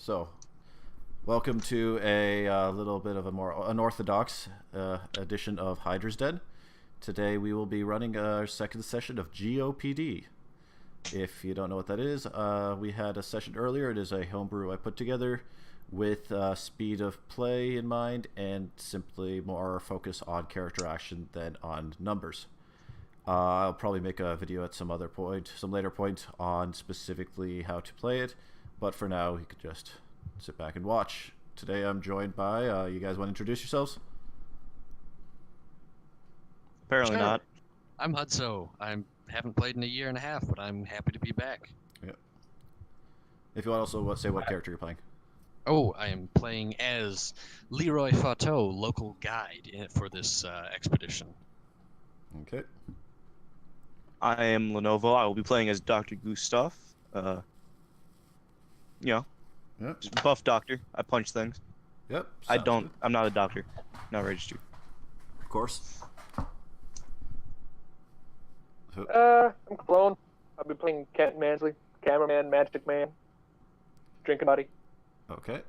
So, welcome to a little bit of a more unorthodox edition of Hydra's Den. Today we will be running our second session of GOPD. If you don't know what that is, we had a session earlier. It is a homebrew I put together with speed of play in mind and simply more focus on character action than on numbers. I'll probably make a video at some later point on specifically how to play it, but for now you could just sit back and watch. Today I'm joined by, you guys want to introduce yourselves? Apparently Sure. not. I'm Hudso. I haven't played in a year and a half, but I'm happy to be back. Yeah. If you want to also say what character you're playing. Oh, I am playing as Leroy Fateau, local guide for this expedition. Okay. I am Lenovo. I will be playing as Dr. Gustav. Yep. Just buff doctor. I punch things. Yep. I'm not a doctor. Not registered. Of course. I'm clone. I'll be playing Kent Mansley, cameraman, magic man, drinking buddy. Okay.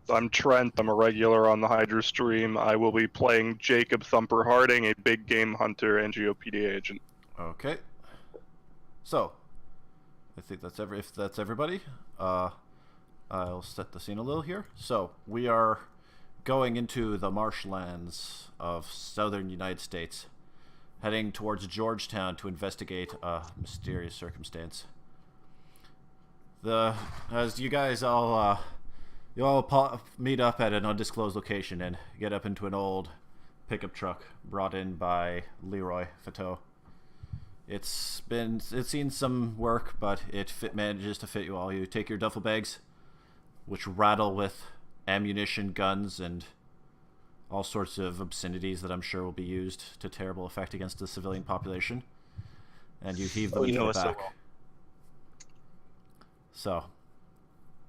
I'm Trent. I'm a regular on the Hydra stream. I will be playing Jacob Thumper Harding, a big game hunter and GOPD agent. Okay. So, I think if that's everybody, I'll set the scene a little here. So, we are going into the marshlands of southern United States, heading towards Georgetown to investigate a mysterious circumstance. As you guys all meet up at an undisclosed location and get up into an old pickup truck brought in by Leroy Fateau. It's seen some work, but it manages to fit you all. You take your duffel bags, which rattle with ammunition, guns, and all sorts of obscenities that I'm sure will be used to terrible effect against the civilian population, and you heave them into the back. So,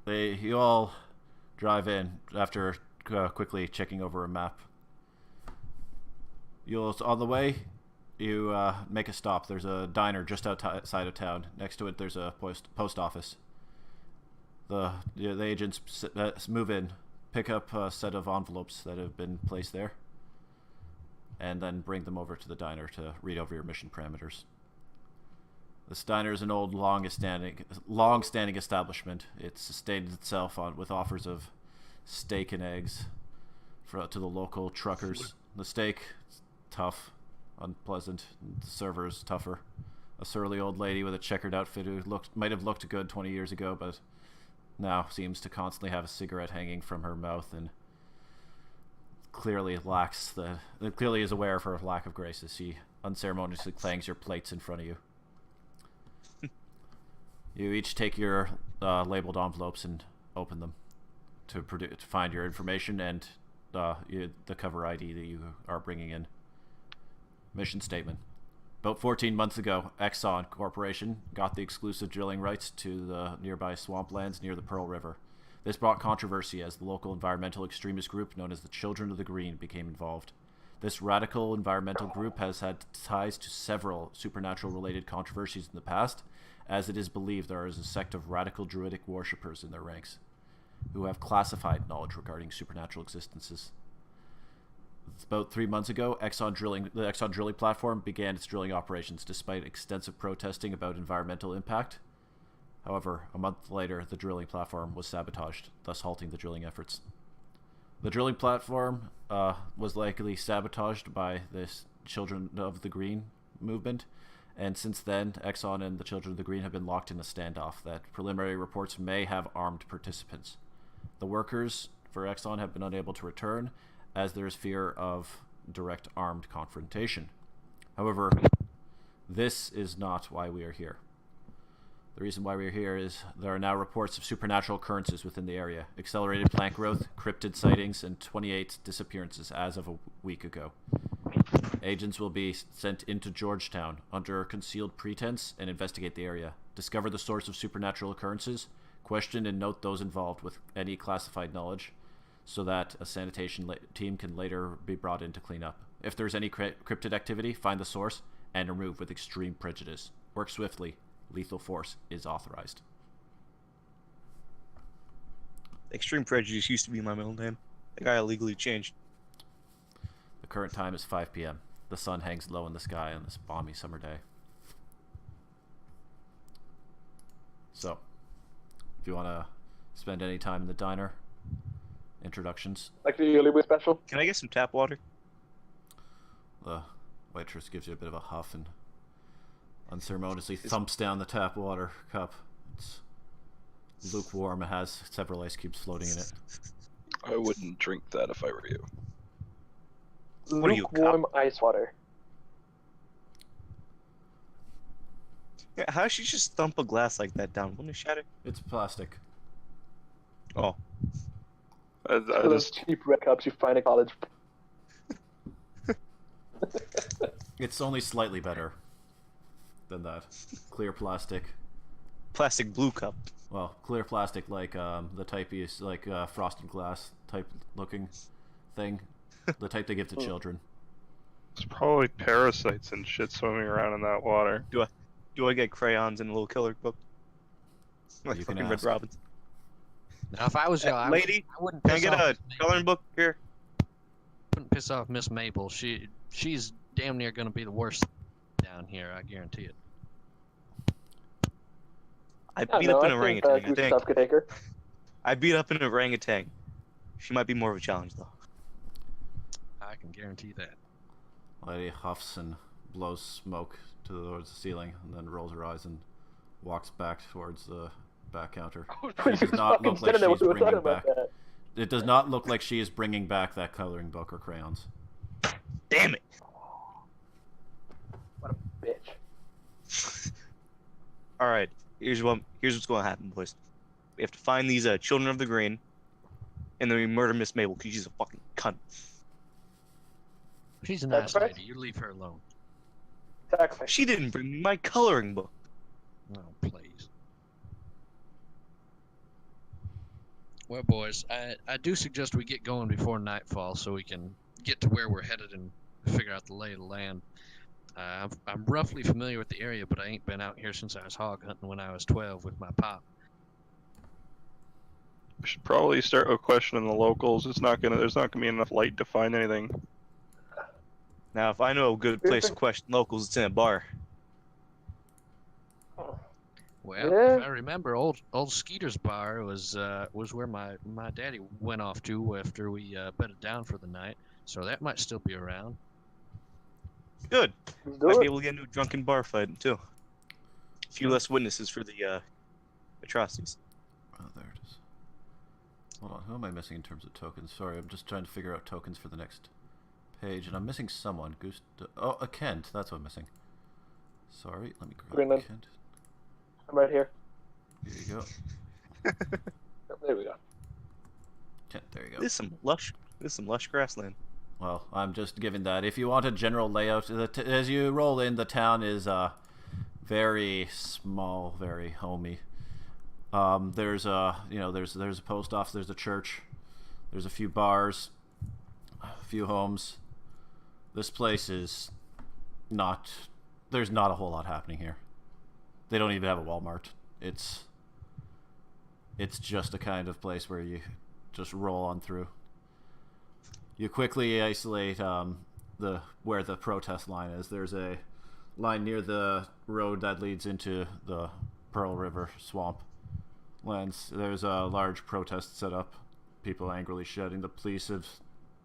you all drive in after quickly checking over a map. On the way, you make a stop. There's a diner just outside of town. Next to it, there's a post office. The agents move in, pick up a set of envelopes that have been placed there, and then bring them over to the diner to read over your mission parameters. This diner is an old, long-standing establishment. It sustained itself with offers of steak and eggs to the local truckers. The steak, tough, unpleasant. The server's tougher. A surly old lady with a checkered outfit who might have looked good 20 years ago, but now seems to constantly have a cigarette hanging from her mouth and clearly is aware of her lack of grace as she unceremoniously clangs your plates in front of you. You each take your labeled envelopes and open them to find your information and the cover ID that you are bringing in. Mission statement. About 14 months ago, Exxon Corporation got the exclusive drilling rights to the nearby swamplands near the Pearl River. This brought controversy as the local environmental extremist group known as the Children of the Green became involved. This radical environmental group has had ties to several supernatural-related controversies in the past, as it is believed there is a sect of radical druidic worshippers in their ranks, who have classified knowledge regarding supernatural existences. About 3 months ago, the Exxon drilling platform began its drilling operations despite extensive protesting about environmental impact. However, a month later, the drilling platform was sabotaged, thus halting the drilling efforts. The drilling platform was likely sabotaged by this Children of the Green movement, and since then, Exxon and the Children of the Green have been locked in a standoff that preliminary reports may have armed participants. The workers for Exxon have been unable to return, as there is fear of direct armed confrontation. However, this is not why we are here. The reason why we are here is there are now reports of supernatural occurrences within the area, accelerated plant growth, cryptid sightings, and 28 disappearances as of a week ago. Agents will be sent into Georgetown under a concealed pretense and investigate the area, discover the source of supernatural occurrences, question and note those involved with any classified knowledge, so that a sanitation team can later be brought in to clean up. If there's any cryptid activity, find the source and remove with extreme prejudice. Work swiftly. Lethal force is authorized. Extreme Prejudice used to be my middle name. The guy illegally changed. The current time is 5 p.m. The sun hangs low in the sky on this balmy summer day. So, if you want to spend any time in the diner, introductions. Like the Hollywood special. Can I get some tap water? The waitress gives you a bit of a huff and unceremoniously thumps down the tap water cup. It's lukewarm. It has several ice cubes floating in it. I wouldn't drink that if I were you. What are you, Lukewarm ice water. Yeah, how should you just thump a glass like that down? Wouldn't it shatter? It's plastic. Oh. I Those just cheap red cups you find at college. It's only slightly better than that. Clear plastic. Plastic blue cup. Well, clear plastic like the type you like frosted glass type looking thing. The type they give to children. There's probably parasites and shit swimming around in that water. Do I get crayons in a little coloring book? Like You can fucking Red ask. Robin. Now, if I was you, I Lady, wouldn't can I piss get off a Miss Mabel. coloring book here? Wouldn't piss off Miss Mabel. She's damn near gonna be the worst down here. I guarantee it. I I beat don't up know, an I think orangutan, I Goose think. Stuff could take her. I beat up an orangutan. She might be more of a challenge, though. I can guarantee that. Lady huffs and blows smoke towards the ceiling, and then rolls her eyes and walks back towards the back counter. She does not look like she's bringing back. It does not look like she is bringing back that coloring book or crayons. Damn it! What a bitch. Alright, here's what's going to happen, boys. We have to find these children of the green, and then we murder Miss Mabel, because she's a fucking cunt. She's a nice Sacrifice? lady. You leave her alone. Sacrifice. She didn't bring me my coloring book. Oh, please. Well, boys, I do suggest we get going before nightfall so we can get to where we're headed and figure out the lay of the land. I'm roughly familiar with the area, but I ain't been out here since I was hog hunting when I was 12 with my pop. We should probably start with questioning the locals. There's not gonna be enough light to find anything. Now, if I know a good place to question locals, it's in a bar. Well, Yeah. if I remember, old Skeeter's bar was where my daddy went off to after we bedded down for the night, so that might still be around. Good. Let's do Might be it. able to get into a drunken bar fight, too. A few less witnesses for the atrocities. Oh, there it is. Hold on, who am I missing in terms of tokens? Sorry, I'm just trying to figure out tokens for the next page, and I'm missing someone. Oh, a Kent. That's what I'm missing. Sorry, let me grab Greenland. Kent. I'm right here. Here you go. Oh, there we go. Kent, there you go. This is some lush grassland. Well, I'm just giving that. If you want a general layout, as you roll in, the town is very small, very homey. There's a there's a post office, there's a church, there's a few bars, a few homes. This place is not. There's not a whole lot happening here. They don't even have a Walmart. It's just a kind of place where you just roll on through. You quickly isolate where the protest line is. There's a line near the road that leads into the Pearl River swamp lands. There's a large protest set up. People angrily shouting. The police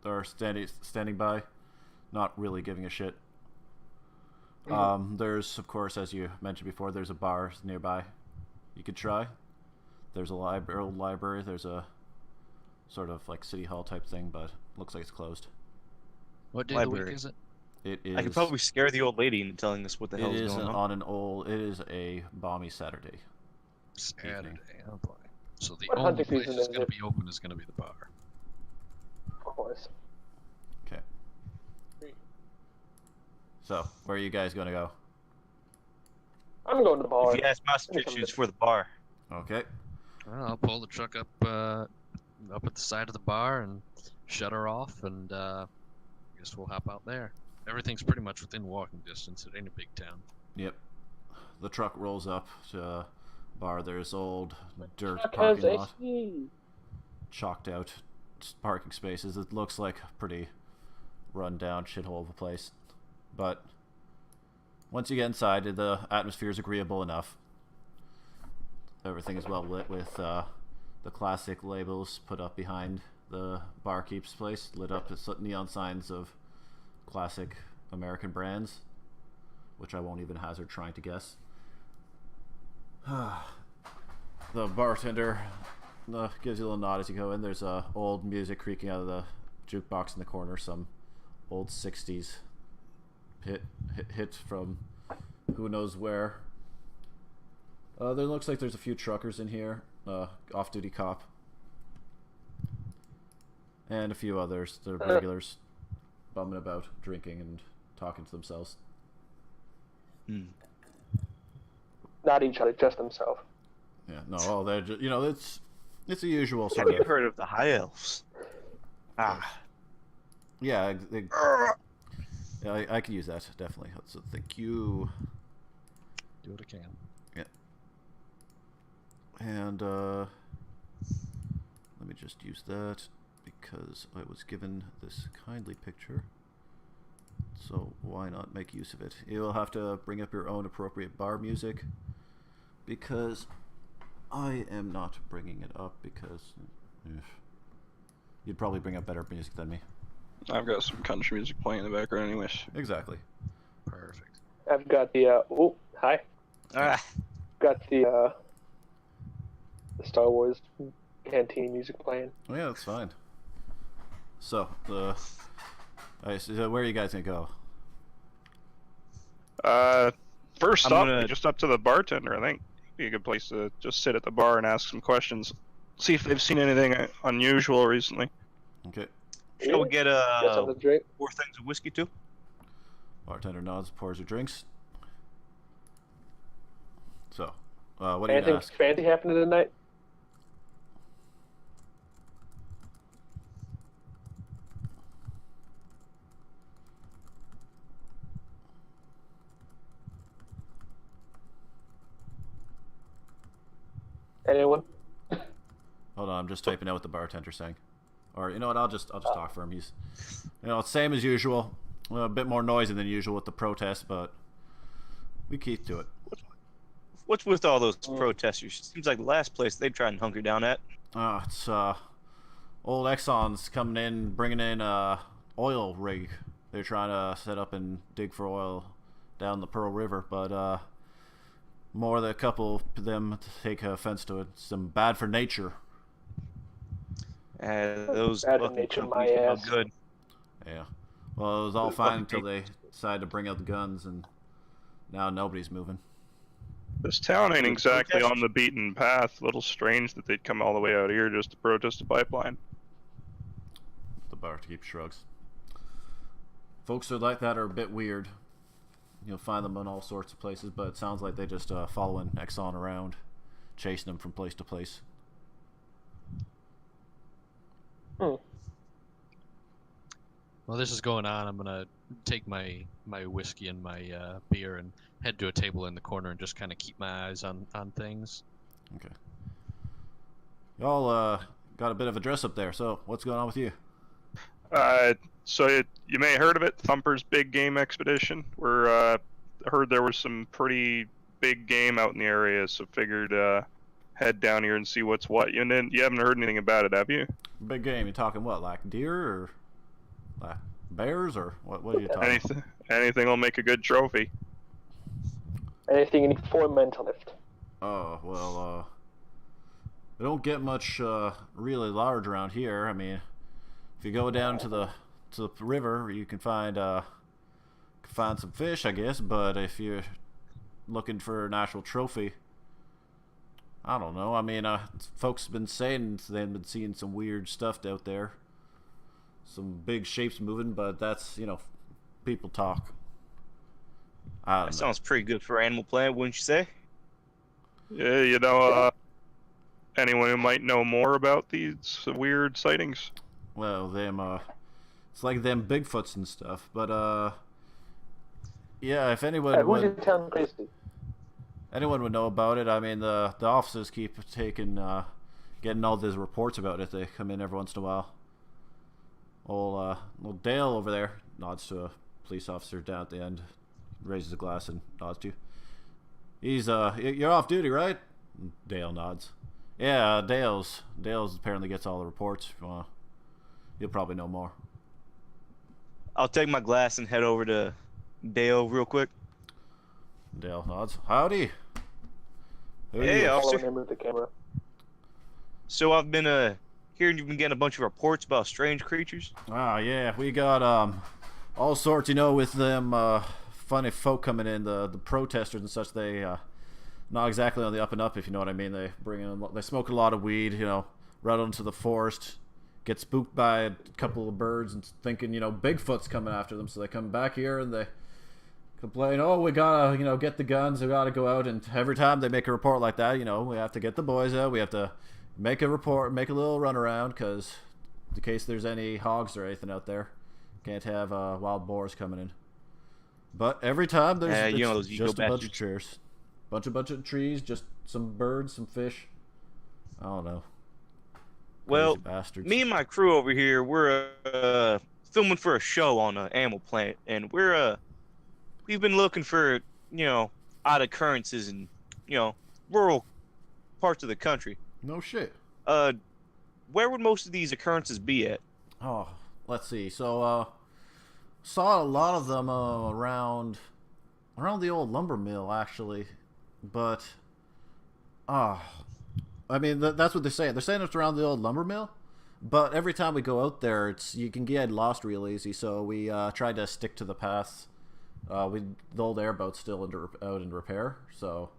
are standing by, not really giving a shit. There's, of course, as you mentioned before, there's a bar nearby you could try. There's a old library. There's a sort of like city hall type thing, but looks like it's closed. What day of the Library. week is it? It is. I could probably scare the old lady into telling us what the hell It is is going on. It is a balmy Saturday. Saturday. Oh boy. So the What only hunting place season that's is going it? to be open is going to be the bar. Of course. Okay. So, where are you guys going to go? I'm going to the bar. If you ask Master Chichu, it's for the bar. Okay. Well, I'll pull the truck up at the side of the bar and shut her off, and I guess we'll hop out there. Everything's pretty much within walking distance at any big town. Yep. The truck rolls up to a bar. There's old dirt Truck parking has lot. AC. chalked out parking spaces. It looks like a pretty run down shithole of a place. But once you get inside, the atmosphere is agreeable enough. Everything is well lit with the classic labels put up behind the barkeep's place, lit up as neon signs of classic American brands, which I won't even hazard trying to guess. The bartender gives you a little nod as you go in. There's old music creaking out of the jukebox in the corner, some old 60s hit from who knows where. There looks like there's a few truckers in here, off-duty cop, and a few others. They're regulars, bumming about, drinking and talking to themselves. Not each other, just themselves. Yeah, no, they're just, it's the usual Have sort you of. heard of the High Elves? Yeah, I could use that definitely. So thank you. Do what I can. Yeah. And let me just use that because I was given this kindly picture. So why not make use of it? You'll have to bring up your own appropriate bar music because I am not bringing it up because you'd probably bring up better music than me. I've got some country music playing in the background anyways. Exactly. Perfect. I've got the hi. Got the Star Wars canteen music playing. Oh, yeah, that's fine. So where are you guys gonna go? First I'm up, gonna- just up to the bartender. I think be a good place to just sit at the bar and ask some questions. See if they've seen anything unusual recently. Okay. Shall we get Got something to drink? 4 things of whiskey too? Bartender nods, pours your drinks. So, what do you Anything ask? fancy happening tonight? Anyone? Hold on, I'm just typing out what the bartender's saying. Or you know what? I'll just talk for him. He's, it's same as usual. Well, a bit more noisy than usual with the protests, but we keep to it. What's with all those protesters? Seems like the last place they'd try and hunker down at. It's old Exxon's coming in, bringing in oil rig. They're trying to set up and dig for oil down the Pearl River, but more than a couple of them take offense to it. Some bad for nature. Those Bad for fucking nature, companies my are no ass. good. Yeah. Well, it was all Those fine fucking until they decided to bring out the guns, and now nobody's moving. This town ain't The exactly protest- on the beaten path. A little strange that they'd come all the way out here just to protest a pipeline. The barkeep shrugs. Folks are like that are a bit weird. You'll find them in all sorts of places, but it sounds like they just following Exxon around, chasing them from place to place. Well, this is going on. I'm gonna take my whiskey and my beer and head to a table in the corner and just kind of keep my eyes on things. Okay. Y'all got a bit of a dress up there, so what's going on with you? So you may have heard of it, Thumper's Big Game Expedition. I heard there was some pretty big game out in the area, so figured head down here and see what's what. You haven't heard anything about it, have you? Big game, you talking what, like deer or like bears or what are you talking? Anything will make a good trophy. Anything you need for a mental lift? Oh, well, we don't get much really large around here. I mean, if you go down to the river, you can find some fish, I guess. But if you're looking for an actual trophy, I don't know. I mean, folks have been saying they've been seeing some weird stuff out there, some big shapes moving. But that's people talk. I don't That know. sounds pretty good for Animal Planet, wouldn't you say? Yeah, anyone who might know more about these weird sightings? Well, it's like them Bigfoots and stuff. But yeah, if anyone Who's in would. town crazy? Anyone would know about it. I mean, the officers keep getting all these reports about it. They come in every once in a while. Old Dale over there nods to a police officer down at the end, raises a glass and nods to you. He's you're off duty, right? Dale nods. Yeah, Dale's apparently gets all the reports. You'll probably know more. I'll take my glass and head over to Dale real quick. Dale nods. Howdy. Who are Hey, you? officer. Following him with the camera. So I've been hearing you've been getting a bunch of reports about strange creatures. Ah, yeah, we got all sorts, with them funny folk coming in, the protesters and such. They not exactly on the up and up, if you know what I mean. They they smoke a lot of weed, right into the forest, get spooked by a couple of birds and thinking, Bigfoot's coming after them. So they come back here and they complain, oh, we gotta, get the guns, we gotta go out. And every time they make a report like that, we have to get the boys out, we have to make a report, make a little run around, because in case there's any hogs or anything out there, can't have wild boars coming in. But every time there's those just a bunch bastards. of trees, bunch of trees, just some birds, some fish. I don't know. Well, Crazy bastards. me and my crew over here, we're filming for a show on Animal Planet, and we've been looking for odd occurrences in rural parts of the country. No shit. Where would most of these occurrences be at? Oh, let's see. So, saw a lot of them around the old lumber mill, actually. But, I mean, that's what they're saying. They're saying it's around the old lumber mill. But every time we go out there, you can get lost real easy. So we tried to stick to the paths. The old airboat's still out in repair. So.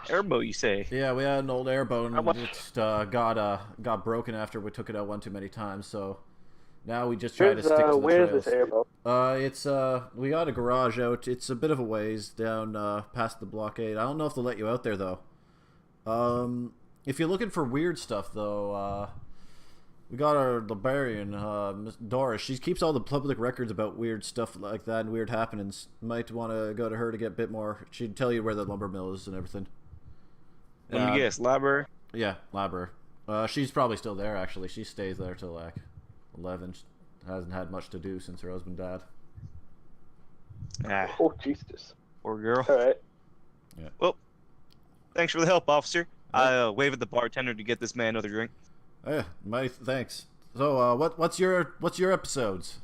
Airboat, you say? Yeah, we had an old airboat and it got broken after we took it out one too many times. So now we just try to stick to the Where's trails. this airboat? It's we got a garage out. It's a bit of a ways down past the blockade. I don't know if they'll let you out there though. If you're looking for weird stuff though, we got our librarian, Miss Doris. She keeps all the public records about weird stuff like that and weird happenings. Might want to go to her to get a bit more. She'd tell you where the lumber mill is and everything. Let me guess, library? Yeah, library. She's probably still there, actually. She stays there till, 11. She hasn't had much to do since her husband died. Ah, Oh, Jesus. poor girl. All right. Yeah. Well, thanks for the help, officer. Yeah. I wave at the bartender to get this man another drink. Yeah, thanks. So, what's your episodes?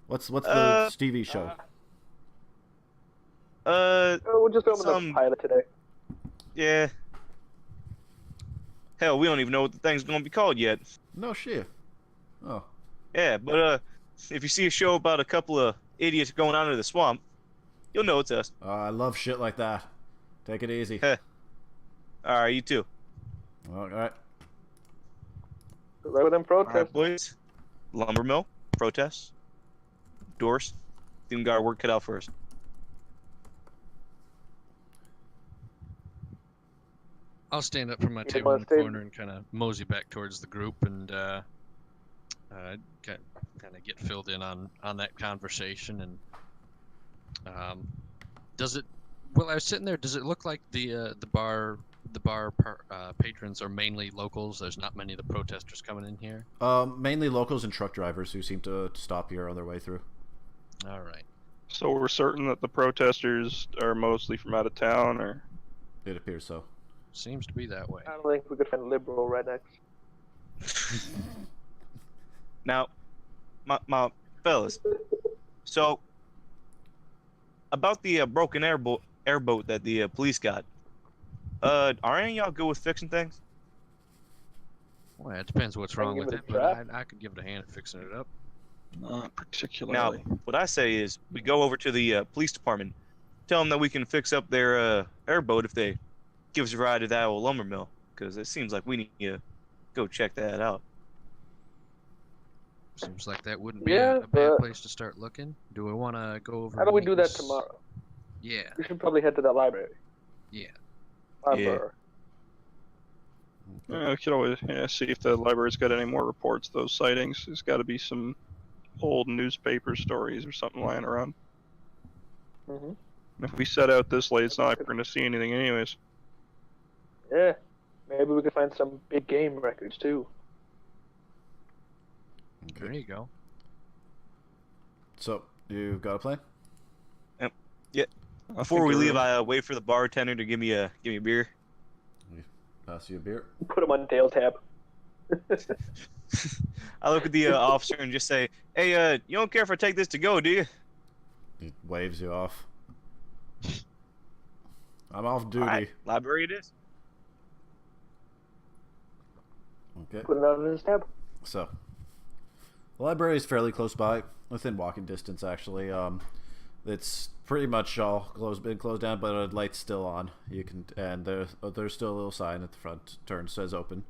What's the Stevie show? We'll just film the pilot today. Yeah. Hell, we don't even know what the thing's gonna be called yet. No shit. Oh. Yeah, but if you see a show about a couple of idiots going out into the swamp, you'll know it's us. I love shit like that. Take it easy. Heh. All right, you too. All right. Right with them All right, protests. boys. Lumber mill, protests, doors. Even got our work cut out for us. I'll stand up from my You table in wanna the stay- corner and kind of mosey back towards the group and kind of get filled in on that conversation. And does it? Well, I was sitting there. Does it look like the bar patrons are mainly locals? There's not many of the protesters coming in here. Mainly locals and truck drivers who seem to stop here on their way through. All right. So we're certain that the protesters are mostly from out of town, or It appears so. Seems to be that way. I don't think we could find liberal rednecks. Now, my fellas. So, about the broken airboat that the police got. Are any of y'all good with fixing things? Well, it depends what's Can you wrong give with it it, a but try? I could give it a hand at fixing it up. not particularly? Now, what I say is we go over to the police department, tell them that we can fix up their airboat if they give us a ride to that old lumber mill, because it seems like we need to go check that out. Seems like that wouldn't be Yeah, a bad but- place to start looking. Do we want to go over? How do we do that meetings? tomorrow? Yeah, We should probably head to that library. yeah. Library. We could always see if the library's got any more reports of those sightings. There's got to be some old newspaper stories or something lying around. Mhm. If we set out this late, it's not like we're going to see anything anyways. Yeah. Maybe we could find some big game records too. There you go. So, you got a plan? Yeah. Before we leave, I wait for the bartender to give me a beer. Pass you a beer. Put them on tail tab. I look at the officer and just say, "Hey, you don't care if I take this to go, do you?" He waves you off. I'm off duty. All right, library it is. Okay. Put it on his tab. So, the library is fairly close by, within walking distance actually. It's pretty much all been closed down, but the light's still on. You can, and there's still a little sign at the front turn says open.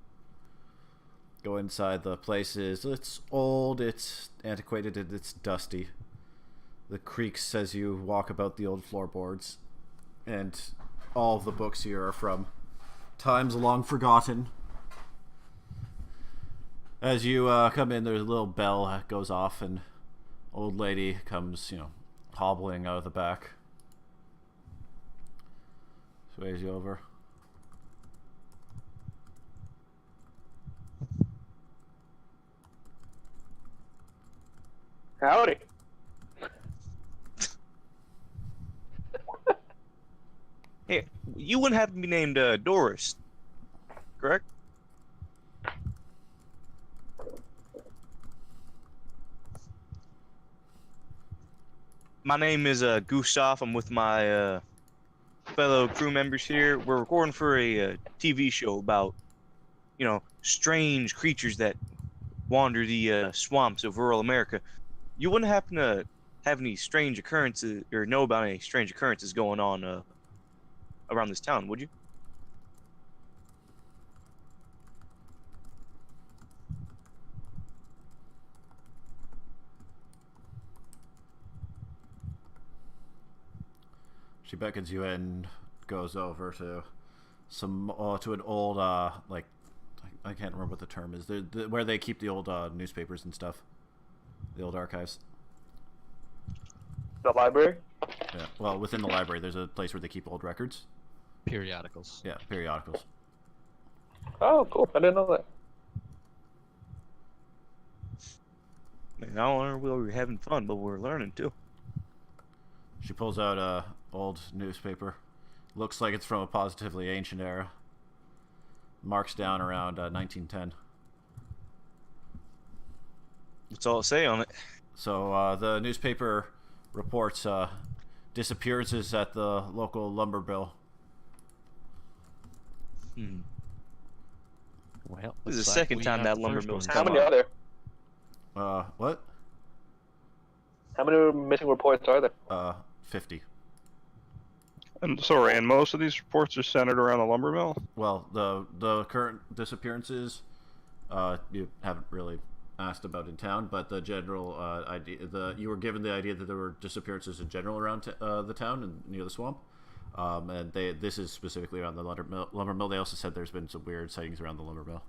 Go inside. The place it's old, it's antiquated, and it's dusty. The creaks as you walk about the old floorboards, and all of the books here are from times long forgotten. As you come in, there's a little bell that goes off, and old lady comes, hobbling out of the back. Sways you over. Howdy. Hey, you wouldn't happen to be named Doris, correct? My name is Gustav. I'm with my fellow crew members here. We're recording for a TV show about, strange creatures that wander the swamps of rural America. You wouldn't happen to have any strange occurrences or know about any strange occurrences going on around this town, would you? She beckons you in, goes over to to an old like I can't remember what the term is. Where they keep the old newspapers and stuff, the old archives. The library? Yeah. Well, within the library, there's a place where they keep old records. Periodicals. Yeah, periodicals. Oh, cool. I didn't know that. Man, not only are we having fun, but we're learning too. She pulls out a old newspaper. Looks like it's from a positively ancient era. Marks down around 1910. That's all it say on it. So the newspaper reports disappearances at the local lumber mill. Well, This is the looks like second we time have that the lumber first mill's one. How come many up. are there? What? How many missing reports are there? 50. And sorry, and most of these reports are centered around the lumber mill. Well, the current disappearances, you haven't really asked about in town, but the general idea, you were given the idea that there were disappearances in general around the town and near the swamp, and this is specifically around the lumber mill. They also said there's been some weird sightings around the lumber mill.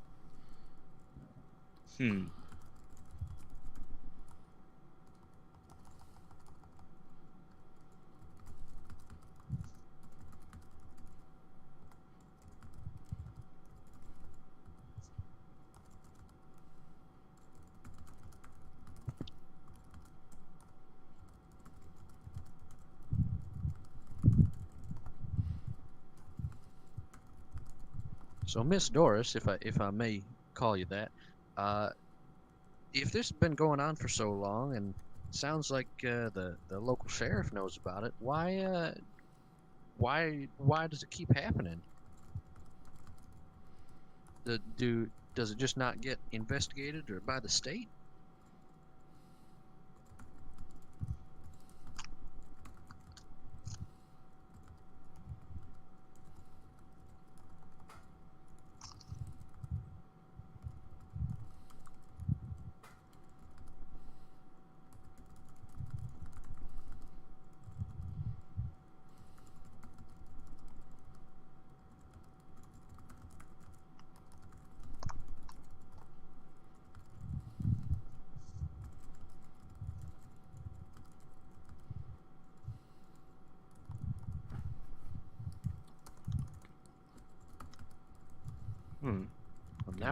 So, Miss Doris, if I may call you that, if this has been going on for so long, and sounds like the local sheriff knows about it, why does it keep happening? Does it just not get investigated or by the state?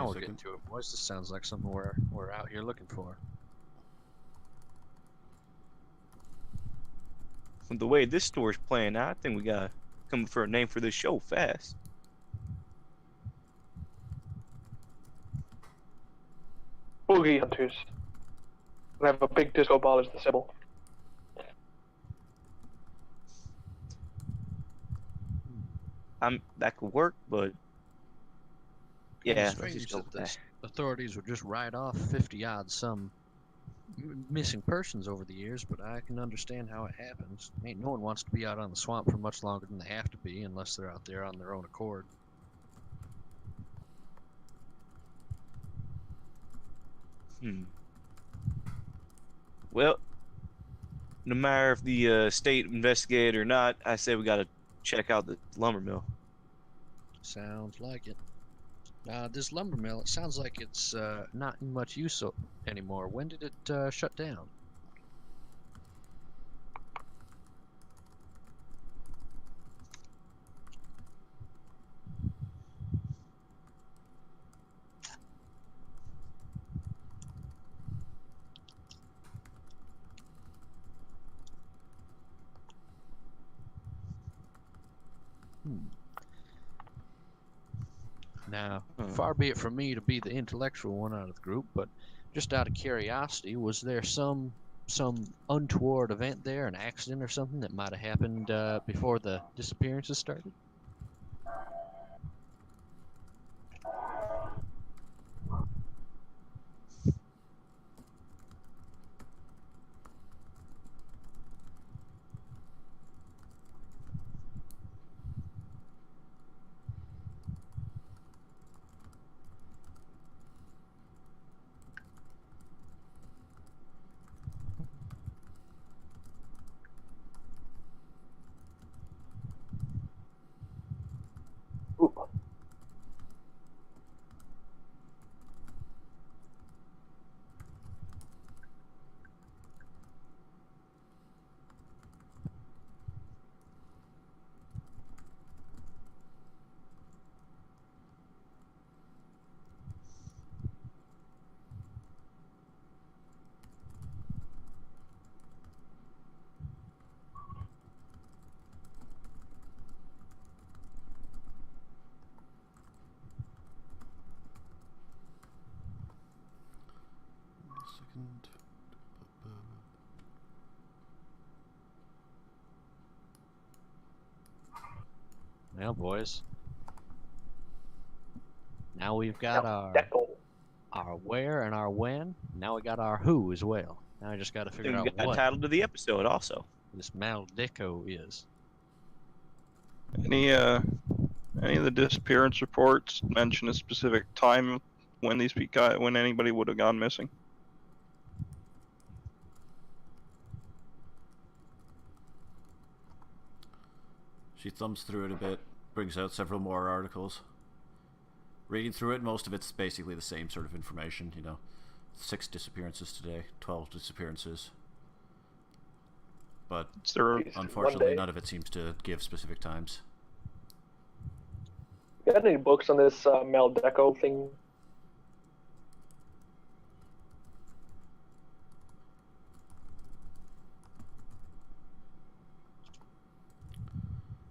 we're second. getting to it, boys. This sounds like something we're out here looking for. From the way this story's playing out, I think we gotta come for a name for this show fast. Boogie Hunters. And have a big disco ball as the symbol. That could work, but yeah, Kinda let's strange just go that with the that. authorities would just write off 50 odd some missing persons over the years, but I can understand how it happens. Ain't no one wants to be out on the swamp for much longer than they have to be, unless they're out there on their own accord. Well, no matter if the state investigated or not, I say we gotta check out the lumber mill. Sounds like it. This lumber mill, it sounds like it's not in much use anymore. When did it shut down? Now, far be it from me to be the intellectual one out of the group, but just out of curiosity, was there some untoward event there, an accident or something that might have happened before the disappearances started? Ooh. Second. Well, boys. Now we've got our where and our when. Now we got our who as well. Now I just got to figure We out got a what title to the episode also. this Maldeco is. Any of the disappearance reports mention a specific time when when anybody would have gone missing? She thumbs through it a bit, brings out several more articles. Reading through it, most of it's basically the same sort of information, 6 disappearances today, 12 disappearances. But unfortunately, none of it seems to give specific times. You got any books on this Maldeco thing?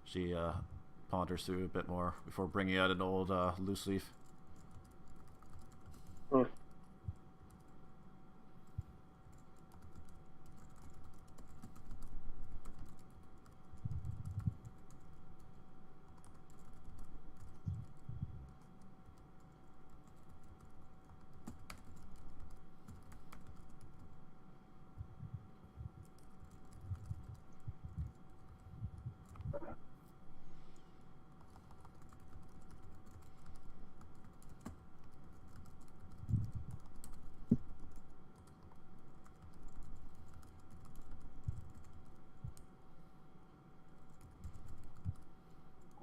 She ponders through a bit more before bringing out an old loose leaf.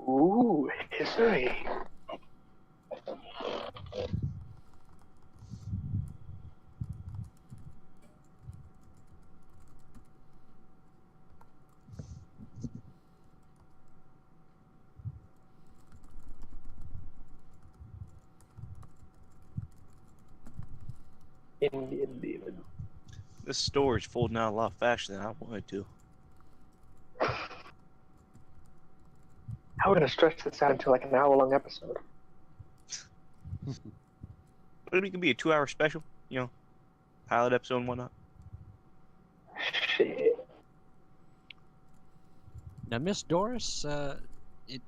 Ooh, history. Indian demon. This story's folding out a lot faster than I wanted to. How are we gonna stretch this out into like an hour-long episode? Maybe it can be a 2-hour special, pilot episode and whatnot. Shit. Now, Miss Doris,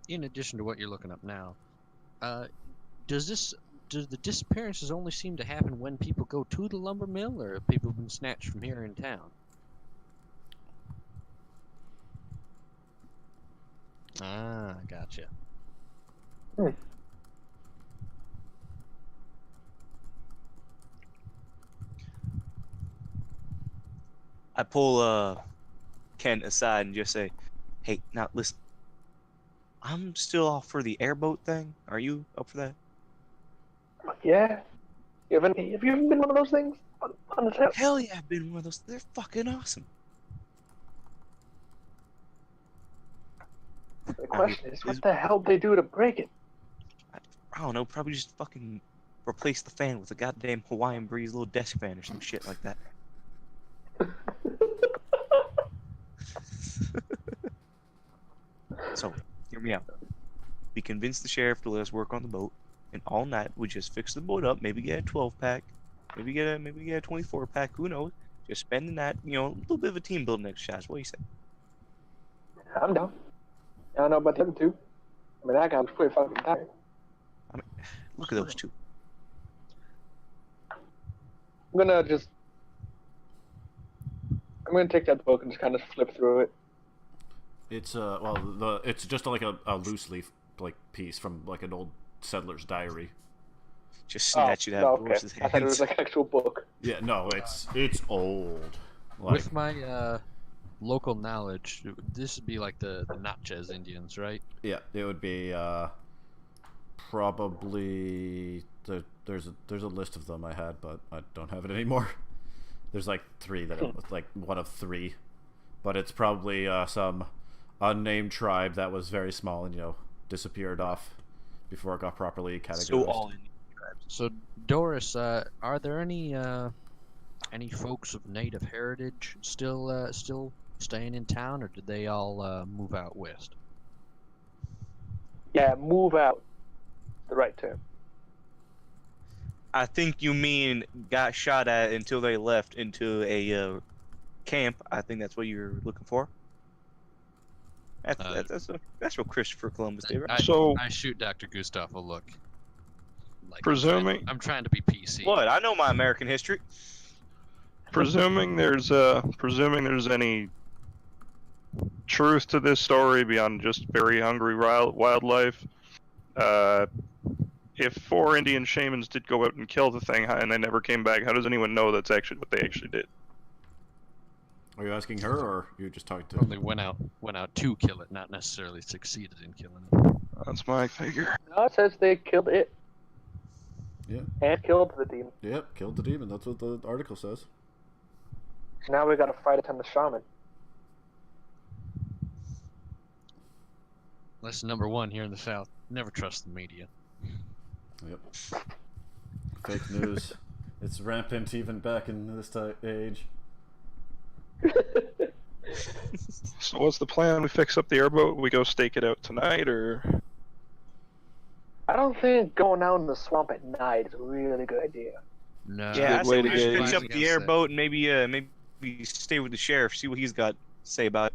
in addition to what you're looking up now, do the disappearances only seem to happen when people go to the lumber mill, or have people been snatched from here in town? Ah, gotcha. I pull Kent aside and just say, "Hey, now listen. I'm still off for the airboat thing. Are you up for that?" Yeah. Have you ever been one of those things? On the tip? Hell yeah, I've been one of those. They're fucking awesome. The question is, what the hell did they do to break it? I don't know. Probably just fucking replace the fan with a goddamn Hawaiian Breeze little desk fan or some shit like that. So, hear me out. We convinced the sheriff to let us work on the boat, and all night we just fix the boat up. Maybe get a 12-pack, maybe get a 24-pack. Who knows? Just spend the night. A little bit of a team building exercise. What do you say? I'm down. I don't know about the other two. I mean, that guy was pretty fucking tired. Look at those two. I'm gonna take that book and just kind of flip through it. It's it's just like a loose leaf like piece from like an old settler's diary. Just snatch it out of Doris's hands. I thought it was like an actual book. Yeah, no, it's old. Like, With my local knowledge, this would be like the Natchez Indians, right? yeah, it would be probably there's a list of them I had, but I don't have it anymore. There's like 3 that it was like one of 3, but it's probably some unnamed tribe that was very small and disappeared off before it got properly categorized. So all Indian tribes. So Doris, are there any folks of native heritage still staying in town, or did they all move out west? Yeah, move out. The right term. I think you mean got shot at until they left into a camp. I think that's what you're looking for. That's what Christopher Columbus did, right? I shoot Dr. Gustav a look. Like, Presuming I'm trying to be PC. What? I know my American history. presuming there's any truth to this story beyond just very hungry wildlife, if 4 Indian shamans did go out and kill the thing and they never came back, how does anyone know that's actually what they actually did? Are you asking her, or you just talking to? Probably went out to kill it, not necessarily succeeded in killing it. That's my figure. No, it says they killed it. Yeah. And killed the demon. Yep, killed the demon. That's what the article says. So now we gotta fight it on the shaman. Lesson number 1 here in the South: never trust the media. Yep. Fake news. It's rampant even back in this age. So what's the plan? We fix up the airboat, we go stake it out tonight, or? I don't think going out in the swamp at night is a really good idea. No. Yeah, I Good say way we to should get fix it. up the airboat and maybe stay with the sheriff, see what he's got to say about it.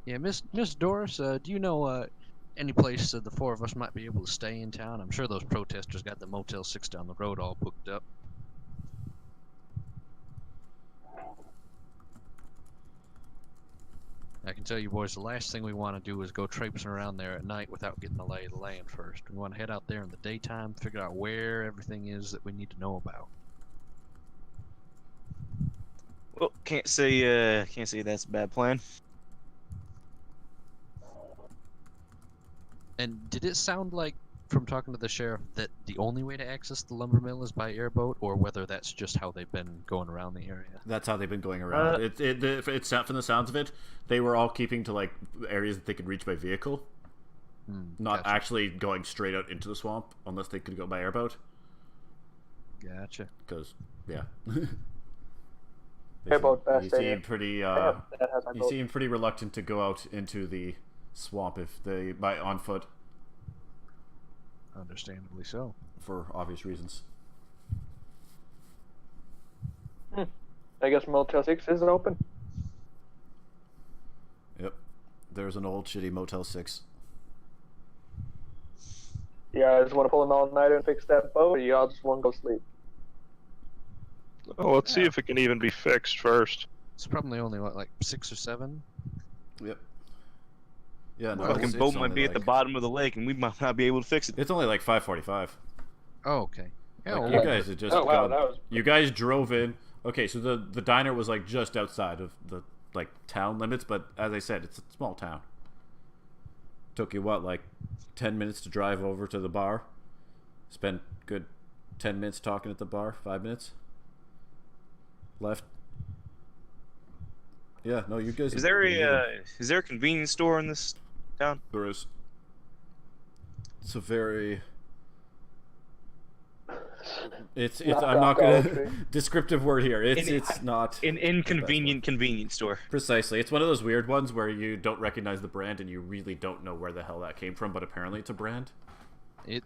Yeah, Miss Doris, do you know any place the 4 of us might be able to stay in town? I'm sure those protesters got the Motel 6 down the road all booked up. I can tell you boys, the last thing we want to do is go traipsing around there at night without getting the lay of the land first. We want to head out there in the daytime, figure out where everything is that we need to know about. Well, can't say that's a bad plan. And did it sound like, from talking to the sheriff, that the only way to access the lumber mill is by airboat, or whether that's just how they've been going around the area? That's how they've been going around. It's from the sounds of it, they were all keeping to like areas that they could reach by vehicle, not Gotcha. actually going straight out into the swamp unless they could go by airboat. Gotcha. Because, yeah. Hey, boat He bastard. seemed pretty, That has my he boat. seemed pretty reluctant to go out into the swamp if they, on foot, Understandably so. for obvious reasons. I guess Motel 6 isn't open. Yep. There's an old shitty Motel 6. Yeah, I just want to pull an all-nighter and fix that boat, or y'all just want to go sleep? Oh, let's see if it can even be fixed first. It's probably only what, like 6 or 7. Yep. Yeah, no, Fucking it's boat might only be at the like- bottom of the lake, and we might not be able to fix it. It's only like 5:45. Oh, okay. Yeah, Like, well, you guys had just Oh, wow, gone- that was... You guys drove in. Okay, so the diner was like just outside of the like town limits, but as I said, it's a small town. Took you what, like 10 minutes to drive over to the bar? Spent good 10 minutes talking at the bar, 5 minutes. Left. Yeah, no, you guys. Is there a convenience store in this town? There is. It's a very. It's. Not I'm not gonna idolatry. descriptive word here. It's not An inconvenient convenience store. precisely. It's one of those weird ones where you don't recognize the brand and you really don't know where the hell that came from, but apparently it's a brand.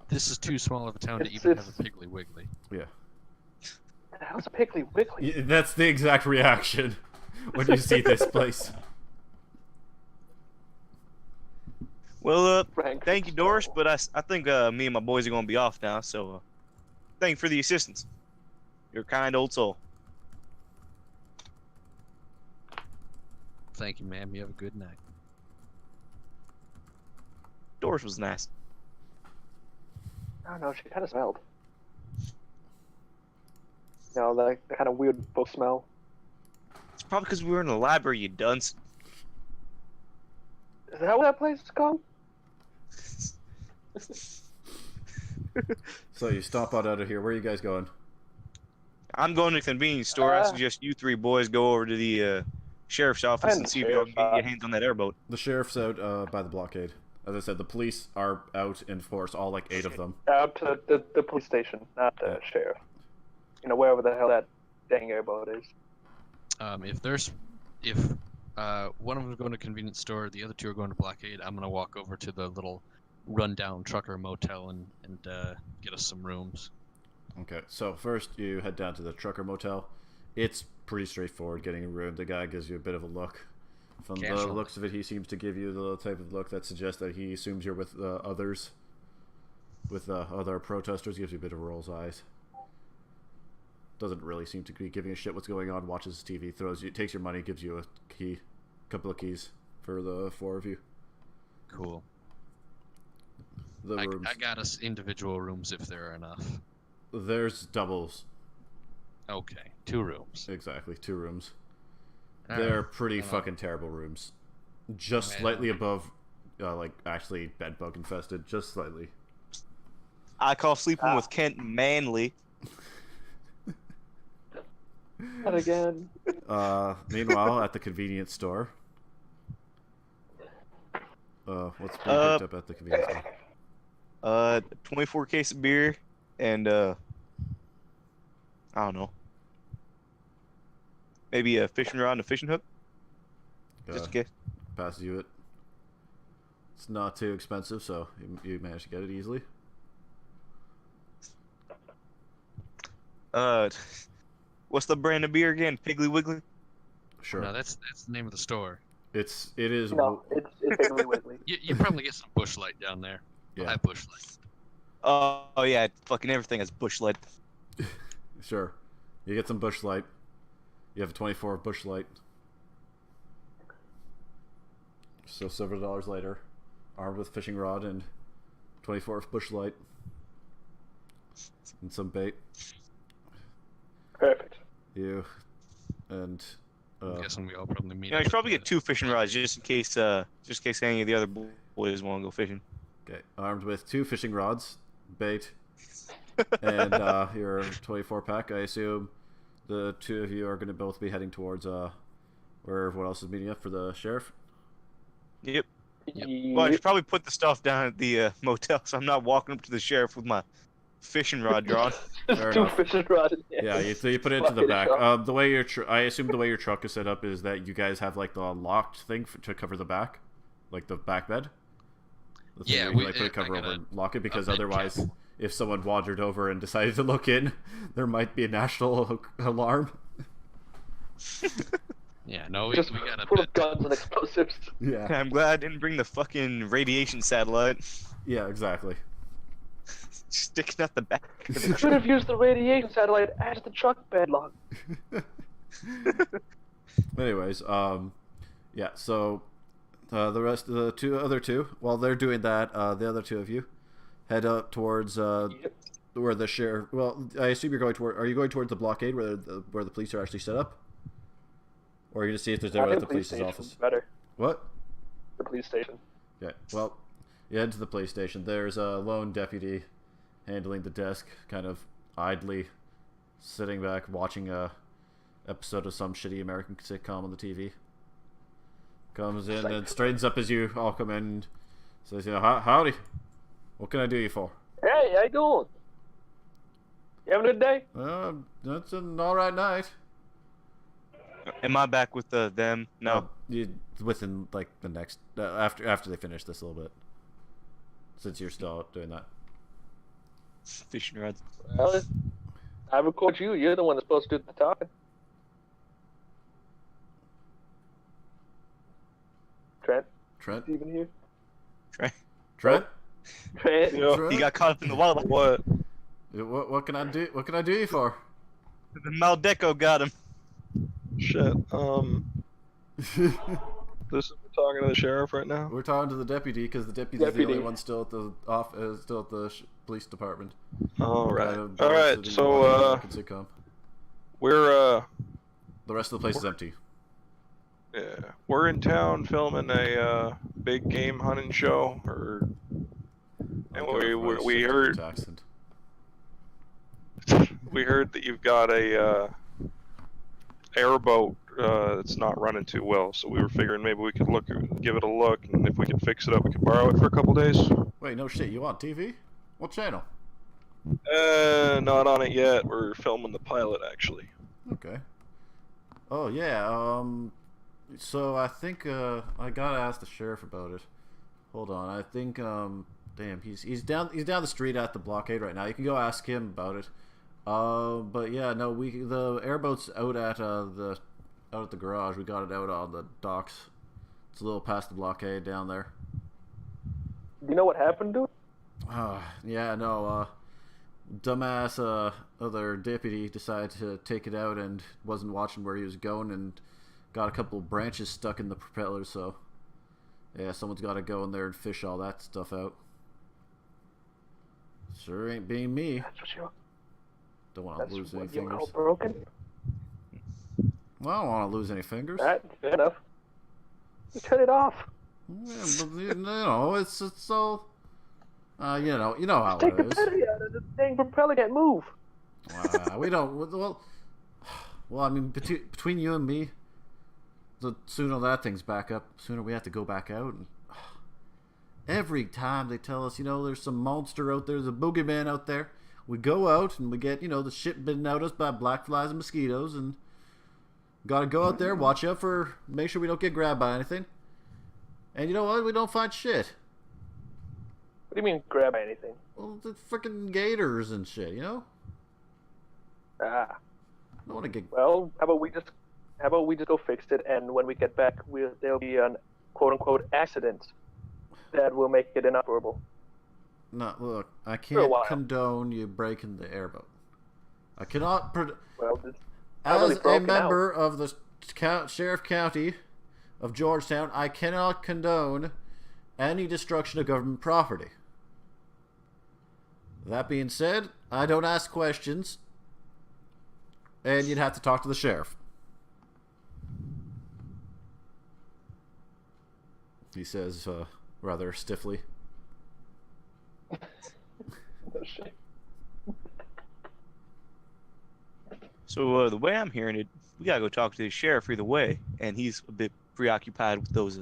This is too small of a town to It's- even have it's- a Piggly Wiggly. Yeah. How's a Piggly Wiggly? That's the exact reaction when you see this place. Well, Frank. thank you, Doris, but I think me and my boys are gonna be off now. So, thank you for the assistance. You're a kind old soul. Thank you, ma'am. You have a good night. Doris was nice. I don't know, she kind of smelled. You know, like the kind of weird book smell. It's probably because we were in the library, you dunce. Is that what that place is called? So you stomp out of here. Where are you guys going? I'm going to the convenience store. I Uh, suggest you three boys go over to the sheriff's office I'm and see if y'all can sheriff, get your hands on that airboat. The sheriff's out by the blockade. As I said, the police are out in force, all like 8 of them. Out to the police station, not the sheriff. You know, wherever the hell that dang airboat is. If one of them is going to convenience store, the other two are going to blockade, I'm gonna walk over to the little rundown trucker motel and get us some rooms. Okay, so first you head down to the trucker motel. It's pretty straightforward getting a room. The guy gives you a bit of a look. From the Casual. looks of it, he seems to give you the type of look that suggests that he assumes you're with others. With other protesters, gives you a bit of roll's eyes. Doesn't really seem to be giving a shit what's going on. Watches TV, takes your money, gives you a key, couple of keys for the 4 of you. Cool. The rooms. I got us individual rooms if there are enough. There's doubles. Okay, 2 rooms. Exactly, 2 rooms. All They're right. pretty fucking terrible rooms. Just Man. slightly above, like, actually bedbug infested. Just slightly. I call sleeping with Kent manly. And again, Meanwhile, at the convenience store. What's being picked up at the convenience store? 24 case of beer and I don't know. Maybe a fishing rod and a fishing hook, just in case. Passes you it. It's not too expensive, so you managed to get it easily. What's the brand of beer again? Piggly Wiggly? Sure. No, that's the name of the store. It is. no, it's Piggly Wiggly. You probably get some Bush Light down there. Yeah. I have Bush Light. Oh yeah, fucking everything has Bush Light. Sure. You get some Bush Light. You have a 24 Bush Light. So $7 later, armed with fishing rod and 24 Bush Light and some bait. Perfect. You and I'm guessing we all probably meet. You know, you up should probably with get 2 fishing rods just in case any of the other boys want to go fishing. okay, armed with 2 fishing rods, bait, and your 24 pack. I assume the 2 of you are going to both be heading towards where everyone else is meeting up for the sheriff. Yep. Well, I should probably put the stuff down at the motel, so I'm not walking up to the sheriff with my fishing rod drawn. Fair Two enough. fishing rods. Yeah, so you put it into the Fucking back. truck. The way I assume the way your truck is set up is that you guys have like the locked thing to cover the back, like the back bed. The thing Yeah, where you, we- like, put a I cover got over a- and lock it because bed otherwise, cap. if someone wandered over and decided to look in, there might be a national alarm. Yeah, no, we Just got a full bed. of guns and explosives. Yeah. I'm glad I didn't bring the fucking radiation satellite. Yeah, exactly. Sticking out the back. Of the You should have used the radiation satellite as the truck bed lock. Anyways, yeah. So the rest of the other two, while they're doing that, the other two of you head up towards where the sheriff. Well, I assume you're going toward. Are you going towards the blockade where the police are actually set up, or are you gonna see if there's I anyone think at the police's station office? Better. What? The police station. Okay. Well, you head to the police station. There's a lone deputy handling the desk, kind of idly sitting back watching a episode of some shitty American sitcom on the TV. Comes in and straightens up as you all come in and says, howdy. What can I do you for? Hey, how you doing? You having a good day? That's an alright night. Am I back with them? No. You within like the next after they finish this a little bit. Since you're still out doing that. Fishing rods. Well, I record you. You're the one that's supposed to do the talking. Trent? Even here? Trent? Trent? Yeah. He got caught up in the wildlife. What? What can I do? What can I do you for? The Maldeco got him. Shit. This is talking to the sheriff right now. We're talking to the deputy because the deputy's the only one still at the still at the police department. All right. Kind of All right. sitting So watching American sitcom. we're The rest of the place is empty. yeah, we're in town filming a big game hunting show, and we heard Accent. we heard that you've got a airboat that's not running too well. So we were figuring maybe we could give it a look, and if we could fix it up, we could borrow it for a couple days. Wait, no shit. You on TV? What channel? Not on it yet. We're filming the pilot actually. Okay. Oh yeah. So I think I gotta ask the sheriff about it. Hold on. I think damn, he's down the street at the blockade right now. You can go ask him about it. But yeah, no, the airboat's out at the garage. We got it out on the docks. It's a little past the blockade down there. Do you know what happened to it? Yeah, no, dumbass other deputy decided to take it out and wasn't watching where he was going and got a couple branches stuck in the propeller, so yeah, someone's got to go in there and fish all that stuff out. Sure ain't being me. That's what you. Don't want to That's lose any what you fingers. call broken. Well, I don't want to lose any fingers. Right, fair enough. You turn it off. Yeah, but you know, it's so. You know how Take it the is. battery out of the dang propeller, can't move. We don't. Well, I mean, between you and me, the sooner that thing's back up, sooner we have to go back out. And every time they tell us, there's some monster out there, there's a boogeyman out there. We go out and we get, the shit bitten out of us by black flies and mosquitoes, and gotta go out there, watch out make sure we don't get grabbed by anything. And you know what? We don't find shit. What do you mean grab anything? Well, the freaking gators and shit, Ah. I don't want to get. Well, how about we just go fix it, and when we get back, there'll be an quote unquote accident that will make it inoperable. No, look, I For a can't while. condone you breaking the airboat. I cannot. Well, it's As really a broken member of the Sheriff County of Georgetown, I cannot condone any destruction of government property. That being said, I don't ask questions, and you'd have to talk to the sheriff. He says, rather stiffly. No shit. So the way I'm hearing it, we gotta go talk to the sheriff either way, and he's a bit preoccupied with those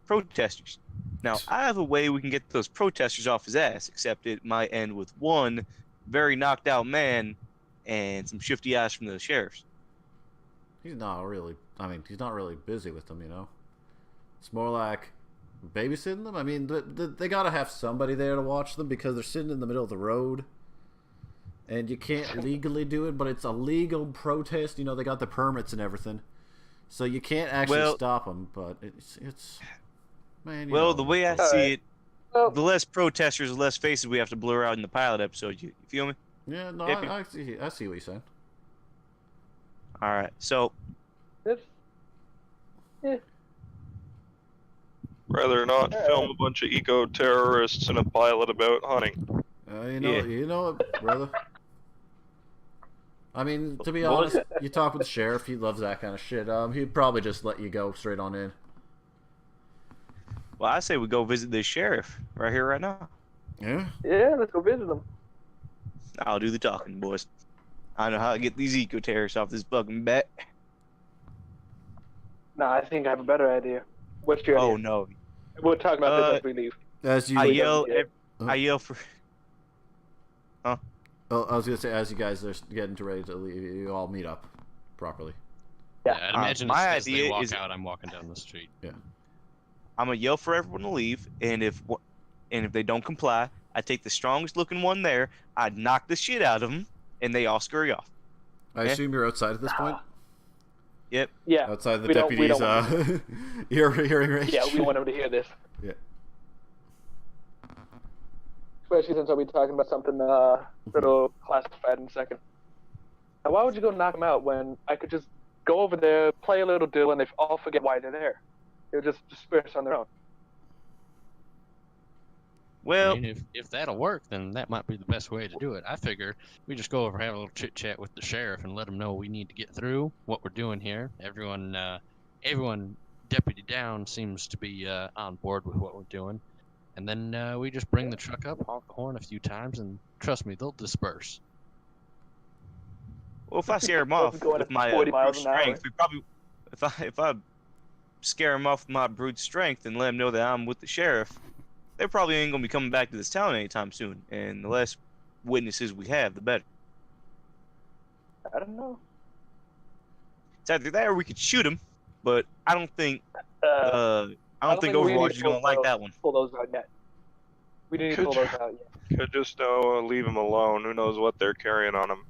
protesters. Now, I have a way we can get those protesters off his ass, except it might end with one very knocked out man and some shifty ass from the sheriffs. He's not really. I mean, he's not really busy with them. You know, it's more like babysitting them. I mean, they gotta have somebody there to watch them because they're sitting in the middle of the road, and you can't legally do it. But it's a legal protest. You know, they got the permits and everything, so you can't actually stop them. But it's man. Well, the way I see it, Well, the less protesters, the less faces we have to blur out in the pilot episode. You feel me? Yeah, no, Yep. I see what you're saying. All right. So, yeah. Rather not film a bunch of eco-terrorists in a pilot about hunting. You know what, brother. I mean, to be honest, you talk with the sheriff. He loves that kind of shit. He'd probably just let you go straight on in. well, I say we go visit this sheriff right here, right now. Yeah. Yeah, let's go visit them. I'll do the talking, boys. I know how to get these eco terrorists off this fucking bat. Nah, I think I have a better idea. What's your idea? Oh no! We'll talk about this after we leave. As you, I yell. Yeah. I yell for. oh, I was gonna say, as you guys are getting ready to leave, you all meet up properly. Yeah, I'd imagine my as they idea walk is- out, I'm walking down the street. I'm gonna yell for everyone to leave, and if they don't comply, I take the strongest looking one there. I knock the shit out of them, and they all scurry off. I assume you're outside at this point. Yep. Yeah. Outside the we don't deputy's want hearing range. Yeah, we want them to hear this. Yeah. Especially since I'll be talking about something little classified in a second. Now, why would you go knock them out when I could just go over there, play a little deal, and they all forget why they're there? They'll just disperse on their own. Well, I mean, if that'll work, then that might be the best way to do it. I figure we just go over, have a little chit chat with the sheriff, and let him know we need to get through what we're doing here. Everyone, deputy down, seems to be on board with what we're doing, and then we just bring the truck up, honk the horn a few times, and trust me, they'll disperse. well, if I scare them off Going with at my 40 miles brute an hour. strength, we probably if I scare them off with my brute strength and let them know that I'm with the sheriff, they probably ain't gonna be coming back to this town anytime soon. And the less witnesses we have, the better. I don't know. It's either that or we could shoot them, but I don't think I I don't think we need Overwatch to is gonna like that one. pull those out yet. We need to pull those out yet. Could just leave them alone. Who knows what they're carrying on them?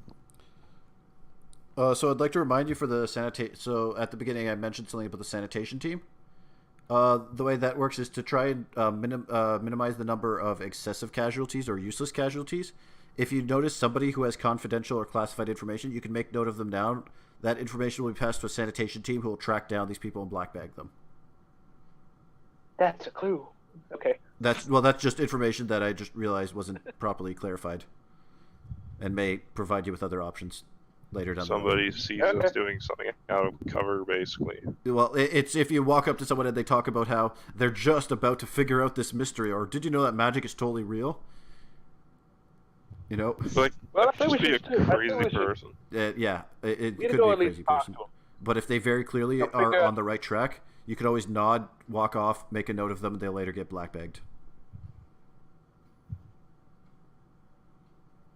So I'd like to remind you for the sanitation. So at the beginning, I mentioned something about the sanitation team. The way that works is to try and minimize the number of excessive casualties or useless casualties. If you notice somebody who has confidential or classified information, you can make note of them down. That information will be passed to a sanitation team who will track down these people and black bag them. That's a clue. Okay. That's just information that I just realized wasn't properly clarified, and may provide you with other options later down the road. Somebody sees us doing something out of cover, basically. Well, it's if you walk up to someone and they talk about how they're just about to figure out this mystery, or did you know that magic is totally real? You know? But Well, I think we just be a should too. I think crazy we should. person. Yeah, it We could go be a at least crazy talk person. to 'em. But if they very clearly They'll are figure out- on the right track, you could always nod, walk off, make a note of them, and they'll later get black bagged.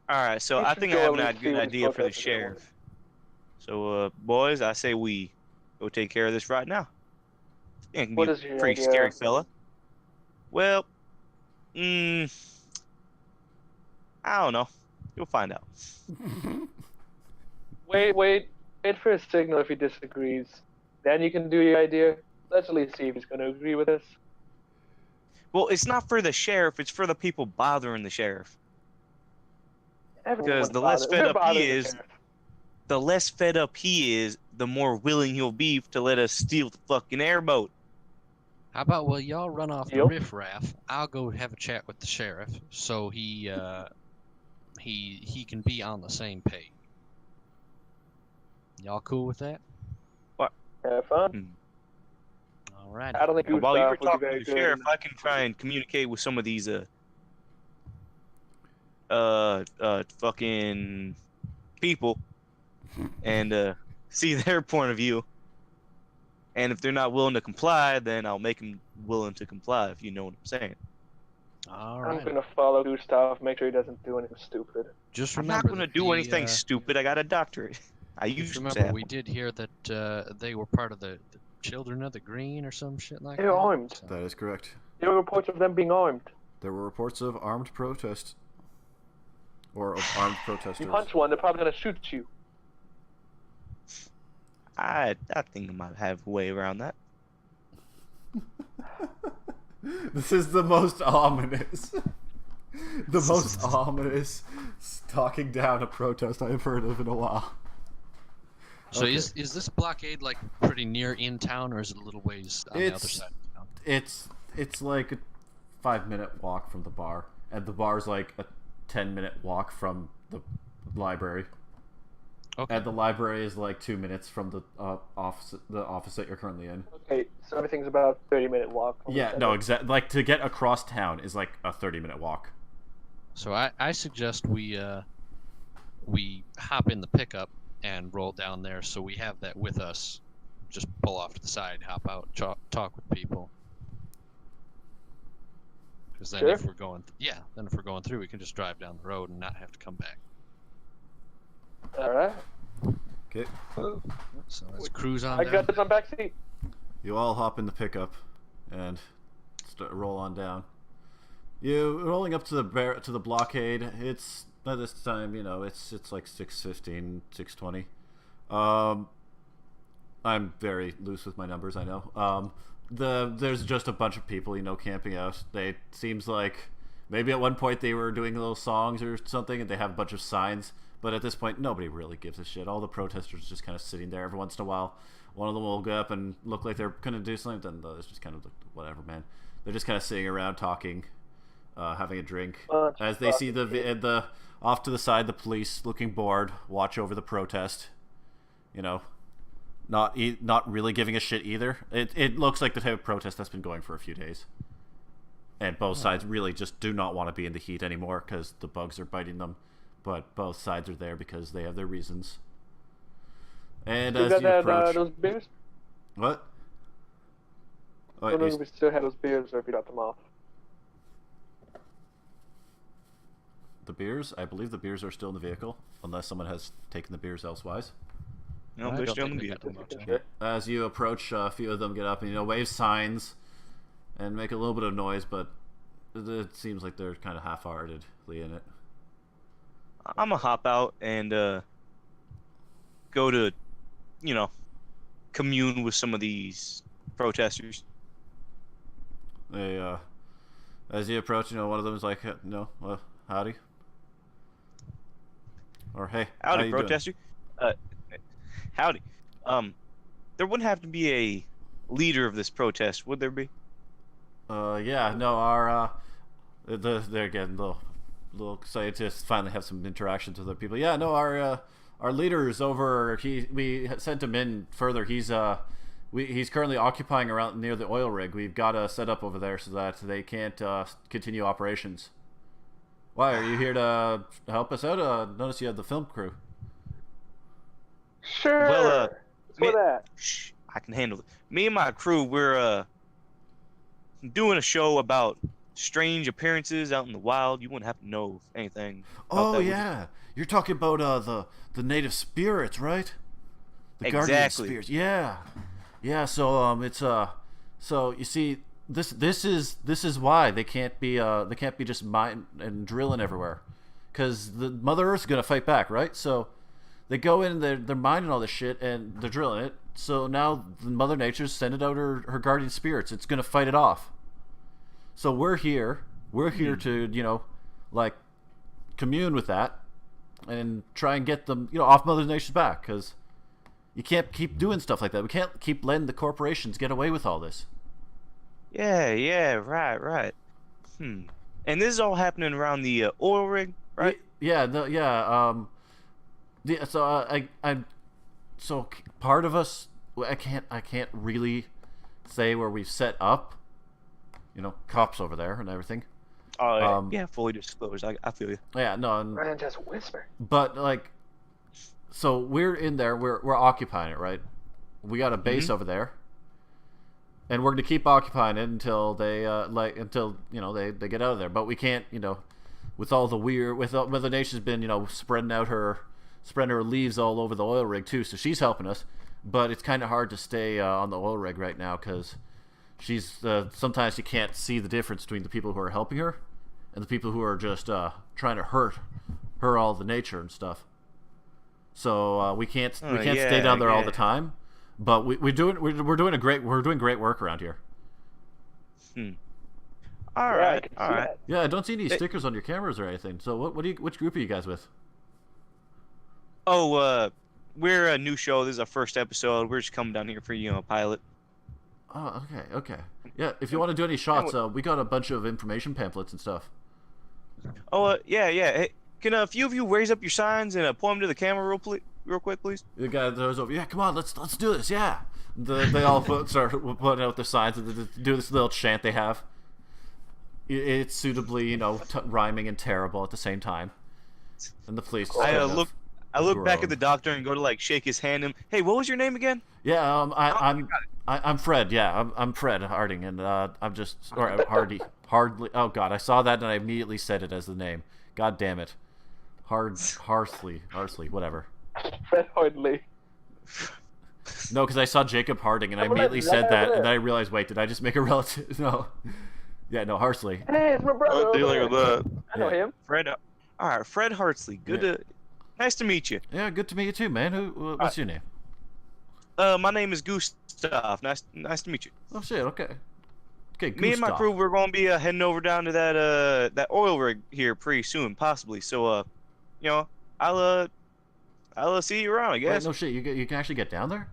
All right, so We I should think I go have at a least see good what idea the for the protesters are doing. sheriff. So, boys, I say we go take care of this right now. Yeah, can What be is your a pretty idea? scary fella. Well, I don't know. You'll find out. Wait for a signal if he disagrees. Then you can do your idea. Let's at least see if he's going to agree with us. Well, it's not for the sheriff; it's for the people bothering the sheriff. Everyone's the less bothered. fed They're up he bothering the is- sheriff. The less fed up he is, the more willing he'll be to let us steal the fucking airboat. How about while y'all run off the Yep. riffraff, I'll go have a chat with the sheriff so he can be on the same page. Y'all cool with that? Have fun. All right. I don't think While you were Gustav would be talking very to the good. sheriff, I can try and communicate with some of these fucking people and see their point of view. And if they're not willing to comply, then I'll make them willing to comply, if you know what I'm saying. All I'm right. gonna follow Gustav, make sure he doesn't do anything stupid. Just I'm not remember going to that do the, anything stupid. I got a doctorate. I Just used to remember, have we one. did hear that they were part of the Children of the Green or some shit like They're that. armed. So- That is correct. There were reports of them being armed. There were reports of armed protest. Or of armed You protesters. punch one, they're probably gonna shoot you. I think I might have a way around that. This is the most ominous. The most ominous talking down a protest I've heard of in a while. So Okay. is this blockade like pretty near in town, or is it a little ways on the other It's- side of town? It's like a 5-minute walk from the bar, and the bar's like a 10-minute walk from the library. Okay. And the library is like 2 minutes from the office that you're currently in. Okay, so everything's about a 30-minute walk. from Yeah, the no, center. exactly. Like to get across town is like a 30-minute walk. So I suggest we hop in the pickup and roll down there, so we have that with us. Just pull off to the side, hop out, talk with people. Because then Sure. if we're going, then if we're going through, we can just drive down the road and not have to come back. All right. Okay. So let's cruise on I down. got this on backseat. You all hop in the pickup and roll on down. You rolling up to the blockade. It's by this time, it's like 6:15, 6:20. I'm very loose with my numbers, I know. There's just a bunch of people, camping out. They seems like maybe at one point they were doing little songs or something, and they have a bunch of signs. But at this point, nobody really gives a shit. All the protesters just kind of sitting there. Every once in a while, one of them will go up and look like they're gonna do something. Then the others just kind of like, whatever, man. They're just kind of sitting around talking, having a drink. As they see the off to the side, the police looking bored, watch over the protest. Not really giving a shit either. It looks like the type of protest that's been going for a few days. And both sides really just do not want to be in the heat anymore because the bugs are biting them. But both sides are there because they have their reasons. And You as got you that, approach, those beers? what? Oh, I don't know if we still have those beers or if you got them off. the beers? I believe the beers are still in the vehicle, unless someone has taken the beers elsewise. No, I they're don't still in think the we got vehicle. them much. Sure. As you approach, a few of them get up and wave signs and make a little bit of noise, but it seems like they're kind of half-heartedly in it. I'm gonna hop out and go to, commune with some of these protesters. They, as you approach, one of them is like, "No, howdy," or "Hey, how Howdy, you doing?" protester. Howdy. There wouldn't have to be a leader of this protest, would there be? Yeah, no, our they're getting little excited to finally have some interactions with other people. Yeah, no, our leader's over. We sent him in further. He's currently occupying around near the oil rig. We've got a set up over there so that they can't continue operations. Why are you here to help us out? Notice you have the film crew. Sure. Well, Let's go that. Shh, I can handle it. Me and my crew, we're doing a show about strange appearances out in the wild. You wouldn't have to know anything about Oh that, would you? yeah, you're talking about the native spirits, right? The guardian Exactly. spirits. Yeah. It's so you see this is why they can't be just mining and drilling everywhere, because the Mother Earth's gonna fight back, right? So they go in, they're mining all this shit and they're drilling it. So now the Mother Nature's sending out her guardian spirits. It's gonna fight it off. So we're here to commune with that and try and get them off Mother Nature's back, because you can't keep doing stuff like that. We can't keep letting the corporations get away with all this. Yeah, right. And this is all happening around the oil rig, right? So part of us, I can't really say where we've set up, cops over there and everything. Oh, yeah, fully disclosed. I feel you. Yeah, no, and, Ryan just whisper. but so we're in there, we're occupying it, right? We got a base over there, and we're gonna keep occupying it until they they get out of there. But we can't, with all the weird, with Mother Nature's been spreading her leaves all over the oil rig too, so she's helping us. But it's kind of hard to stay on the oil rig right now because she's sometimes you can't see the difference between the people who are helping her and the people who are just trying to hurt her, all the nature and stuff. So we can't stay down there all the time. But we're doing great work around here. All right. Yeah, I don't see any stickers on your cameras or anything. So which group are you guys with? Oh, we're a new show. This is our first episode. We're just coming down here for a pilot. Oh, okay. Yeah, if you want to do any shots, we got a bunch of information pamphlets and stuff. Oh, yeah. Hey, can a few of you raise up your signs and point them to the camera real quick, please? The guy throws over. Yeah, come on, let's do this. Yeah, they all start putting out their signs and do this little chant they have. It's suitably, rhyming and terrible at the same time. And the police. I look back at the doctor and go to shake his hand. And hey, what was your name again? Yeah, I'm Fred. Yeah, I'm Fred Harding, and I'm just Hardy. Hardly. Oh God, I saw that and I immediately said it as the name. God damn it. Harsley, whatever. Fred Hardley. No, because I saw Jacob Harding and I immediately said that, and then I realized, wait, did I just make a relative? No. Yeah, no, Harsley. Hey, it's my brother. I'm dealing with that. I know him. Fred. All right, Fred Hartsley. Nice to meet you. Yeah, good to meet you too, man. What's your name? My name is Gustav. Nice to meet you. Oh shit. Okay. Okay. Me and my crew, we're gonna be heading over down to that oil rig here pretty soon, possibly. So, I'll see you around, I guess. Wait, no shit. You can actually get down there?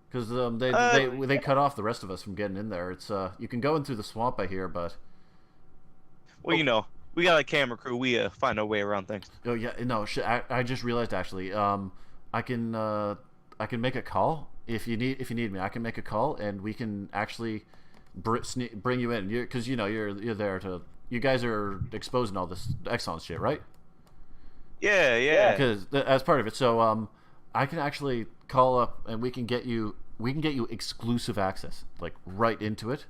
Because they cut off the rest of us from getting in there. It's you can go in through the swamp, I hear, but. Well, we got a camera crew. We find our way around things. Oh yeah, no shit. I just realized actually. I can make a call if you need me. I can make a call and we can actually bring you in. Because you're there to. You guys are exposing all this Exxon shit, right? Yeah. Because as part of it, so I can actually call up and we can get you exclusive access, right into it.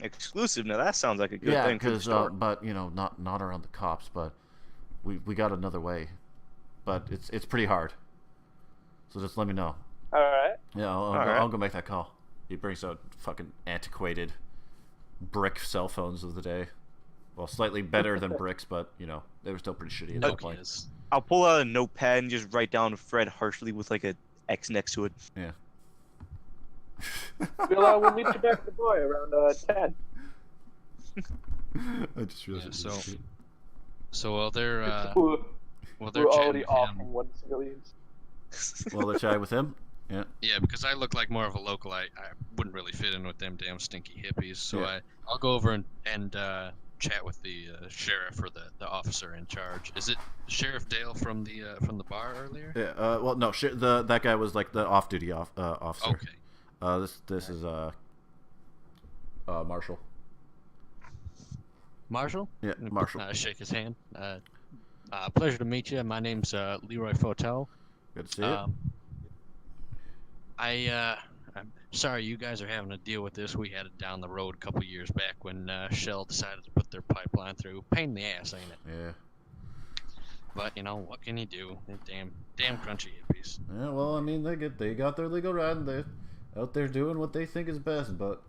Exclusive. Now that sounds like a good thing. Yeah, because but not around the cops, but we got another way, but it's pretty hard. So just let me know. All right. Yeah, I'll go make that call. He brings out fucking antiquated brick cell phones of the day. Well, slightly better than bricks, but they were still pretty shitty at that point. I'll pull out a notepad and just write down Fred Harshly with an X next to it. Yeah. We'll meet you back at the boy around 10. I just realized. So while they're we're already chatting off with him, on one civilians. Well, they're chatting with him. Yeah. Yeah, because I look like more of a local. I wouldn't really fit in with them damn stinky hippies. So Yeah. I'll go over and chat with the sheriff or the officer in charge. Is it Sheriff Dale from the bar earlier? Yeah. Well, no. That guy was the off-duty officer. Okay. This is Marshall. Marshall? Yeah, Marshall. Shake his hand. Pleasure to meet you. My name's Leroy Fotel. Good to see you. I'm sorry you guys are having to deal with this. We had it down the road a couple years back when Shell decided to put their pipeline through. Pain in the ass, ain't it? Yeah. But what can you do? They're damn crunchy hippies. Yeah. Well, I mean, they got their legal right, and they're out there doing what they think is best. But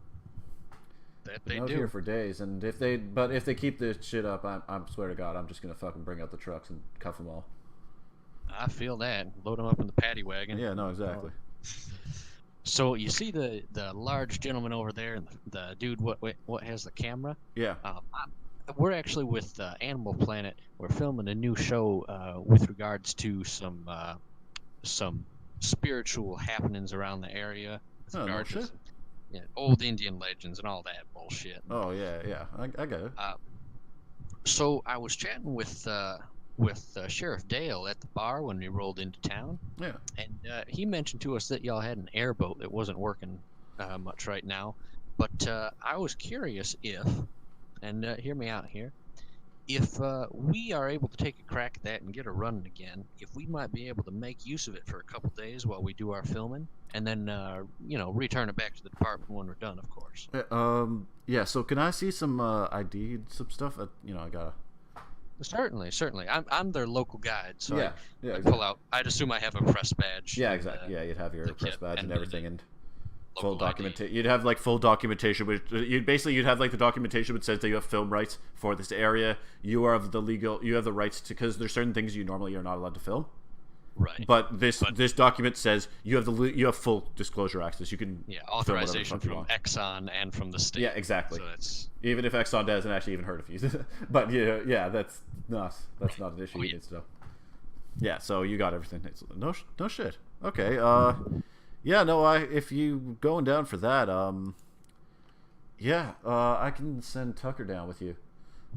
They out do. here for days, and if they keep this shit up, I swear to God, I'm just gonna fucking bring out the trucks and cuff them all. I feel that. Load them up in the paddy wagon. Yeah. No. Exactly. So you see the large gentleman over there, and the dude what has the camera? Yeah. We're actually with Animal Planet. We're filming a new show with regards to some spiritual happenings around the area. With Oh, no regards to shit. some, old Indian legends and all that bullshit. Oh yeah. I get it. So I was chatting with Sheriff Dale at the bar when we rolled into town. Yeah. And he mentioned to us that y'all had an airboat that wasn't working much right now. But I was curious if, and hear me out here, if we are able to take a crack at that and get her running again, if we might be able to make use of it for a couple days while we do our filming, and then return it back to the department when we're done, of course. Yeah. So can I see some ID, some stuff? I gotta. Certainly. I'm their local guide, so Yeah. I Exactly. pull out. I'd assume I have a press badge. Yeah, and, exactly. Yeah, you'd have your the press kit badge and and everything, and full local ID. documentation. You'd have like full documentation, which you'd have like the documentation which says that you have film rights for this area. You have the rights to, because there's certain things you normally are not allowed to film. Right. But this document says you have full disclosure access. You can authorization film from Exxon and from the state. Yeah, exactly. So it's even if Exxon hasn't actually even heard of you, but yeah, that's not an issue. Oh, He needs to know. Yeah, so you got everything. No shit. Okay. Yeah, no. If you going down for that, I can send Tucker down with you.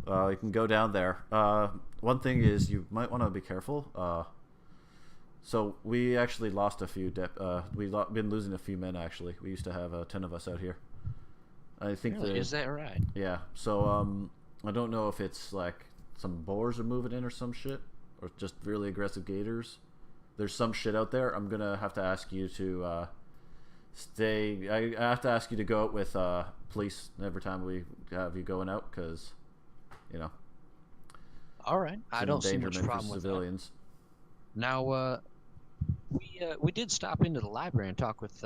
You can go down there. One thing is you might want to be careful. So we actually lost a few. Been losing a few men actually. We used to have 10 of us out here. I think really? Is that right? Yeah. So I don't know if it's like some boars are moving in or some shit, or just really aggressive gators. There's some shit out there. I'm gonna have to ask you to stay. I have to ask you to go out with police every time we have you going out, because All right. I don't see much problem with civilians. That. Now, we did stop into the library and talk with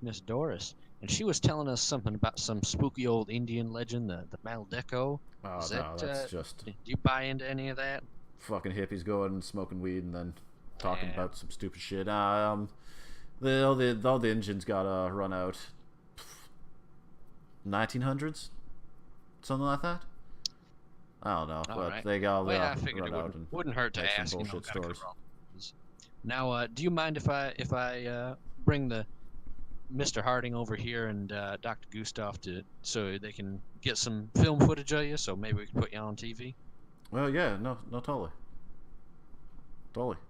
Miss Doris, and she was telling us something about some spooky old Indian legend, the Maldeco. Oh no, that's just. Did you buy into any of that? Fucking hippies going and smoking weed and then talking about some stupid shit. All the engines got run out. 1900s, something like that. I don't know, but right. they got I figured run it out and wouldn't hurt to make some ask. bullshit stories. Now, do you mind if I bring the Mr. Harding over here and Dr. Gustav so they can get some film footage of you, so maybe we can put you on TV? Well, yeah, no, totally.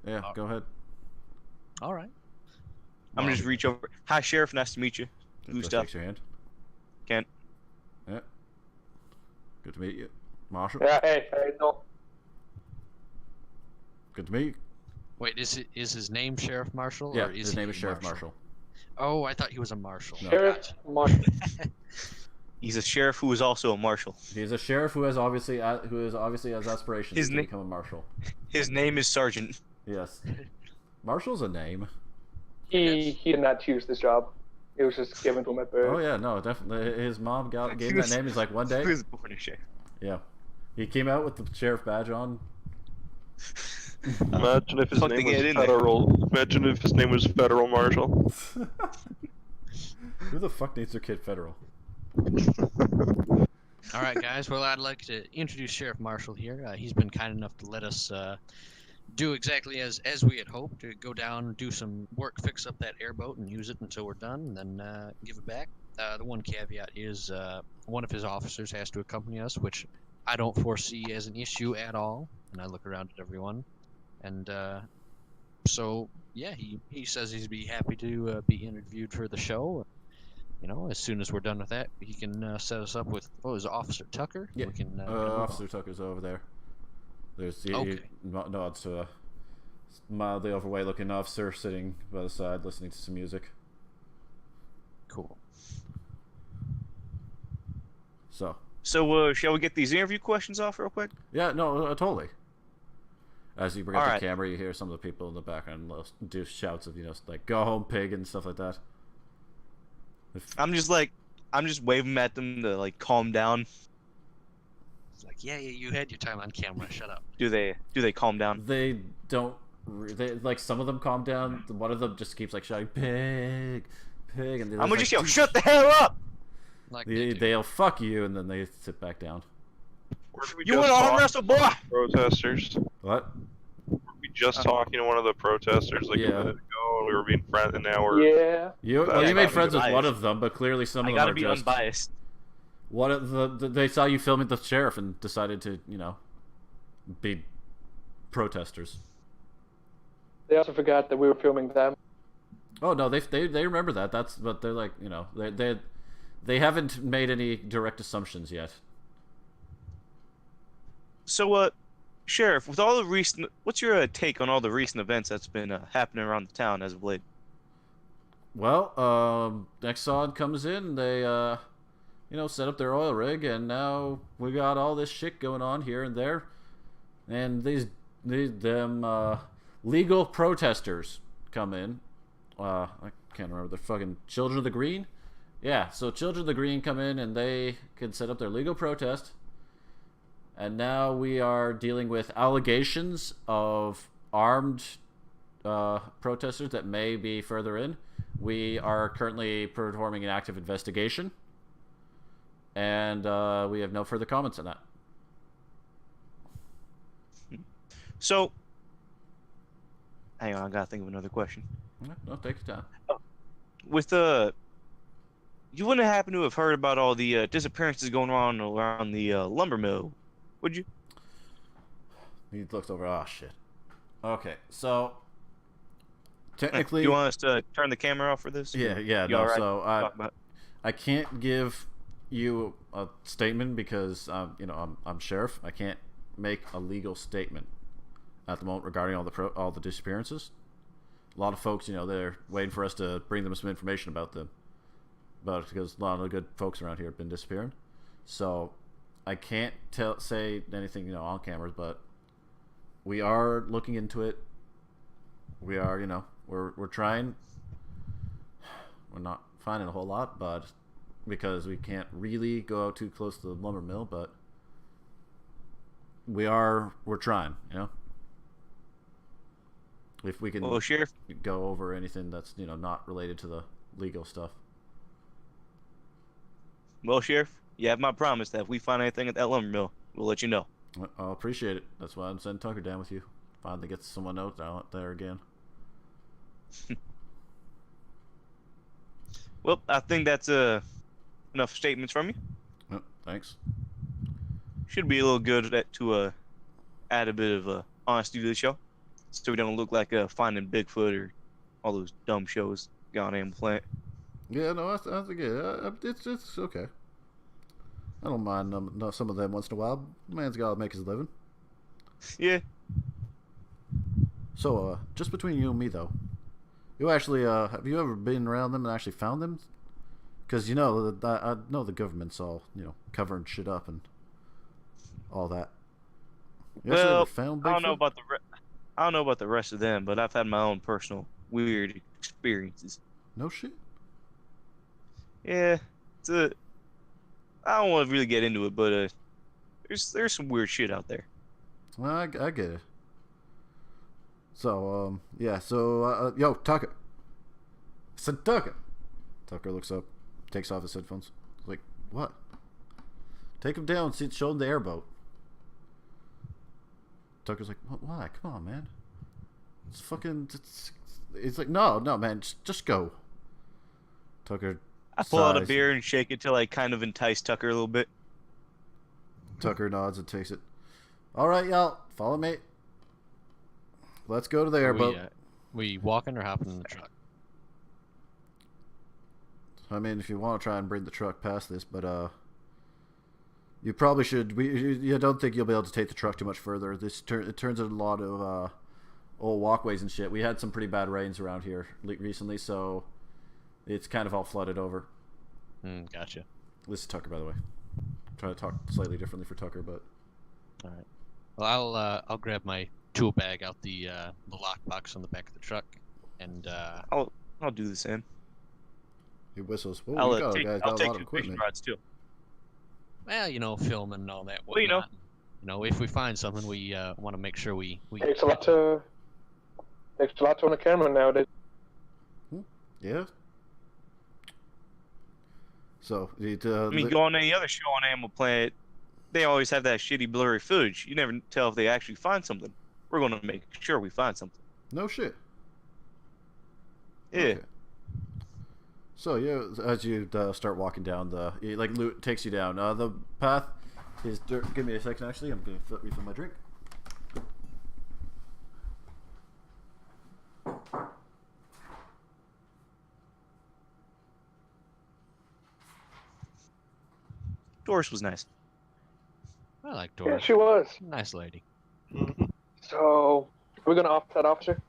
Yeah, go ahead. All right. I'm gonna just reach over. Hi, Sheriff. Nice to meet you. Gustav. Shakes your hand. Kent. Yeah. Good to meet you, Marshall. Yeah, hey, don't. Good to meet you. Wait, is his name Sheriff Marshall? Yeah, or is his name he is Sheriff Marshall? Marshall. Oh, I thought he was a marshal. No. Sheriff Marshall. He's a sheriff who is also a marshal. He's a sheriff who obviously has aspirations to become a marshal. His name is Sergeant. Yes. Marshall's a name. He did not choose this job. It was just given to him at birth. Oh yeah, no, definitely. His mom gave him that name. He's like, one day. He was born a sheriff. Yeah, he came out with the sheriff badge on. Imagine if his name was federal. Imagine if his name was Federal Marshal. Who the fuck needs their kid federal? All right, guys. Well, I'd like to introduce Sheriff Marshall here. He's been kind enough to let us do exactly as we had hoped, to go down, do some work, fix up that airboat, and use it until we're done, and then give it back. The one caveat is one of his officers has to accompany us, which I don't foresee as an issue at all. And I look around at everyone, and so yeah, he says he'd be happy to be interviewed for the show. As soon as we're done with that, he can set us up with is it Officer Tucker? Yeah, we can, Officer Tucker's over there. There's he nods to a mildly overweight-looking officer sitting by the side, listening to some music. Cool. So, shall we get these interview questions off real quick? Yeah, no, totally. As you bring up Alright. the camera, you hear some of the people in the background do shouts of, like, "Go home, pig," and stuff like that. I'm just waving at them to like calm down. It's like, yeah, you had your time on camera. Shut up. Do they calm down? They don't. They like some of them calm down. One of them just keeps like shouting "pig, pig," and I'm gonna just yell, "Shut the hell up!" Like they'll fuck you, and then they sit back down. You want to arm wrestle, boy? Protesters. What? Were we just talking to one of the protesters like a minute ago, and we were being friends, and now we're... Yeah. You made friends with one of them, but clearly some of them are just... I gotta be unbiased. One of they saw you filming the sheriff and decided to, be protesters. They also forgot that we were filming them. Oh no, they remember that. But they're like, they haven't made any direct assumptions yet. So, Sheriff, with all the what's your take on all the recent events that's been happening around the town as of late? Well, Exxon comes in, they set up their oil rig, and now we got all this shit going on here and there, and them legal protesters come in. I can't remember the fucking Children of the Green. Yeah, so Children of the Green come in and they can set up their legal protest. And now we are dealing with allegations of armed protesters that may be further in. We are currently performing an active investigation. And we have no further comments on that. So, hang on, I gotta think of another question. No, take your time. With you wouldn't happen to have heard about all the disappearances going on around the lumber mill, would you? He looks over. Oh shit. Okay, so technically, you want us to turn the camera off for this? Yeah. You No, all right? so I can't give you a statement because I'm sheriff. I can't make a legal statement at the moment regarding all the disappearances. A lot of folks, they're waiting for us to bring them some information about them. But because a lot of the good folks around here have been disappearing, so I can't say anything on cameras. But we are looking into it. We are, we're trying. We're not finding a whole lot, but because we can't really go out too close to the lumber mill, but we're trying. If we can Sheriff, go over anything that's not related to the legal stuff. Well, Sheriff, you have my promise that if we find anything at that lumber mill, we'll let you know. I'll appreciate it. That's why I'm sending Tucker down with you. Finally get someone out there again. Well, I think that's enough statements from you. Oh, thanks. Should be a little good to add a bit of honesty to the show, so we don't look like Finding Bigfoot or all those dumb shows on Animal Planet. Yeah, no, I think it's okay. I don't mind some of them once in a while. Man's got to make his living. Yeah. So, just between you and me, though, you actually have you ever been around them and actually found them? Because I know the government's all covering shit up and all that. You actually ever found Bigfoot? I don't know about the rest of them, but I've had my own personal weird experiences. No shit. Yeah, I don't want to really get into it, but there's some weird shit out there. Well, I get it. So, yo, Tucker. I said Tucker. Tucker looks up, takes off his headphones. Like, what? Take him down, show him the airboat. Tucker's like, why? Come on, man. It's fucking... It's like, no, man, just go. Tucker... I pull out a beer and shake it till I kind of entice Tucker a little bit. Tucker nods and takes it. All right, y'all, follow me. Let's go to the airboat. We walking or hopping in the truck? I mean, if you want to try and bring the truck past this, but you probably should. I don't think you'll be able to take the truck too much further. It turns into a lot of old walkways and shit. We had some pretty bad rains around here recently, so it's kind of all flooded over. Gotcha. This is Tucker, by the way. I'm trying to talk slightly differently for Tucker, but all right. Well, I'll grab my tool bag out the lockbox on the back of the truck, and I'll do the same. He whistles. I'll take a lot two of fishing equipment. rods too. Well, filming and all that. Well, if we find something, we want to make sure we Takes a lot to own a camera nowadays. Yeah. So, go on any other show on Animal Planet, they always have that shitty blurry footage. You never tell if they actually find something. We're going to make sure we find something. No shit. Yeah. Okay. So, as you start walking down Loot takes you down. The path is dirt. Give me a second, actually. I'm going to refill my drink. Well, like Yeah, Doris. she was. Nice lady. So, we're gonna off that officer?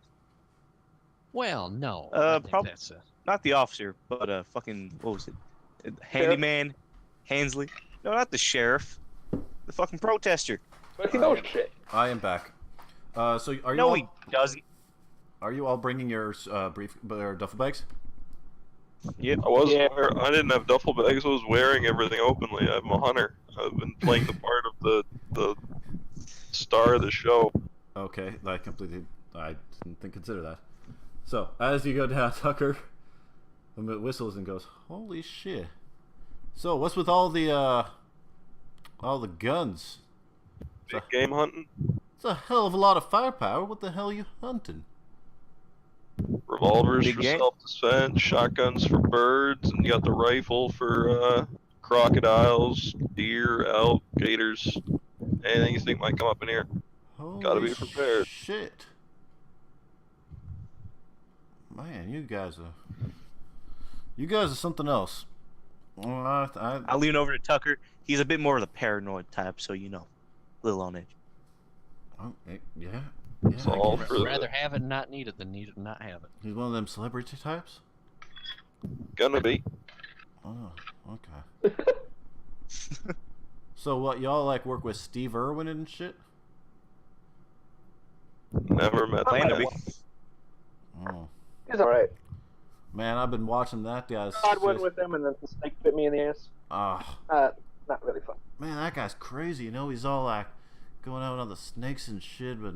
Well, no. I think Prob- that's Not the officer, but fucking what was it? Handyman, Hansley. No, not the sheriff. The fucking protester. But he knows shit. I am back. So are you No, all? he doesn't. Are you all bringing your duffel bags? Yep. I didn't have duffel bags. I was wearing everything openly. I'm a hunter. I've been playing the part of the star of the show. Okay, I didn't consider that. So as you go down, Tucker whistles and goes, "Holy shit! So what's with all the guns? Big game hunting. It's a hell of a lot of firepower. What the hell are you hunting?" Revolvers Big for game. self-defense, shotguns for birds, and you got the rifle for crocodiles, deer, elk, gators, anything you think might come up in here. Holy Gotta be prepared. shit! Man, you guys are something else. I'll lean over to Tucker. He's a bit more of the paranoid type, so a little on edge. Yeah. It's all I guess. for the- rather have it and not need it than need it and not have it. He's one of them celebrity types. Gonna be. Oh, okay. So what, y'all like work with Steve Irwin and shit? Never met Plan to that be. one. Oh. He's alright. Man, I've been watching that guy's I went shit. with him and then the snake bit me in the ass. Ah, Not really fun. man, that guy's crazy. He's all like going out on the snakes and shit, but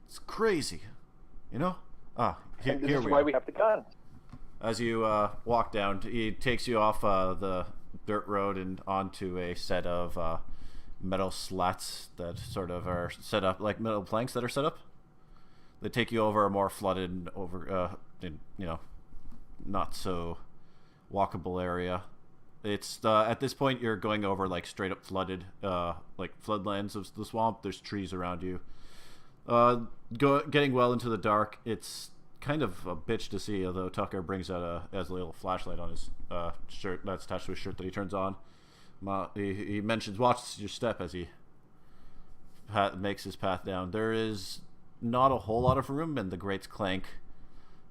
it's crazy. Here And this here is we why are. we have the gun. As you walk down, he takes you off the dirt road and onto a set of metal slats that sort of are set up like metal planks that are set up. They take you over a more flooded, not so walkable area. It's at this point you're going over like straight up flooded, like floodlands of the swamp. There's trees around you. Getting well into the dark. It's kind of a bitch to see, although Tucker brings out a little flashlight on his shirt that's attached to his shirt that he turns on. He mentions, watch your step as he makes his path down. There is not a whole lot of room, and the grates clank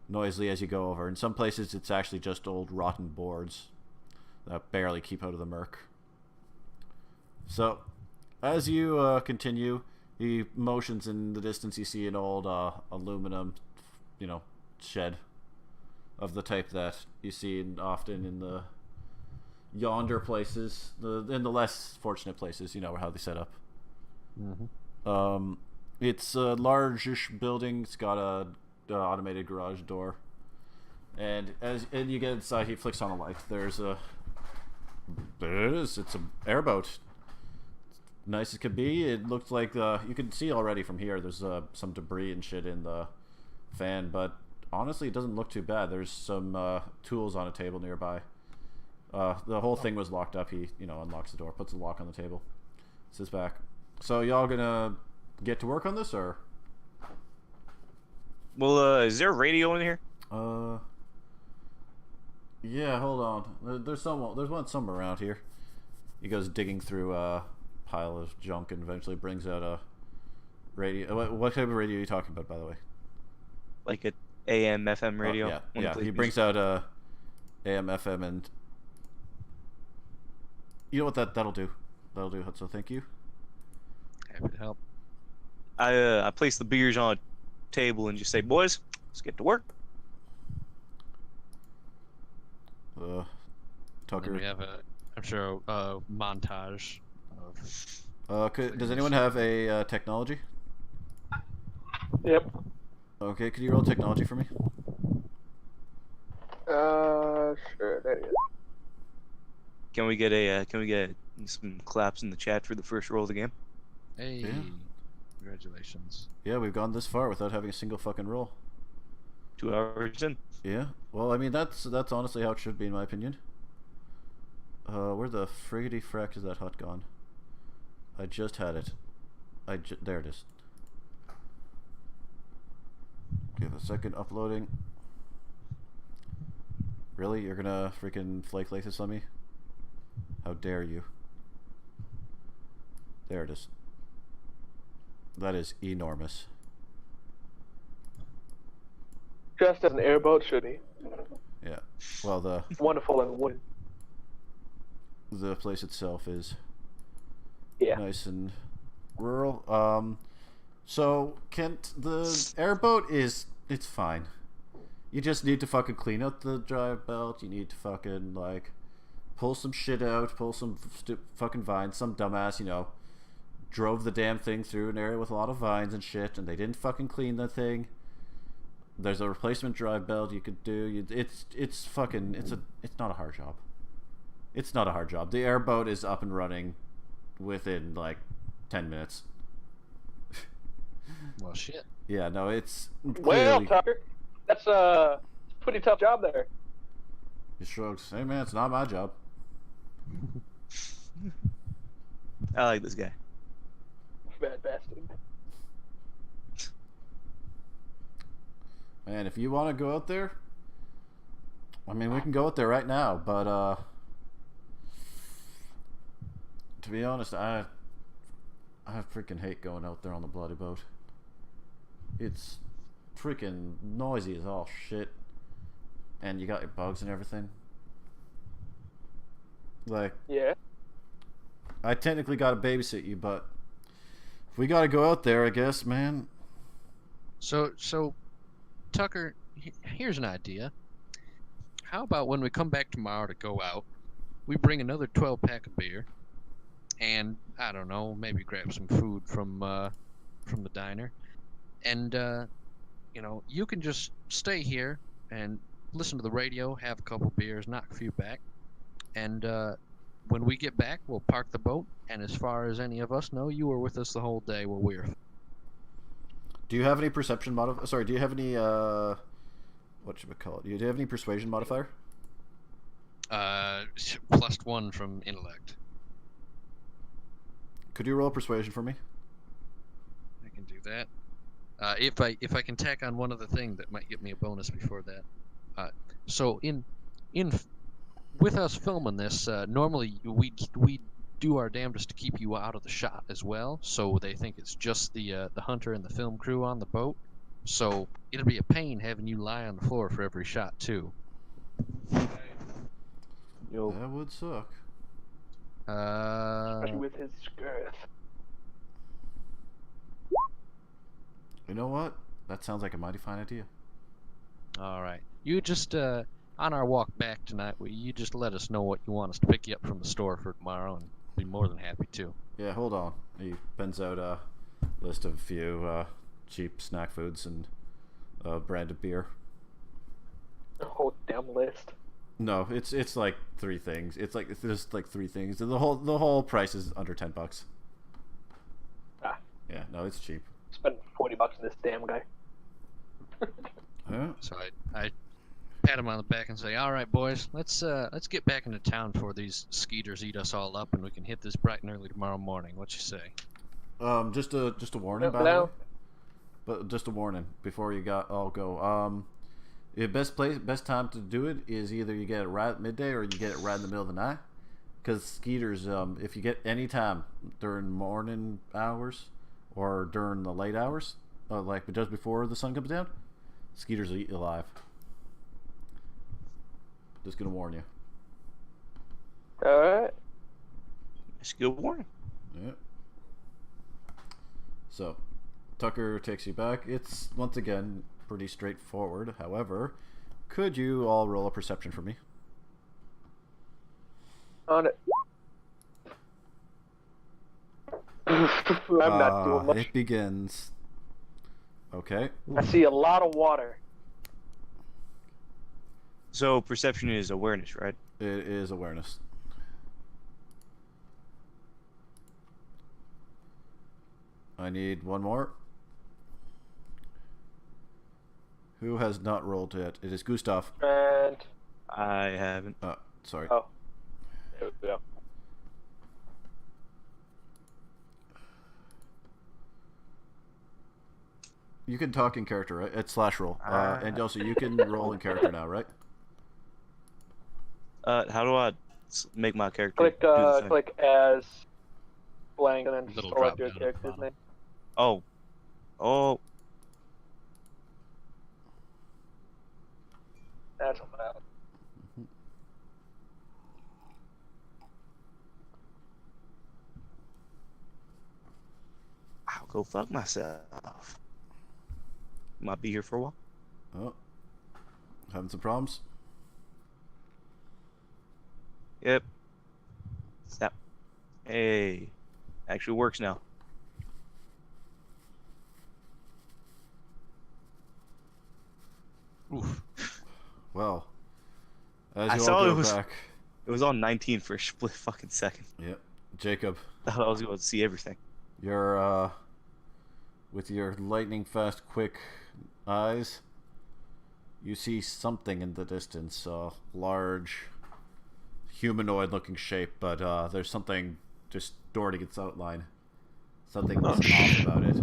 noisily as you go over. In some places, it's actually just old rotten boards that barely keep out of the murk. So, as you continue, he motions in the distance. You see an old aluminum, shed of the type that you see often in the yonder places, in the less fortunate places. How they set up. Mm-hmm. It's a large-ish building. It's got a automated garage door, and you get inside, he flicks on a light. There it is. It's an airboat. Nice as could be. It looks like you can see already from here. There's some debris and shit in the fan, but honestly, it doesn't look too bad. There's some tools on a table nearby. The whole thing was locked up. He unlocks the door, puts a lock on the table, sits back. So y'all gonna get to work on this, or? Well, is there a radio in here? Yeah. Hold on. There's one somewhere around here. He goes digging through a pile of junk and eventually brings out a radio. What type of radio are you talking about, by the way? Like a AM, FM radio? Oh, One yeah. that plays He brings out a AM, FM, and you know what that'll do. That'll do. So thank you. Happy to help. I place the beers on a table and just say, boys, let's get to work. And then Tucker. we have I'm sure, a montage of. Does anyone have a technology? Yep. Okay, could you roll technology for me? Sure, there it is. Can we get some claps in the chat for the first roll of the game? Hey, Yeah. congratulations. Yeah, we've gone this far without having a single fucking roll. 2 hours in. Yeah. Well, I mean that's honestly how it should be in my opinion. Where the friggity frack is that hut gone? I just had it. There it is. Give a second, uploading. Really? You're gonna freaking flake this on me? How dare you? There it is. That is enormous. Dressed as an airboat, should he? Yeah. Well, Wonderful and wooden. the place itself is Yeah. nice and rural. So Kent, the airboat it's fine. You just need to fucking clean out the drive belt. You need to fucking like pull some shit out, pull some fucking vines. Some dumbass, drove the damn thing through an area with a lot of vines and shit, and they didn't fucking clean the thing. There's a replacement drive belt you could do. It's not a hard job. It's not a hard job. The airboat is up and running within like 10 minutes. Well, shit. Yeah, no, it's Well, clearly... Tucker, that's a pretty tough job there. He shrugs. Hey man, it's not my job. I like this guy. Bad bastard. Man, if you want to go out there, I mean, we can go out there right now, but to be honest, I freaking hate going out there on the bloody boat. It's freaking noisy as all shit, and you got your bugs and everything. Like, Yeah. I technically gotta babysit you, but if we gotta go out there, I guess, man. So Tucker, here's an idea. How about when we come back tomorrow to go out, we bring another 12-pack of beer, and I don't know, maybe grab some food from the diner, and you can just stay here and listen to the radio, have a couple beers, knock a few back, and when we get back, we'll park the boat. And as far as any of us know, you were with us the whole day while we were. Do you have any perception modifier? Sorry, do you have any what should we call it? Do you have any persuasion modifier? +1 from intellect. Could you roll persuasion for me? I can do that. If I can tack on one other thing that might give me a bonus before that. So with us filming this, normally we do our damnedest to keep you out of the shot as well, so they think it's just the hunter and the film crew on the boat. So it'll be a pain having you lie on the floor for every shot too. Yo, That would suck. Especially with his girth. You know what? That sounds like a mighty fine idea. All right. You just on our walk back tonight, you just let us know what you want us to pick you up from the store for tomorrow, and be more than happy to. Yeah, hold on. He pens out a list of a few cheap snack foods and branded beer. The whole damn list. No, it's like 3 things. It's just like 3 things. The whole price is under $10. Ah. Yeah, no, it's cheap. Spend $40 on this damn guy. Yeah. So I pat him on the back and say, "All right, boys, let's get back into town before these skeeters eat us all up, and we can hit this bright and early tomorrow morning. What you say?" Just a warning, by the way. But just a warning before you all go. The best time to do it is either you get it right at midday or you get it right in the middle of the night. Because skeeters, if you get any time during morning hours or during the late hours, like just before the sun comes down, skeeters will eat you alive. Just gonna warn you. Alright. it's a good warning. Yeah. So, Tucker takes you back. It's, once again, pretty straightforward. However, could you all roll a perception for me? On it. I'm not doing much. It begins. Okay. I see a lot of water. So perception is awareness, right? It is awareness. I need one more. Who has not rolled yet? It is Gustav. And I haven't. Sorry. oh, there we go. You can talk in character, right? It's slash roll. And also, you can roll in character now, right? How do I make my character? Click do the thing? click as blank and then Little select drop your down at the character's bottom. name. Oh. Oh. That's allowed. I'll go fuck myself. Might be here for a while. Oh, having some problems. Yep. Stop. Hey. Actually works now. Oof. Well, as I you saw all it go was- back, It was on 19 for a split fucking second. yep, Jacob, I thought I was going to see everything. you're with your lightning fast, quick eyes, you see something in the distance, large, humanoid-looking shape, but there's something distorting its outline. Something's off about it.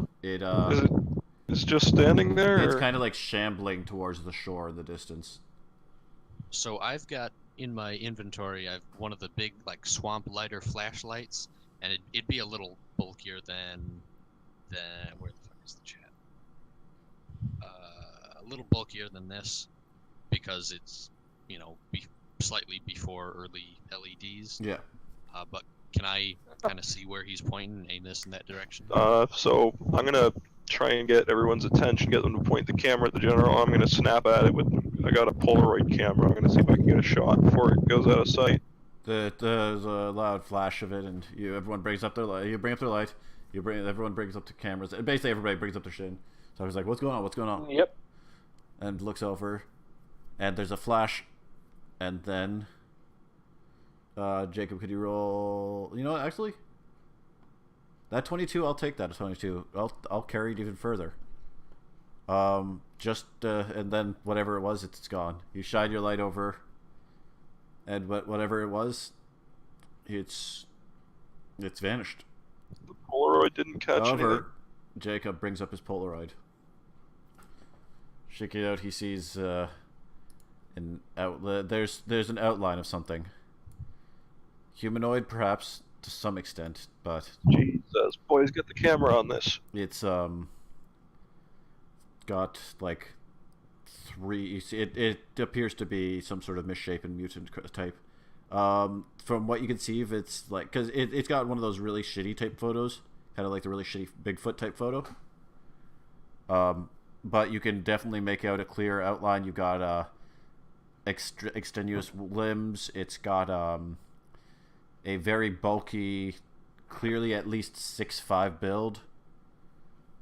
Is it just standing there? It's or- kind of like shambling towards the shore in the distance. So I've got in my inventory, I've one of the big like swamp lighter flashlights, and it'd be a little bulkier than where the fuck is the chat? A little bulkier than this because it's slightly before early LEDs. Yeah. But can I kind of see where he's pointing and aim this in that direction? So I'm gonna try and get everyone's attention, get them to point the camera at the general. I'm gonna snap at it with. I got a Polaroid camera. I'm gonna see if I can get a shot before it goes out of sight. There's a loud flash of it, and everyone brings up their light. You bring up their light. Everyone brings up the cameras. And basically, everybody brings up their shit. So I was like, "What's going on? What's going on?" Yep. And looks over, and there's a flash, and then Jacob, could you roll? You know what? Actually, that 22, I'll take that. 22. I'll carry it even further. And then whatever it was, it's gone. You shine your light over, and whatever it was, it's vanished. The Polaroid didn't catch anything. However, Jacob brings up his Polaroid. Shaking it out, he sees an outlet. There's an outline of something. Humanoid, perhaps to some extent, but Jesus, boys, get the camera on this. it's got like three. You see, it appears to be some sort of misshapen mutant type. From what you can see, if it's like, because it's got one of those really shitty type photos, kind of like the really shitty Bigfoot type photo. But you can definitely make out a clear outline. You've got extenuous limbs. It's got a very bulky, clearly at least 6'5" build.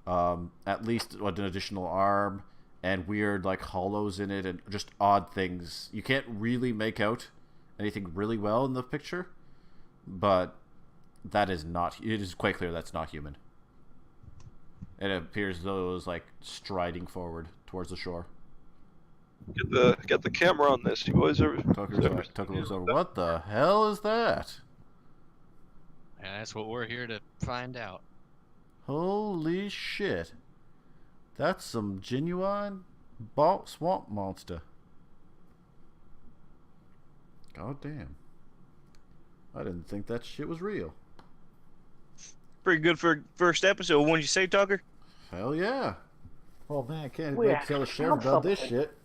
At least an additional arm, and weird like hollows in it, and just odd things. You can't really make out anything really well in the picture, but that is not. It is quite clear that's not human. It appears though it was like striding forward towards the shore. Get the camera on this, you boys. Tucker looks over. What the hell is that? And that's what we're here to find out. Holy shit! That's some genuine swamp monster. God damn! I didn't think that shit was real. Pretty good for first episode, wouldn't you say, Tucker? Hell yeah! Oh man, I can't We wait to tell the actually sheriff found about this something. shit.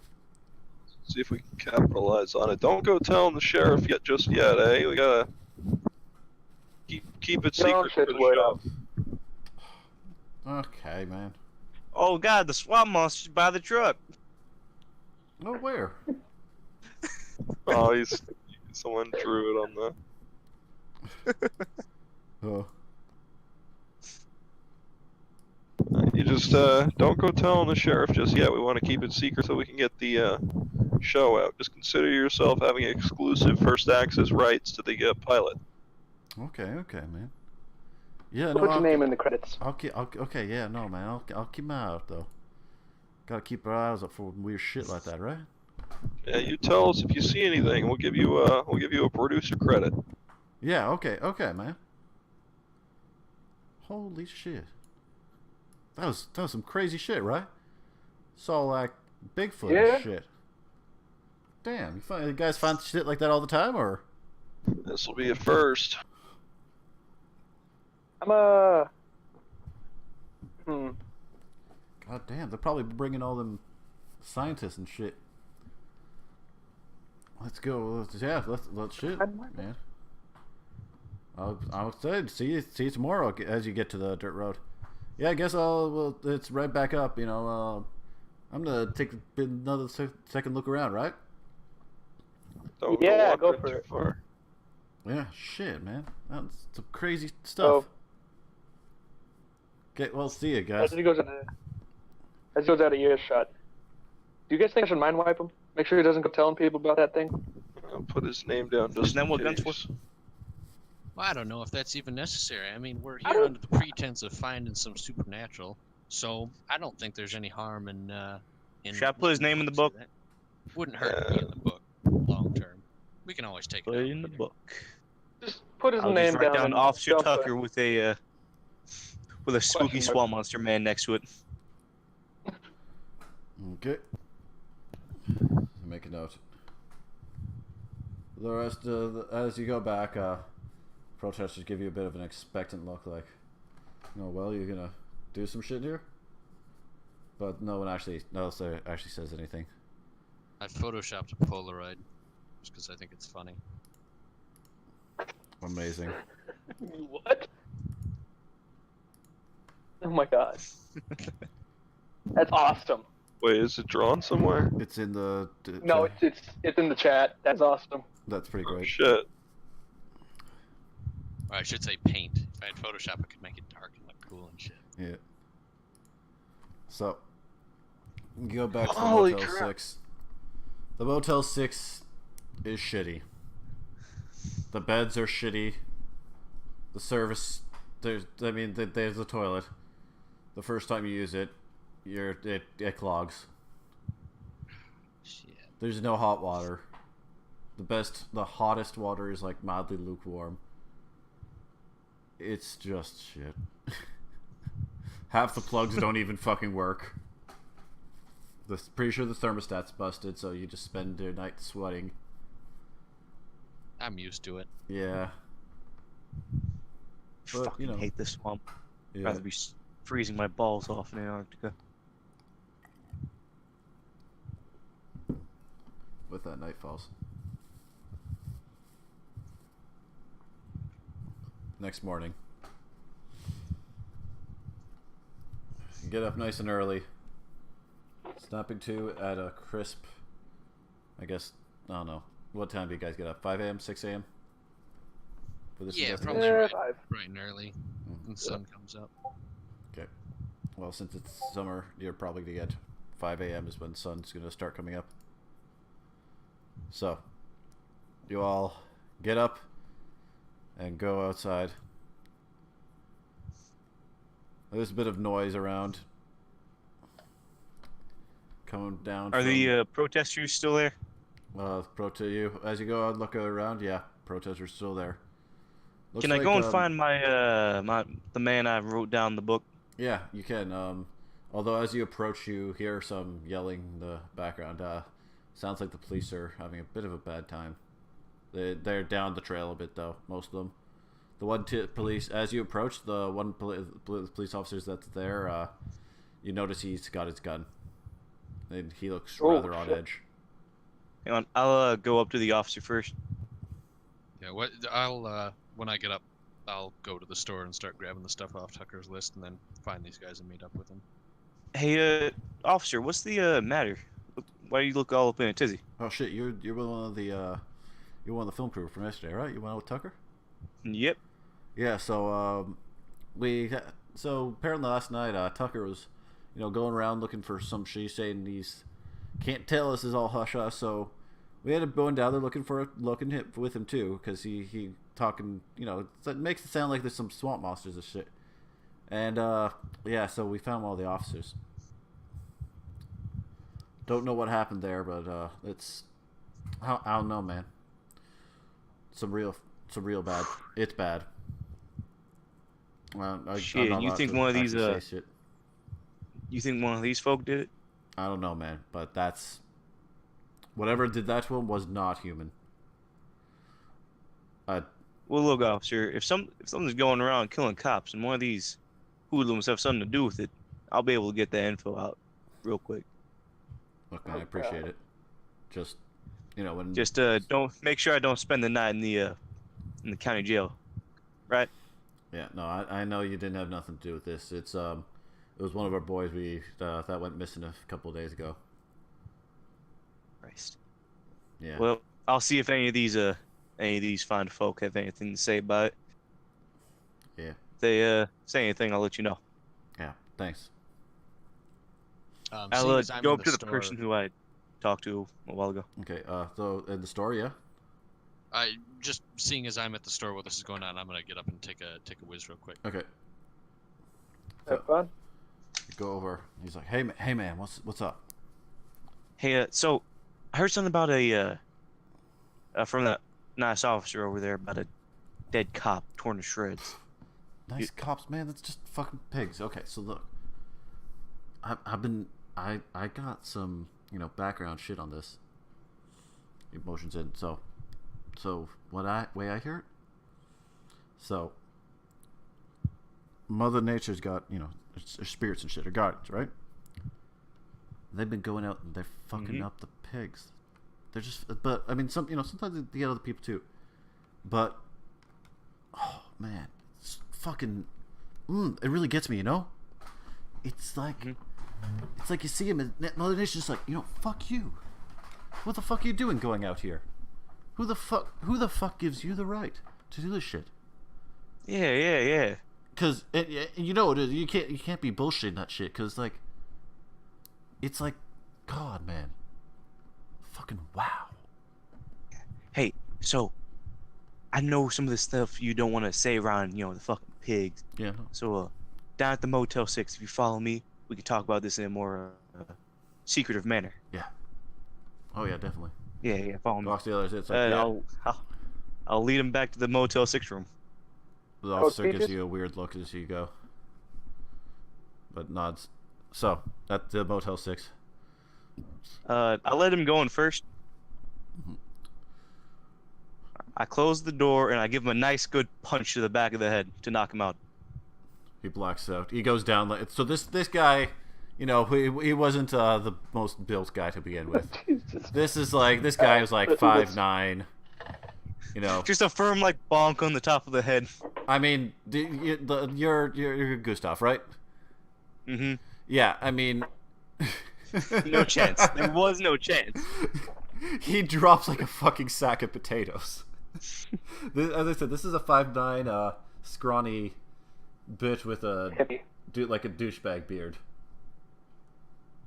See if we can capitalize on it. Don't go telling the sheriff just yet, eh? We gotta keep it Don't secret shit for the word show. out. Okay, man. Oh god, the swamp monster's by the truck. No, where? Oh, someone drew it on the. Oh. You just don't go telling the sheriff just yet. We want to keep it secret so we can get the show out. Just consider yourself having exclusive first access rights to the pilot. Okay, man. Yeah, Put your name in the credits. Okay, yeah, no, man. I'll keep my eye out though. Gotta keep our eyes up for weird shit like that, right? Yeah, you tell us if you see anything. We'll give you a producer credit. Yeah, okay, man. Holy shit. That was some crazy shit, right? Saw like Bigfoot Yeah. and shit. Damn, you guys find shit like that all the time, or? This will be a first. I'm God damn, they're probably bringing all them scientists and shit. Let's go. Let's shit, man. I'm excited. See you tomorrow as you get to the dirt road. Yeah, I guess it's right back up. You know, I'm gonna take another second look around, right? Don't Yeah, go go for too it. far. Yeah, shit, man. That's some crazy stuff. So, Okay, well, see you guys. as he goes out of earshot, do you guys think I should mind wipe him? Make sure he doesn't go telling people about that thing. I'll put his name down just Isn't that in what guns case. Well, I don't know if that's even necessary. I mean, we're I here don't- under the pretense of finding some supernatural, so I don't think there's any harm in. Should I put his name in the book? That wouldn't hurt to be in the book long term. We can always take Put it out it in the later. book. Just put his I'll name just write down and Officer don't put- Tucker with a spooky Question mark. swamp monster man next to it. Okay. Make a note. The rest as you go back, protesters give you a bit of an expectant look, like, "Oh well, you're gonna do some shit here," but no one actually says anything. I photoshopped a Polaroid just because I think it's funny. Amazing. What? Oh my god. That's awesome. Wait, is it drawn somewhere? It's in the. No, it's in the chat. That's awesome. That's pretty Oh, great. shit. Or I should say paint. If I had Photoshop, I could make it dark and look cool and shit. Yeah. So, you go back to the Holy Motel crap. 6. The Motel 6 is shitty. The beds are shitty. The service, there's a toilet. The first time you use it, it clogs. Shit. There's no hot water. The hottest water is like mildly lukewarm. It's just shit. Half the plugs don't even fucking work. Pretty sure the thermostat's busted, so you just spend your night sweating. I'm used to it. Yeah. But, Fucking you know. hate this swamp. I'd Yeah. rather be freezing my balls off in Antarctica. With that night falls. Next morning. You get up nice and early. Snapping to at a crisp, I guess, I don't know. What time do you guys get up? 5 a.m., 6 a.m.? For this Yeah, investigation? probably right, Five. bright and early when the sun comes up. Okay. Well, since it's summer, you're probably going to get 5 a.m. is when the sun's going to start coming up. So, you all get up and go outside. There's a bit of noise around. Coming down Are from, the protesters still there? as you go out and look around, yeah, protesters still there. Looks Can I like, go and find my the man I wrote down in the book? Yeah, you can. Although as you approach, you hear some yelling in the background. Sounds like the police are having a bit of a bad time. They're down the trail a bit, though, most of them. The one police, as you approach, the one police officers that's there, you notice he's got his gun. And he looks Oh, rather on shit. edge. Hang on, I'll go up to the officer first. Yeah, what I'll when I get up, I'll go to the store and start grabbing the stuff off Tucker's list, and then find these guys and meet up with them. Hey, officer, what's the matter? Why do you look all up in a tizzy? Oh shit, you're one of the film crew from yesterday, right? You went out with Tucker? Yep. Yeah, so so apparently last night Tucker was, going around looking for some shit, saying he's can't tell us is all hush hush. So we ended up going down there looking with him too, because he talking, it makes it sound like there's some swamp monsters and shit. And yeah, so we found all the officers. Don't know what happened there, but it's I don't know, man. Some real bad. It's bad. Shit, I'm not you allowed think to one of these, actually say shit. You think one of these folk did it? I don't know, man, but that's whatever did that to him was not human. Well, look, officer, if something's going around killing cops and one of these hoodlums have something to do with it, I'll be able to get that info out real quick. Look, man, I appreciate it. Just, when... Just don't make sure I don't spend the night in the county jail, right? Yeah, no, I know you didn't have nothing to do with this. It was one of our boys that went missing a couple of days ago. Christ. Yeah. Well, I'll see if any of these fine folk have anything to say about it. Yeah. If they say anything, I'll let you know. Yeah. Thanks. I'll go up to the person who I talked to a while ago. Okay. So in the store, yeah. Just seeing as I'm at the store while this is going on, I'm gonna get up and take a whiz real quick. Okay. Have fun. Go over. He's like, hey man, what's up? Hey, so I heard something about from the nice officer over there about a dead cop torn to shreds. Nice cops, man. That's just fucking pigs. Okay, so look, I got some background shit on this. Emotions in. So way I hear it. So Mother Nature's got her spirits and shit, her guardians, right? They've been going out and they're fucking up the pigs. They're just, but I mean, sometimes they get other people too. But oh man, it's fucking, it really gets me, It's like, it's like you see him, and Mother Nature's just like, fuck you. What the fuck are you doing going out here? Who the fuck gives you the right to do this shit? Yeah. Cause you can't be bullshitting that shit. Cause like, it's like, God, man, fucking wow. Hey, so I know some of the stuff you don't want to say around, the fucking pigs. Yeah. No. So down at the Motel 6, if you follow me, we can talk about this in a more secretive manner. Yeah. Oh yeah, definitely. Yeah, follow me. Walks the other side. It's like, yeah. I'll lead him back to the Motel 6 room. The officer gives you a weird look as you go, but nods. So, at the Motel 6. I let him go in first. I close the door and I give him a nice good punch to the back of the head to knock him out. He blacks out. He goes down. So this guy, he wasn't the most built guy to begin with. This guy was like 5'9". Just a firm bonk on the top of the head. I mean, you're Gustav, right? Mm-hmm. Yeah, I mean, no chance. There was no chance. He drops like a fucking sack of potatoes. As I said, this is a 5'9", scrawny bitch with a douchebag beard,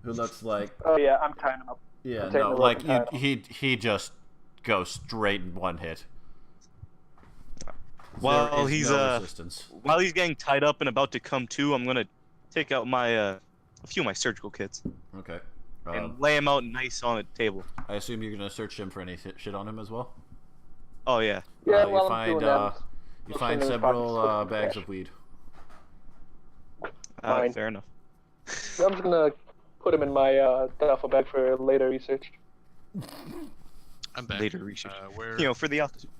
who looks like. Oh yeah, I'm tying him up. Yeah, no, like he just goes straight in one hit. While he's getting tied up and about to come to, I'm gonna take out a few of my surgical kits. Okay. And lay him out nice on a table. I assume you're gonna search him for any shit on him as well. Oh yeah. Yeah. You find several bags of weed. Fair enough. I'm just gonna put him in my duffel bag for later research. I'm back. Later research. Where? For the altitude.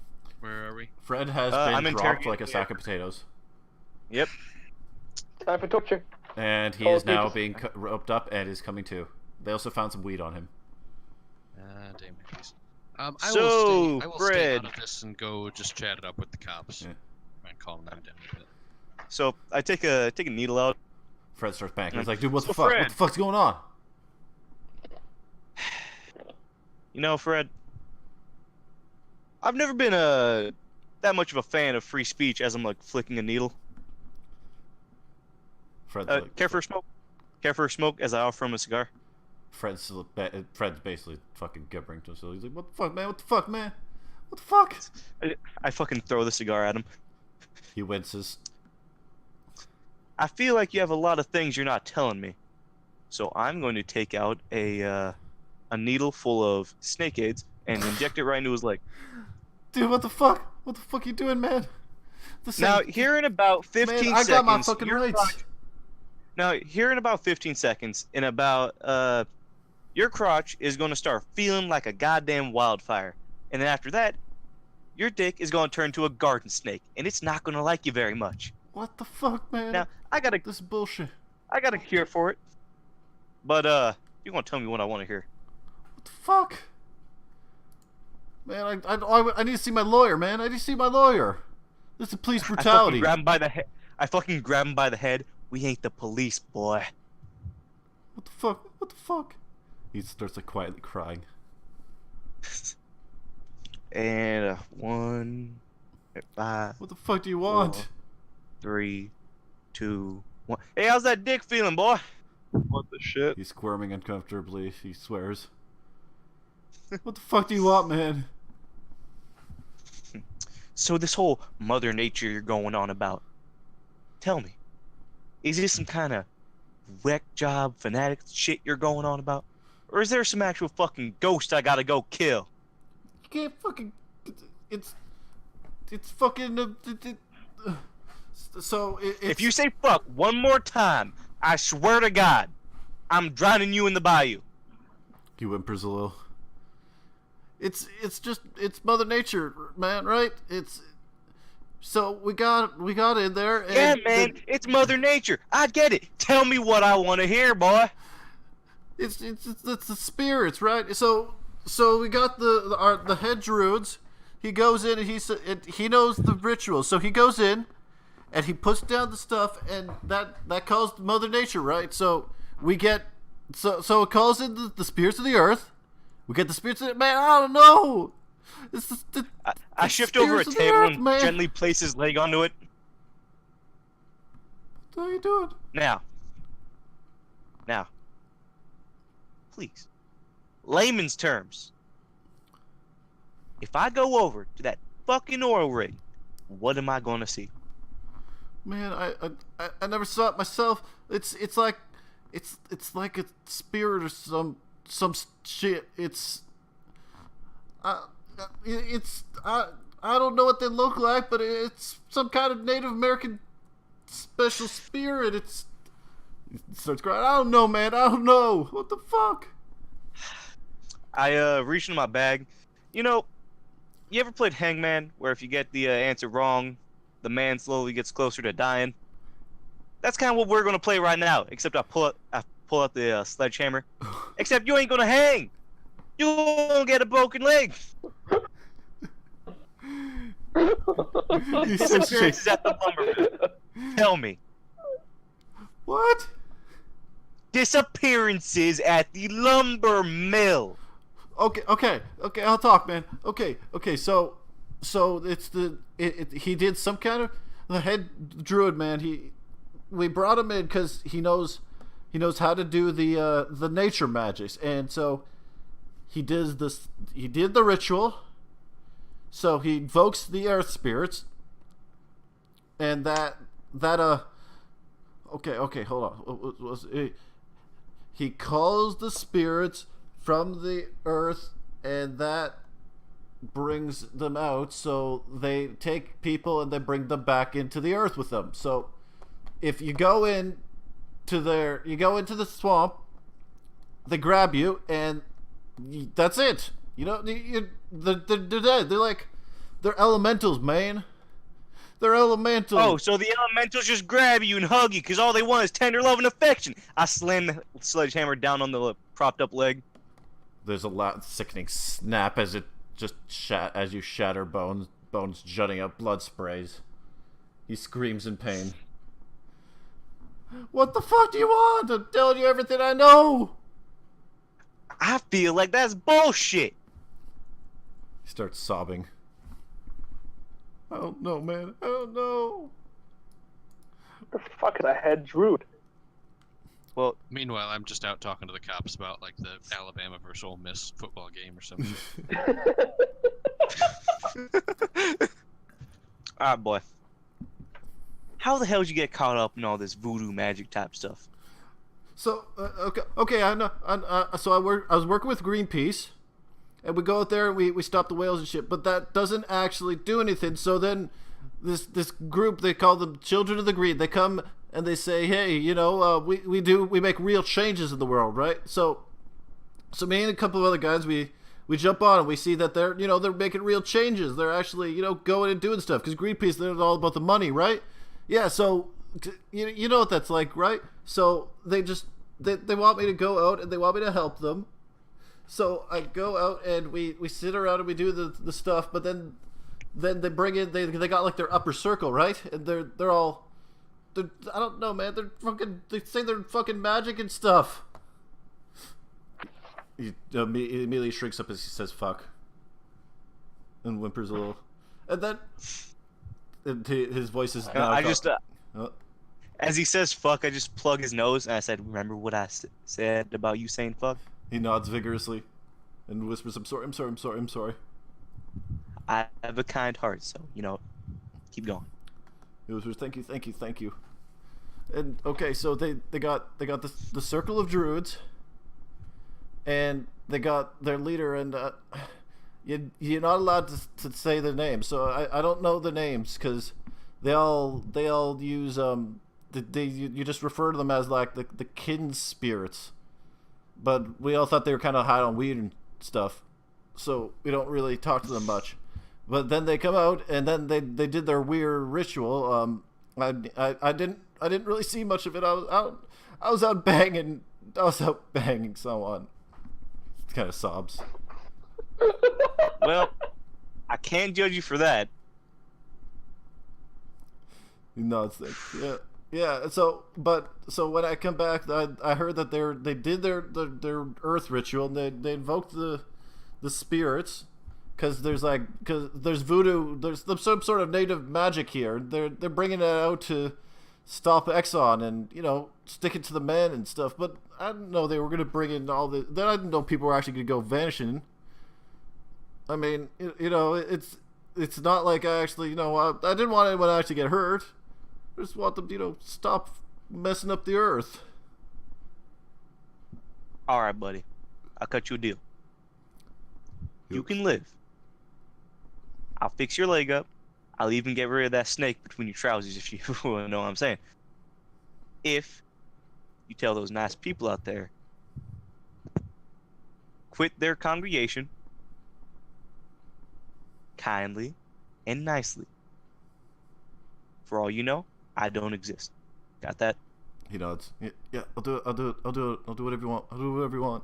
Where are we? Fred has been dropped like a sack of potatoes. Yep. Time for torture. And he is now being roped up and is coming to. They also found some weed on him. Damn it. I will stay out of this and go just chat it up with the cops. Yeah. And calm them down a bit. So I take a needle out. Fred starts panicking. He's like, dude, what the fuck? Fred. What the fuck's going on? Fred, I've never been that much of a fan of free speech as I'm flicking a needle. Fred's care for a smoke? Care for a smoke as I offer him a cigar? Fred's basically fucking gibbering to himself. He's like, what the fuck, man? What the fuck, man? What the fuck? I fucking throw the cigar at him. He winces. I feel like you have a lot of things you're not telling me. So I'm going to take out a needle full of snake aids and inject it right into his leg. Dude, what the fuck? What the fuck are you doing, man? Now, here in about 15 seconds... I got my fucking rights. Now, here in about 15 seconds, your crotch is going to start feeling like a goddamn wildfire. And then after that, your dick is going to turn to a garden snake, and it's not going to like you very much. What the fuck, man? Now, This is bullshit. I got a cure for it. But, you're going to tell me what I want to hear. What the fuck? Man, I need to see my lawyer, man. I need to see my lawyer. This is police brutality. I fucking grab him by the head. We ain't the police, boy. What the fuck? What the fuck? He starts like quietly crying. And 1, 5. What the fuck do you want? 4, 3, 2, 1. Hey, how's that dick feeling, boy? What the shit? He's squirming uncomfortably. He swears. What the fuck do you want, man? So this whole Mother Nature you're going on about, tell me, is this some kind of wreck job fanatic shit you're going on about? Or is there some actual fucking ghost I gotta go kill? You can't fucking... It's fucking... So, If you say fuck one more time, I swear to God, I'm drowning you in the bayou. He whimpers a little. It's Mother Nature, man, right? So we got in there. And Yeah, man, it's Mother Nature. I get it. Tell me what I want to hear, boy. It's the spirits, right? So we got the head druids. He goes in and he knows the rituals. So he goes in, and he puts down the stuff, and that calls Mother Nature, right? So we get so it calls in the spirits of the earth. We get the spirits of the... Man, I don't know. I shift over a table and gently place his leg onto it. What are you doing? Now, please, layman's terms. If I go over to that fucking oil rig, what am I gonna see? Man, I never saw it myself. It's like a spirit or some shit. I don't know what they look like, but it's some kind of Native American special spirit. He starts crying. I don't know, man. I don't know. What the fuck? I reach into my bag. You know, you ever played Hangman, where if you get the answer wrong, the man slowly gets closer to dying? That's kind of what we're gonna play right now. Except I pull out the sledgehammer. Except you ain't gonna hang. You won't get a broken leg. Disappearances at the lumber mill. Tell me. What? Disappearances at the lumber mill. Okay. I'll talk, man. Okay. So it's he did some kind of the head druid, man. We brought him in because he knows how to do the nature magics, and so he did the ritual. So he invokes the earth spirits, and okay, hold on. He calls the spirits from the earth, and that brings them out. So they take people and they bring them back into the earth with them. So if you go into the swamp, they grab you, and that's it. You know, they're dead. They're elementals, man. They're elementals. Oh, so the elementals just grab you and hug you because all they want is tender love and affection. I slam the sledgehammer down on the propped up leg. There's a loud sickening snap as it just as you shatter bones jutting out, blood sprays. He screams in pain. What the fuck do you want? I'm telling you everything I know. I feel like that's bullshit. He starts sobbing. I don't know, man. I don't know. What the fuck is a head druid? Well, Meanwhile, I'm just out talking to the cops about like the Alabama versus Ole Miss football game or something. alright, boy. How the hell did you get caught up in all this voodoo magic type stuff? So okay, I know. So I was working with Greenpeace, and we go out there and we stop the whales and shit. But that doesn't actually do anything. So then this group, they call them Children of the Green. They come and they say, hey, you know, we make real changes in the world, right? So me and a couple of other guys, we we jump on and we see that they're making real changes. They're actually going and doing stuff because Greenpeace, they're all about the money, right? Yeah. So you know what that's like, right? So they want me to go out and they want me to help them. So I go out and we sit around and we do the stuff, but then they bring in they got like their upper circle, right? And they're all I don't know, man. They say they're fucking magic and stuff. He immediately shrinks up as he says "fuck" and whimpers a little, and then his voice is now. As he says "fuck," I just plug his nose and I said, "Remember what I said about you saying fuck?" He nods vigorously and whispers, I'm sorry. I have a kind heart, so, keep going. He whispers, thank you. And, okay, so they got the Circle of Druids, and they got their leader, and you're not allowed to say their names, so I don't know the names, because they all use, you just refer to them as, like, the kin spirits. But we all thought they were kind of high on weed and stuff, so we don't really talk to them much. But then they come out, and then they did their weird ritual. I didn't really see much of it. I was out banging someone. Kind of sobs. Well, I can't judge you for that. No, it's like, yeah. So when I come back, I heard that they did their earth ritual, and they invoked the spirits, because there's voodoo, there's some sort of native magic here. They're bringing it out to stop Exxon and stick it to the men and stuff. But I didn't know they were gonna bring in all the. Then I didn't know people were actually gonna go vanishing. I mean, it's not like I actually I didn't want anyone to actually get hurt. I just want them, stop messing up the earth. All right, buddy. I'll cut you a deal. You can live. I'll fix your leg up. I'll even get rid of that snake between your trousers, if you know what I'm saying. If you tell those nice people out there, quit their congregation kindly and nicely. For all you know, I don't exist. Got that? He nods. Yeah, I'll do it. I'll do whatever you want. I'll do whatever you want.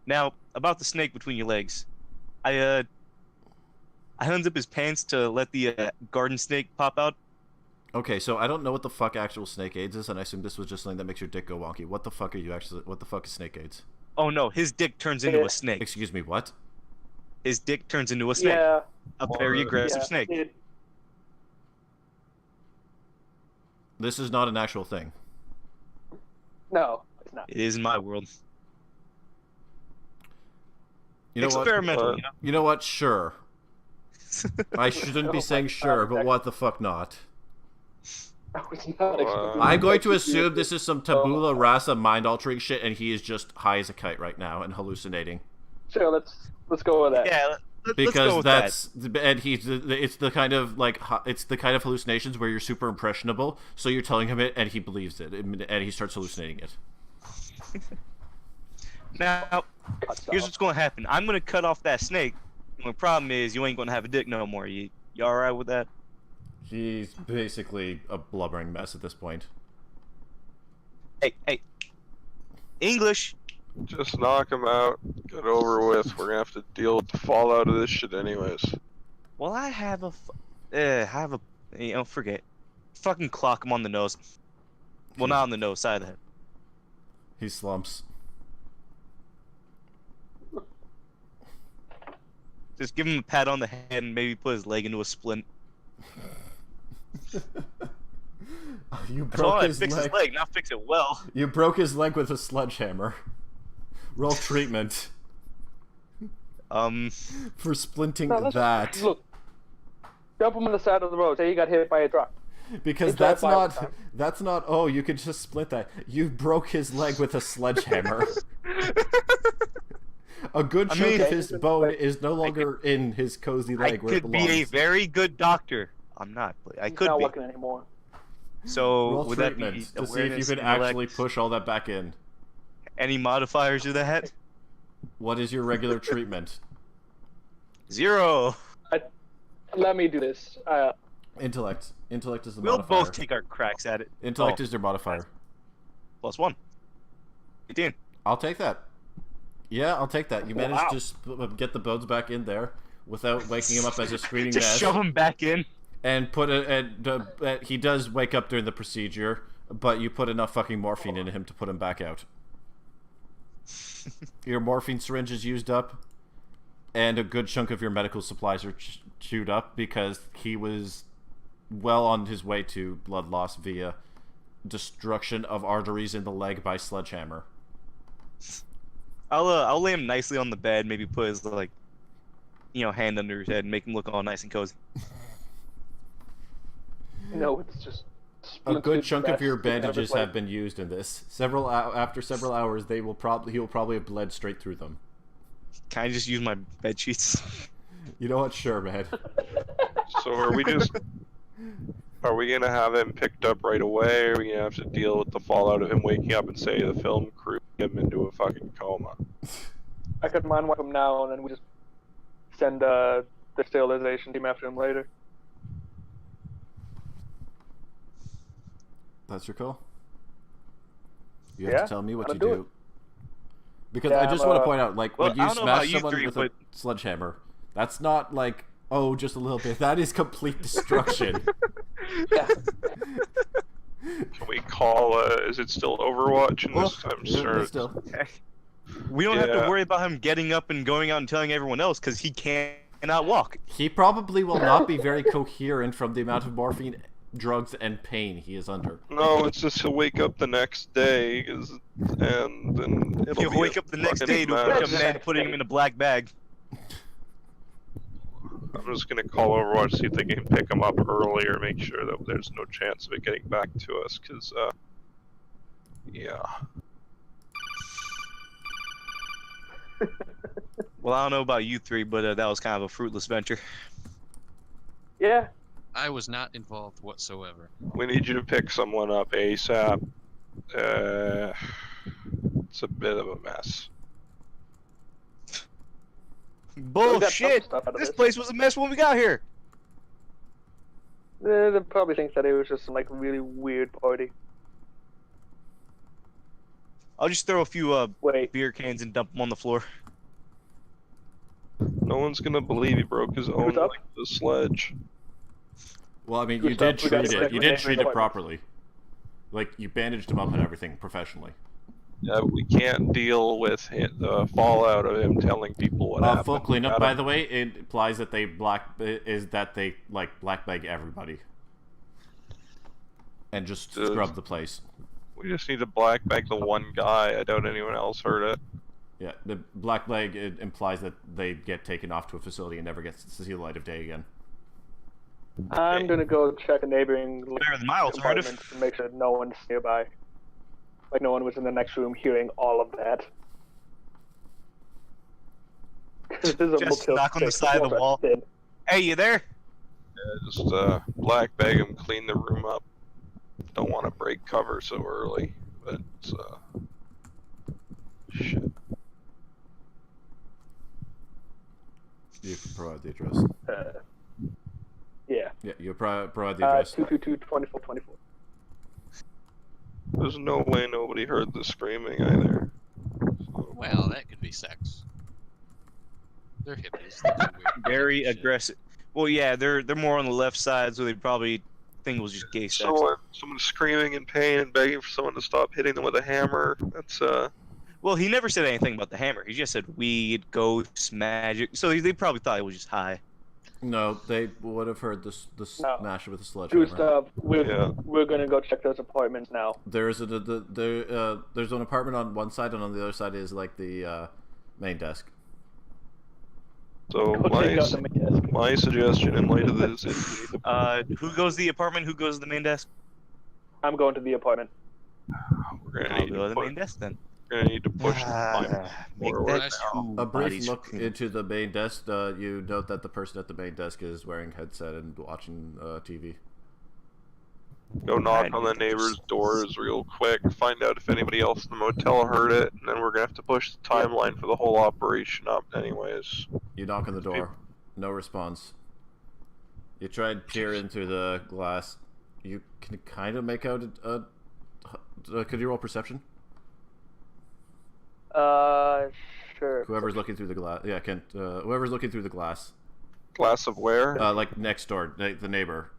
Now, about the snake between your legs. I unzip his pants to let the garden snake pop out. Okay, so I don't know what the fuck actual snake AIDS is, and I assume this was just something that makes your dick go wonky. What the fuck is snake AIDS? Oh no, his dick turns into a snake. Excuse me, what? His dick turns into a snake. Yeah. A very aggressive snake. This is not an actual thing. No, it's not. It is in my world. You know Experimental, what? You know what? Sure. I shouldn't be saying sure, but what the fuck not? I'm going to assume this is some tabula rasa mind-altering shit, and he is just high as a kite right now and hallucinating. Sure, let's go with that. Yeah, because let's go with that's that. And it's the kind of hallucinations where you're super impressionable, so you're telling him it and he believes it, and he starts hallucinating it. Now, here's what's going to happen. I'm going to cut off that snake. The problem is you ain't going to have a dick no more. You all right with that? He's basically a blubbering mess at this point. Hey, English. Just knock him out. Get over with. We're gonna have to deal with the fallout of this shit anyways. Well, I have a forget. Fucking clock him on the nose. Well, not on the nose, side of the head. He slumps. Just give him a pat on the head and maybe put his leg into a splint. You That's all broke I his fix leg. his leg, not fix it well. You broke his leg with a sledgehammer. Roll treatment for splinting that. Look, dump him on the side of the road. Say you got hit by a truck. Because that's not. Oh, you could just split that. You broke his leg with a sledgehammer. A good chunk of his bone is no longer in his cozy leg where it belongs. I could be a very good doctor. I'm not. I could He's not be. working anymore. So Roll would that be treatment to see if you awareness, can intellect? actually push all that back in. Any modifiers to that? What is your regular treatment? 0. Let me do this. Intellect. Intellect is the We'll modifier. both take our cracks at it. Intellect is your modifier. +1. 18. I'll take that. Yeah, I'll take that. You managed to get the bones back in there without waking him up as a screaming Just mess. shove him back in. And put it. And he does wake up during the procedure, but you put enough fucking morphine into him to put him back out. Your morphine syringe is used up, and a good chunk of your medical supplies are chewed up because he was well on his way to blood loss via destruction of arteries in the leg by sledgehammer. I'll lay him nicely on the bed, maybe put his hand under his head and make him look all nice and cozy. No, it's just a good chunk of your sticking out his bandages leg. have been used in this. After several hours, he will probably have bled straight through them. Can I just use my bed sheets? You know what? Sure, man. So are we gonna have him picked up right away, or are we gonna have to deal with the fallout of him waking up and say the film crew him into a fucking coma? I could mind wipe him now, and then we just send the sterilization team after him later. That's your call. You have Yeah, to tell me what I'll you do do. it. Because Yeah, I just want to point out, like, well, when I you don't know about smash you someone three, with but- a sledgehammer, that's not like, oh, just a little bit. That is complete destruction. Yeah. Can we call? Is it still Overwatch in this time? Sure. Still. We don't have to Yeah. worry about him getting up and going out and telling everyone else because he cannot walk. He probably will not be very coherent from the amount of morphine, drugs, and pain he is under. No, it's just he'll wake up the next day, and then it'll He'll be wake a up the next fucking day to mess. a man putting him in a black bag. I'm just gonna call Overwatch, see if they can pick him up earlier, make sure that there's no chance of it getting back to us, cause yeah. Well, I don't know about you three, but that was kind of a fruitless venture. Yeah. I was not involved whatsoever. We need you to pick someone up ASAP. It's a bit of a mess. We got some Bullshit! stuff out of This place was a mess when we got here. They probably think that it was just some like really weird party. I'll just throw a few Wait. beer cans and dump them on the floor. No one's gonna believe he broke his own Who's up? leg with a sledge. Well, I mean, Good you stuff. did We gotta treat it. check You with did neighboring treat it apartments. properly. Like, you bandaged him up and everything professionally. Yeah, we can't deal with the fallout of him telling people what happened. Full cleanup, Gotta- by the way, it implies that they black bag everybody. And just Dude. scrub the place. We just need to black bag the one guy. I doubt anyone else heard it. Yeah, the black leg, it implies that they get taken off to a facility and never get to see the light of day again. I'm gonna go check the neighboring Better than my alternative. apartments to make sure no one's nearby. Like no one was in the next room hearing all of that. This is a Just Motel knock on the 6, side of the walls are wall. thin. Hey, you there? Yeah, just black bag him, clean the room up. Don't want to break cover so early, but shit. You can provide the address. Yeah. Yeah, you provide the address. 222-2424. There's no way nobody heard the screaming either. So, Well, that could be sex. They're hippies. They do weird Very shit. aggressive. Well, yeah, they're more on the left side, so they probably think it was just gay sex. someone screaming in pain and begging for someone to stop hitting them with a hammer. That's Well, he never said anything about the hammer. He just said weed, ghosts, magic. So they probably thought it was just high. No, they would have heard the No. smash with a sledgehammer. Gustav, Yeah. we're gonna go check those apartments now. There's there's an apartment on one side, and on the other side is like the main desk. so Go take out the main desk. my suggestion in light of this is we need to, Who goes to the apartment? Who goes to the main desk? I'm going to the apartment. we're gonna I'll need go to to the main desk then. push the time Make forward. that now. two A brief bodies look scream. into the main desk. You note that the person at the main desk is wearing headset and watching TV. Go knock Right, on the neighbors' doors real quick, find out if anybody else in the motel heard it, and then we're gonna have to push the timeline for the whole operation up anyways. You knock on the door. No response. You try and peer in through the glass. You can kind of make out could you roll perception? Sure. Whoever's looking through the glass. Yeah, Kent. Whoever's looking through the glass. Glass of where? Like next door, the neighbor.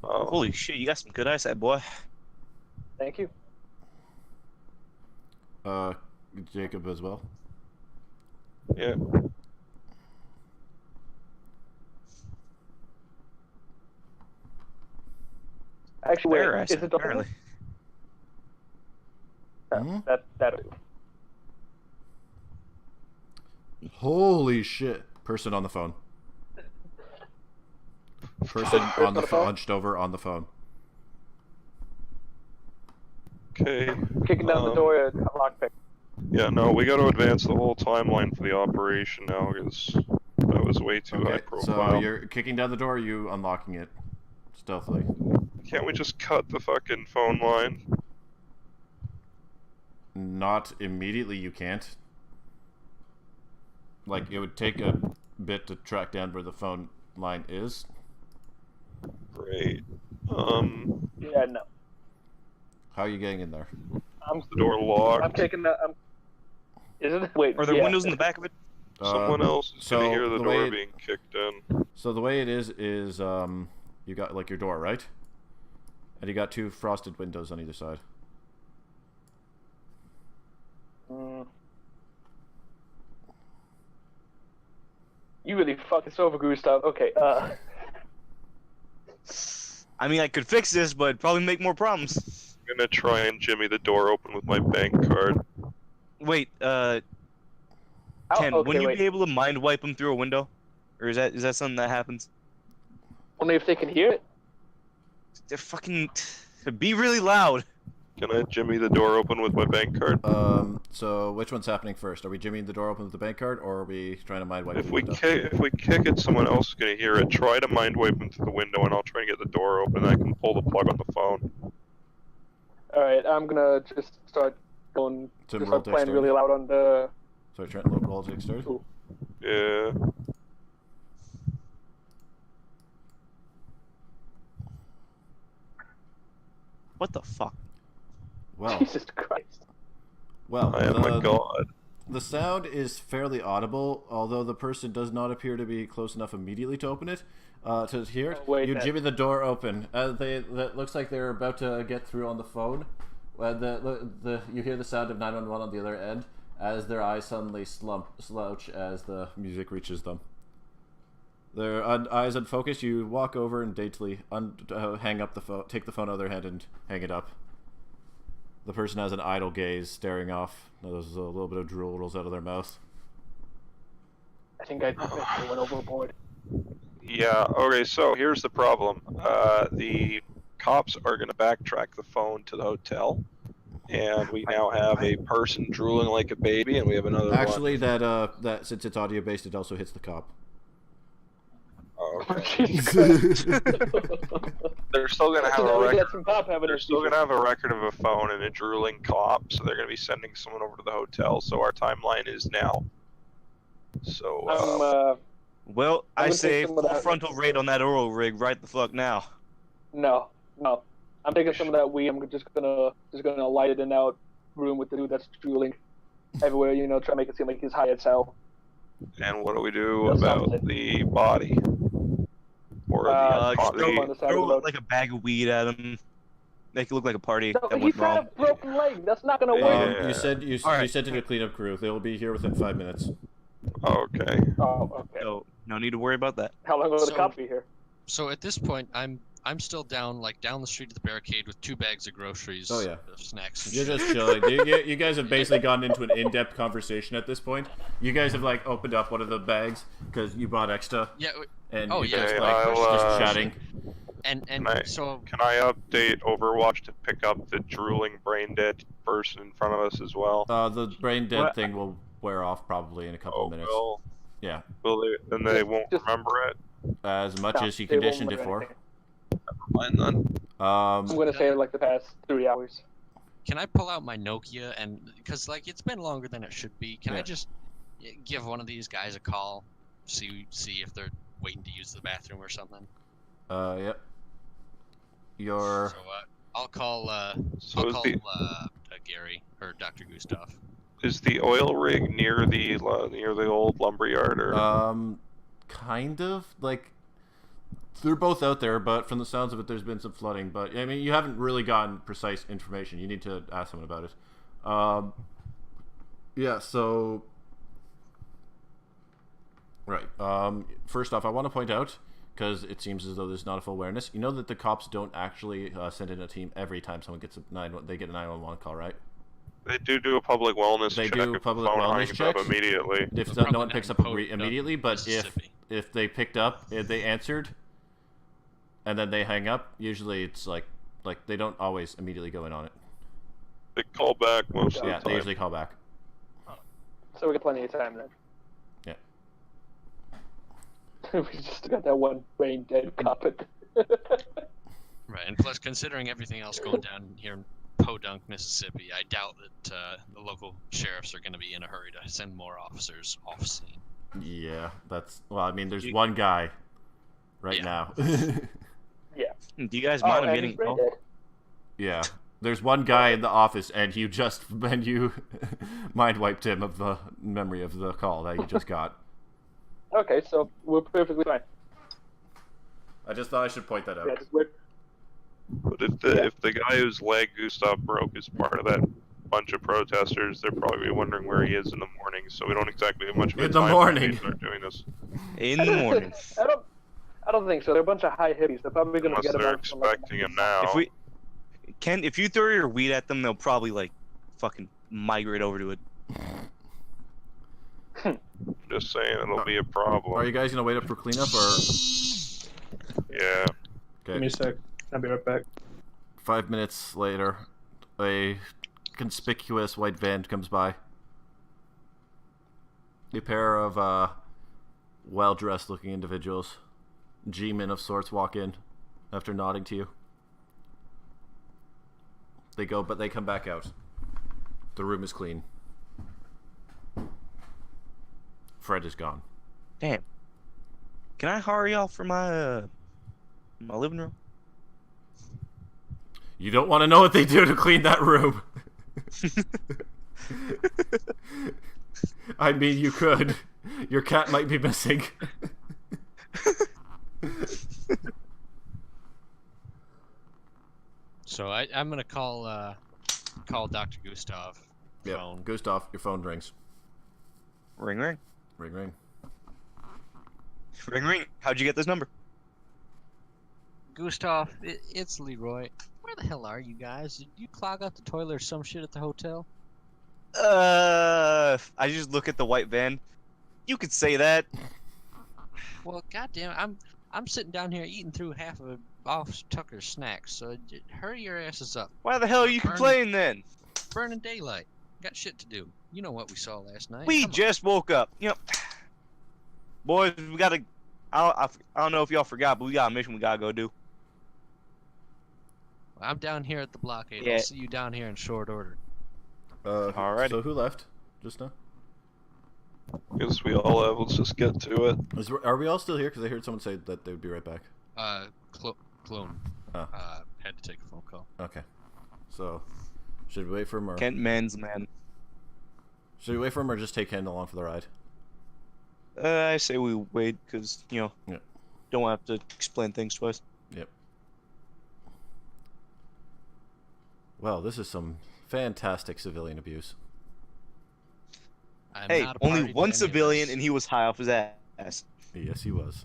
Oh. Holy shit, you got some good eyesight, boy. Thank you. Jacob as well. Yeah. Actually, Fair wait, eyesight, is it the apparently. No, that'll do. Holy shit! Person on the phone. Person on the phone, hunched over on the phone. Okay. Kicking down the door, lockpick. Yeah, no, we got to advance the whole timeline for the operation now, because that was way too high Okay, so profile. you're kicking down the door, or you unlocking it stealthily? Can't we just cut the fucking phone line? Not immediately, you can't. Like, it would take a bit to track down where the phone line is. Great. Yeah, no. How are you getting in there? The door locked. I'm taking the. Is it? Wait. Are there yeah. windows in the back of it? Someone else is gonna hear the the door way it- being kicked in. So the way it is you got like your door, right? And you got two frosted windows on either side. You really fucking over, Gustav. Okay. I mean, I could fix this, but probably make more problems. I'm gonna try and jimmy the door open with my bank card. Wait, Ken, okay, wouldn't you wait. be able to mind wipe them through a window? Or is that something that happens? Only if they can hear it. They're fucking... Be really loud. Can I jimmy the door open with my bank card? So which one's happening first? Are we jimmying the door open with the bank card, or are we trying to mind wipe If the we window? kick it, someone else is gonna hear it. Try to mind wipe into the window, and I'll try and get the door open. And I can pull the plug on the phone. All right, I'm gonna just start going. To Just roll start playing dexterity? really loud on the. Sorry, Trent, roll dexterity. Ooh. Yeah. What the fuck? Well, Jesus Christ. well, I am a god. the sound is fairly audible, although the person does not appear to be close enough immediately to open it. To hear it, Oh, wait, you that- jimmy the door open. That looks like they're about to get through on the phone. You hear the sound of 911 on the other end as their eyes suddenly slouch as the music reaches them. Their eyes unfocused. You walk over and daintily hang up the phone, take the phone out of their hand and hang it up. The person has an idle gaze, staring off. There's a little bit of drool rolls out of their mouth. I think I went overboard. Yeah, okay, so here's the problem. The cops are going to backtrack the phone to the hotel, and we now have a person drooling like a baby, and we have another Actually, one. that since it's audio based, it also hits the cop. Oh, okay. Jesus Christ. They're still going to have So a now we record. got some cop having They're still going to have a record of a phone and a drooling cop, so they're going to be sending someone over to the hotel, so our timeline is now. So, Well, I'm I gonna say take some of full that- frontal raid on that oil rig right the fuck now. No. I'm taking some of that weed. I'm just gonna light it in that room with the dude that's drooling everywhere. Try to make it seem like he's high as hell. and what do we do That's about something. the body? Or Just the, throw him on the side of the throw road. like a bag of weed at him. Make it look like a party No, that he's went got wrong. a broken leg. That's not gonna Yeah. work. You said you Alright. sent in a cleanup crew. They will be here within 5 minutes. okay. Oh, okay. So no need to worry about that. How long will the So- cops be here? So at this point, I'm still down the street to the barricade with 2 bags of groceries. Oh, yeah. Snacks. And You're shit. just chilling. You guys have basically gotten into an in-depth conversation at this point. You guys have like opened up one of the bags because you bought extra, Yeah, and Oh, you yeah, guys Okay, like I'll, just chatting. and Right. so Can I update Overwatch to pick up the drooling, brain-dead person in front of us as well? The brain dead What? thing will wear off probably in a couple Oh, of minutes. well. Yeah, Will they? Then they won't Just- remember it. as much No, as you they won't conditioned it remember for. anything. Fine then. I'm gonna say like the past 3 hours. Can I pull out my Nokia and because like it's been longer than it should be? Can I just give one of these guys a call, see if they're waiting to use the bathroom or something? Yep. Your So I'll call Gary or Dr. Gustav. Is the oil rig near the old lumber yard, or? Kind of like they're both out there, but from the sounds of it, there's been some flooding. But I mean, you haven't really gotten precise information. You need to ask someone about it. Yeah. So, right. First off, I want to point out, because it seems as though there's not a full awareness. You know that the cops don't actually send in a team every time someone gets they get a 911 call, right? They do a public wellness check. They do if public the phone wellness hangs up checks immediately. if They'll no one probably picks not up quote immediately. But if they picked up, if they answered, and then they hang up, usually it's like they don't always immediately go in on it. They call back most of the Yeah, time. they usually call back. So we got plenty of time then. Yeah. We just got that one brain dead cop. Right, and plus, considering everything else going down here in Podunk, Mississippi, I doubt that the local sheriffs are going to be in a hurry to send more officers off scene. Yeah, I mean, there's one guy right now. Yeah. Do you guys mind him and getting he's brain called? dead. Yeah, there's one guy in the office, and you mind wiped him of the memory of the call that you just got. Okay, so we're perfectly fine. I just thought I should point that out. Yeah, just wait. But if the guy whose leg Gustav broke is part of that bunch of protesters, they're probably wondering where he is in the morning. So we don't exactly have much of a In the time morning. to start doing this. In the morning. I don't think so. They're a bunch of high hippies. They're probably gonna Unless get they're about from, like, expecting him now. If you throw your weed at them, they'll probably like fucking migrate over to it. Just saying, it'll be a problem. Are you guys gonna wait up for cleanup or? Yeah. Give me a sec. I'll be right back. 5 minutes later, a conspicuous white van comes by. A pair of well-dressed looking individuals, G-men of sorts, walk in after nodding to you. They go, but they come back out. The room is clean. Fred is gone. Damn. Can I hire y'all for my living room? You don't want to know what they do to clean that room. I mean, you could. Your cat might be missing. So I'm gonna call Dr. Gustav. Yeah, Phone. Gustav, your phone rings. Ring ring. Ring, ring. Ring ring. How'd you get this number? Gustav, it's Leroy. Where the hell are you guys? Did you clog up the toilet or some shit at the hotel? I just look at the white van. You could say that. Well, goddamn, I'm sitting down here eating through half of Boss Tucker's snacks. So hurry your asses up. Why the hell are you complaining then? Burning daylight. Got shit to do. You know what we saw last night. We Come on. just woke up. You know, boys, we gotta. I don't know if y'all forgot, but we got a mission we gotta go do. I'm down here at the blockade. Yeah. I'll see you down here in short order. Alrighty. So who left just now? Guess we all have. Let's just get to it. Are we all still here? Because I heard someone say that they would be right back. Clone. Oh. Had to take a phone call. Okay. So, should we wait for him or... Kent Men's man. Should we wait for him or just take Ken along for the ride? I say we wait because Yeah. don't have to explain things twice. Yep. Well, this is some fantastic civilian abuse. I'm Hey, not a only party to one any of civilian, this. and he was high off his ass. Yes, he was.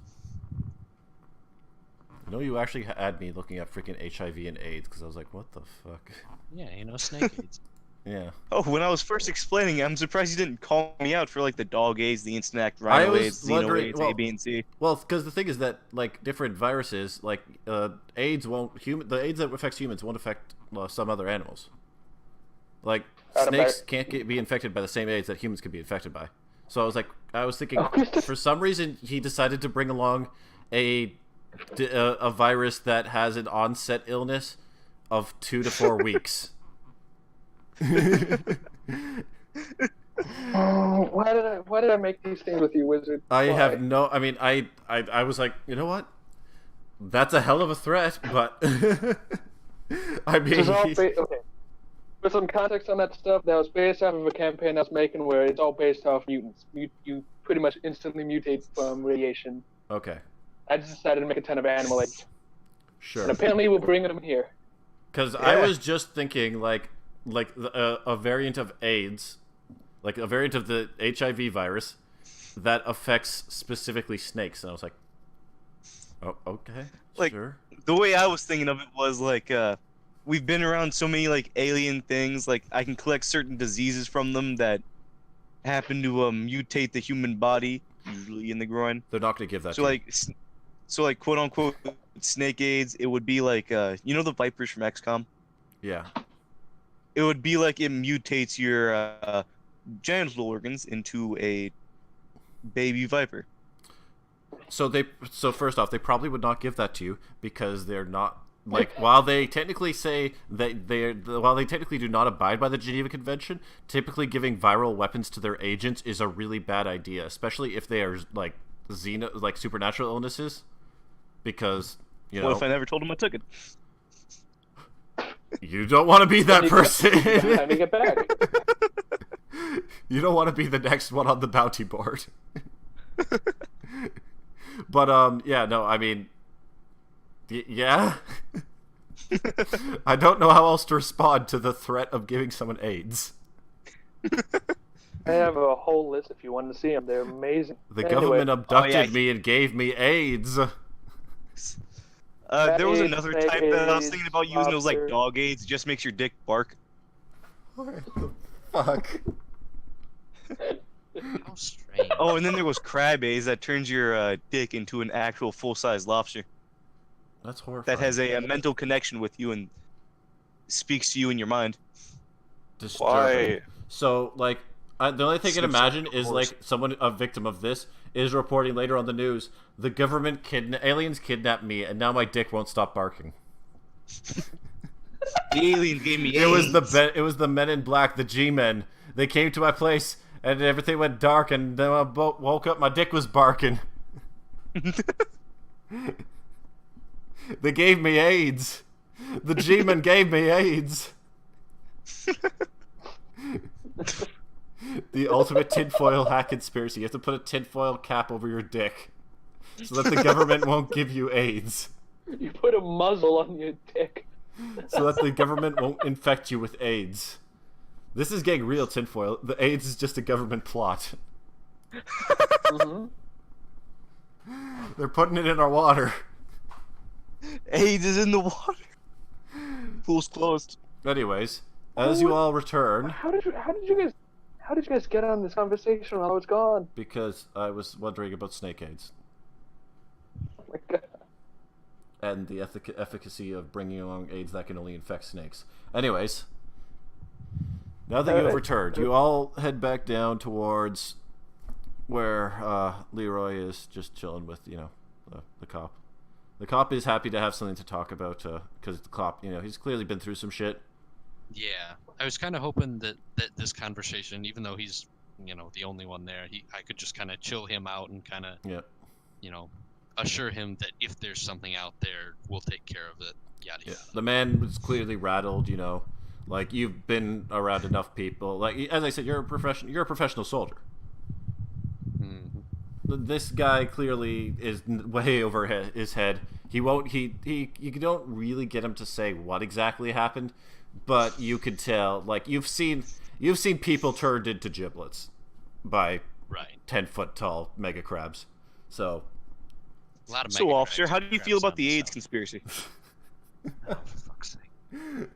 You know, you actually had me looking at freaking HIV and AIDS because I was like, what the fuck? Yeah, snake AIDS. Yeah. Oh, when I was first explaining it, I'm surprised you didn't call me out for like the dog AIDS, the instant act, I rhino was AIDS, xeno wondering- AIDS, well- A, B, and C. Well, because the thing is that, like, different viruses, like, AIDS won't... the AIDS that affects humans won't affect some other animals. Like, snakes can't be infected by the same AIDS that humans can be infected by. So I was thinking, for some reason, he decided to bring along a a virus that has an onset illness of 2 to 4 weeks. Oh, why did I make these things with you, wizard? I Why? have no. I mean, I was like, you know what? That's a hell of a threat, but I mean, This is all okay. For some context on that stuff, that was based off of a campaign I was making where it's all based off mutants. You pretty much instantly mutate from radiation. okay, I just decided to make a ton of animal eggs. sure. And apparently we're bringing them here. Because I was just thinking, like a variant of AIDS, like a variant of the HIV virus that affects specifically snakes, and I was like, oh, okay, Like, sure. The way I was thinking of it was like, we've been around so many like alien things. Like, I can collect certain diseases from them that happen to mutate the human body, usually in the groin. They're not going to give that. So to like, quote unquote snake AIDS. It would be like, you know the vipers from XCOM. you. Yeah. It would be like it mutates your genital organs into a baby viper. So first off, they probably would not give that to you because they're not like while they technically say that while they technically do not abide by the Geneva Convention, typically giving viral weapons to their agents is a really bad idea, especially if they are like supernatural illnesses, because you know. What if I never told him I took it? You don't want to be that person. Time to get back. You don't want to be the next one on the bounty board. But yeah, no, I mean, yeah. I don't know how else to respond to the threat of giving someone AIDS. I have a whole list if you wanted to see them. They're amazing. The Anyway. government abducted me and gave me AIDS. There was AIDS, another snake type that I was AIDS, thinking about using. It was like lobster. dog AIDS. It just makes your dick bark. What the fuck? How strange. Oh, and then there was crab AIDS that turns your dick into an actual full-size lobster That's horrifying. that has a mental connection with you and speaks to you in your mind. Disturbing. Why? So, like, the only thing I can imagine is, course. like, someone, a victim of this, is reporting later on the news, the government aliens kidnapped me, and now my dick won't stop barking. The aliens gave me AIDS. It was the men in black, the G-men. They came to my place, and everything went dark, and then I woke up, my dick was barking. They gave me AIDS. The G-men gave me AIDS. The ultimate tinfoil hat conspiracy. You have to put a tinfoil cap over your dick so that the government won't give you AIDS. You put a muzzle on your dick. So that the government won't infect you with AIDS. This is getting real tinfoil. The AIDS is just a government plot. Mm-hmm. They're putting it in our water. AIDS is in the water. Pool's closed. Anyways, as you all return, How did you guys get on this conversation while I was gone? because I was wondering about snake AIDS Oh my God. and the efficacy of bringing along AIDS that can only infect snakes. Anyways, now that you have returned, you all head back down towards where Leroy is just chilling with, the cop. The cop is happy to have something to talk about because the cop, he's clearly been through some shit. Yeah, I was kind of hoping that this conversation, even though he's, the only one there, I could just kind of chill him out and kind of, Yeah. Assure him that if there's something out there, we'll take care of it. Yada Yeah. yada. The man was clearly rattled, like you've been around enough people. Like as I said, you're a professional soldier. Mm-hmm. This guy clearly is way over his head. You don't really get him to say what exactly happened, but you could tell. Like you've seen people turned into giblets by Right. 10-foot tall mega crabs. So A lot of So, mega officer, crabs how do you grab feel about the zombies AIDS out. conspiracy? Oh, for fuck's sake.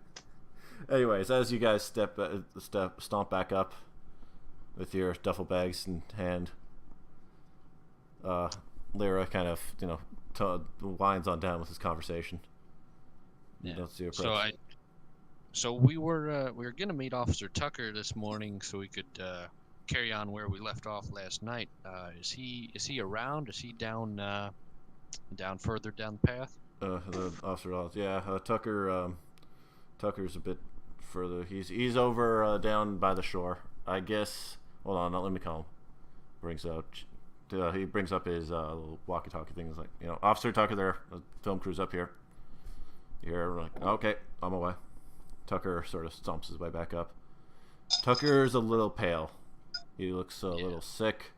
anyways, as you guys stomp back up with your duffel bags in hand, Lyra kind of winds on down with his conversation. You Yeah. don't see her approach. So we were gonna meet Officer Tucker this morning so we could carry on where we left off last night. Is he around? Is he down further down the path. The officer, yeah. Tucker's a bit further. He's over down by the shore. I guess. Hold on, let me call him. He brings up his little walkie-talkie thing. He's like, Officer Tucker, there. The film crew's up here. You're like, okay, I'm away. Tucker sort of stomps his way back up. Tucker's a little pale. He looks a little sick.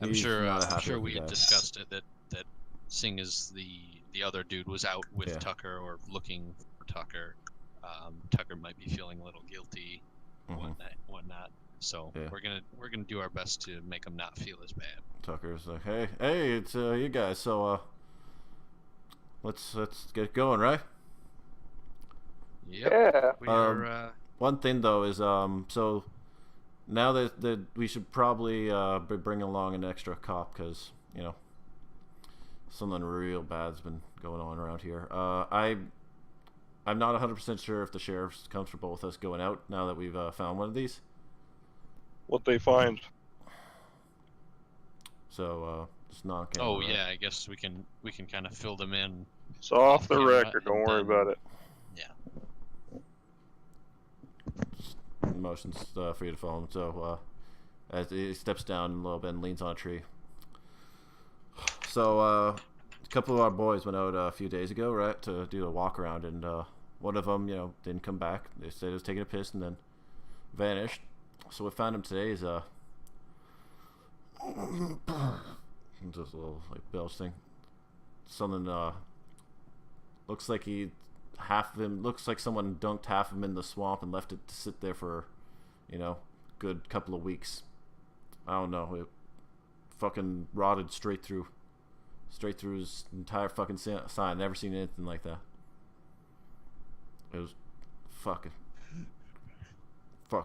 I'm He's sure not a happy we had guy. discussed it that seeing as the other dude was out with Tucker or looking for Tucker, Tucker might be feeling a little guilty, whatnot. So we're gonna do our best to make him not feel as bad. Tucker's like, hey, it's you guys. So let's get going, right? Yep. Yeah. We are. One thing though is so now that we should probably be bringing along an extra cop because something real bad's been going on around here. I'm not 100% sure if the sheriff's comfortable with us going out now that we've found one of these. What they find? So just not. Oh yeah, I guess we can kind of fill them in. It's off the camera, record. Don't and worry then- about it. Motions for you to follow him. So as he steps down a little bit and leans on a tree. So a couple of our boys went out a few days ago, right, to do a walk around, and one of them, didn't come back. They said he was taking a piss and then vanished. So we found him today. Is just a little like belch thing. Something looks like half of him looks like someone dunked half of him in the swamp and left it to sit there for good couple of weeks. I don't know, it fucking rotted straight through his entire fucking sign. Never seen anything like that. It was fuck,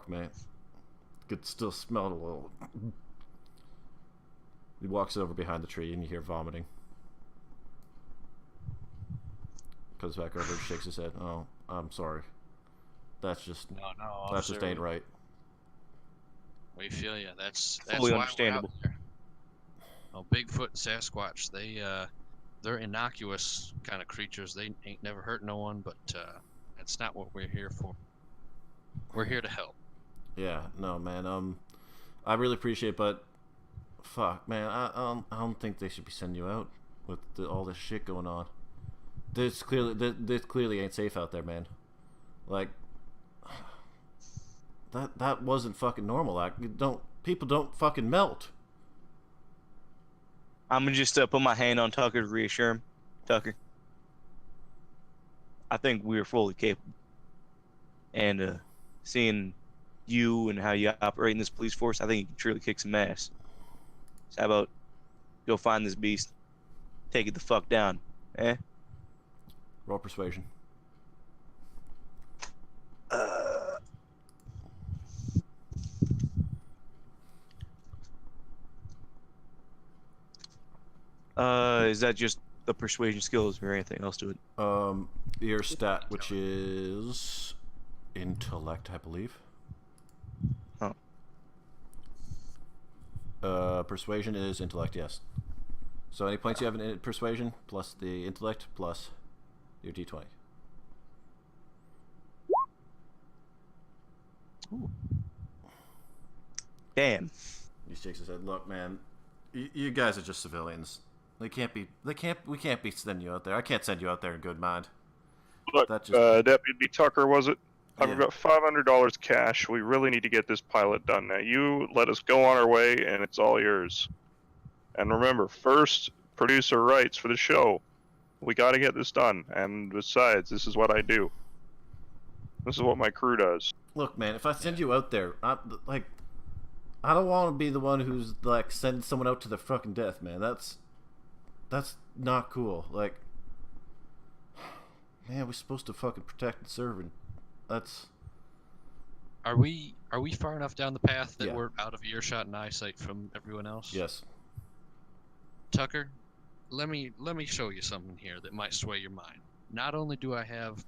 man. Could still smell it a little. He walks over behind the tree and you hear vomiting. Comes back over and shakes his head. Oh, I'm sorry. That's just ain't right. We feel you. That's Fully why understandable. We're out there. Oh, Bigfoot, Sasquatch, they're innocuous kind of creatures. They ain't never hurt no one, but that's not what we're here for. We're here to help. Yeah, no, man. I really appreciate it, but fuck, man. I don't think they should be sending you out with all this shit going on. This clearly ain't safe out there, man. Like that wasn't fucking normal. Like people don't fucking melt. I'm gonna just put my hand on Tucker to reassure him. Tucker, I think we are fully capable. And seeing you and how you operate in this police force, I think you can truly kick some ass. So how about go find this beast, take it the fuck down, eh? Roll persuasion. Is that just the persuasion skills or anything else to it? Your stat, which is intellect, I believe. Oh. Persuasion is intellect, yes. So any points you have in persuasion plus the intellect plus your d20. Ooh. Damn. He shakes his head. Look, man, you guys are just civilians. We can't be sending you out there. I can't send you out there in good mind. Look, That just- Deputy Tucker, was it? I've Yeah. got $500 cash. We really need to get this pilot done now. You let us go on our way, and it's all yours. And remember, first producer rights for the show. We got to get this done. And besides, this is what I do. This is what my crew does. Look, man, if I send you out there, I don't want to be the one who's like sending someone out to their fucking death, man. That's not cool. Like, man, we're supposed to fucking protect and serve, and that's. Are we far enough down the path that Yeah. we're out of earshot and eyesight from everyone else? Yes. Tucker, let me show you something here that might sway your mind. Not only do I have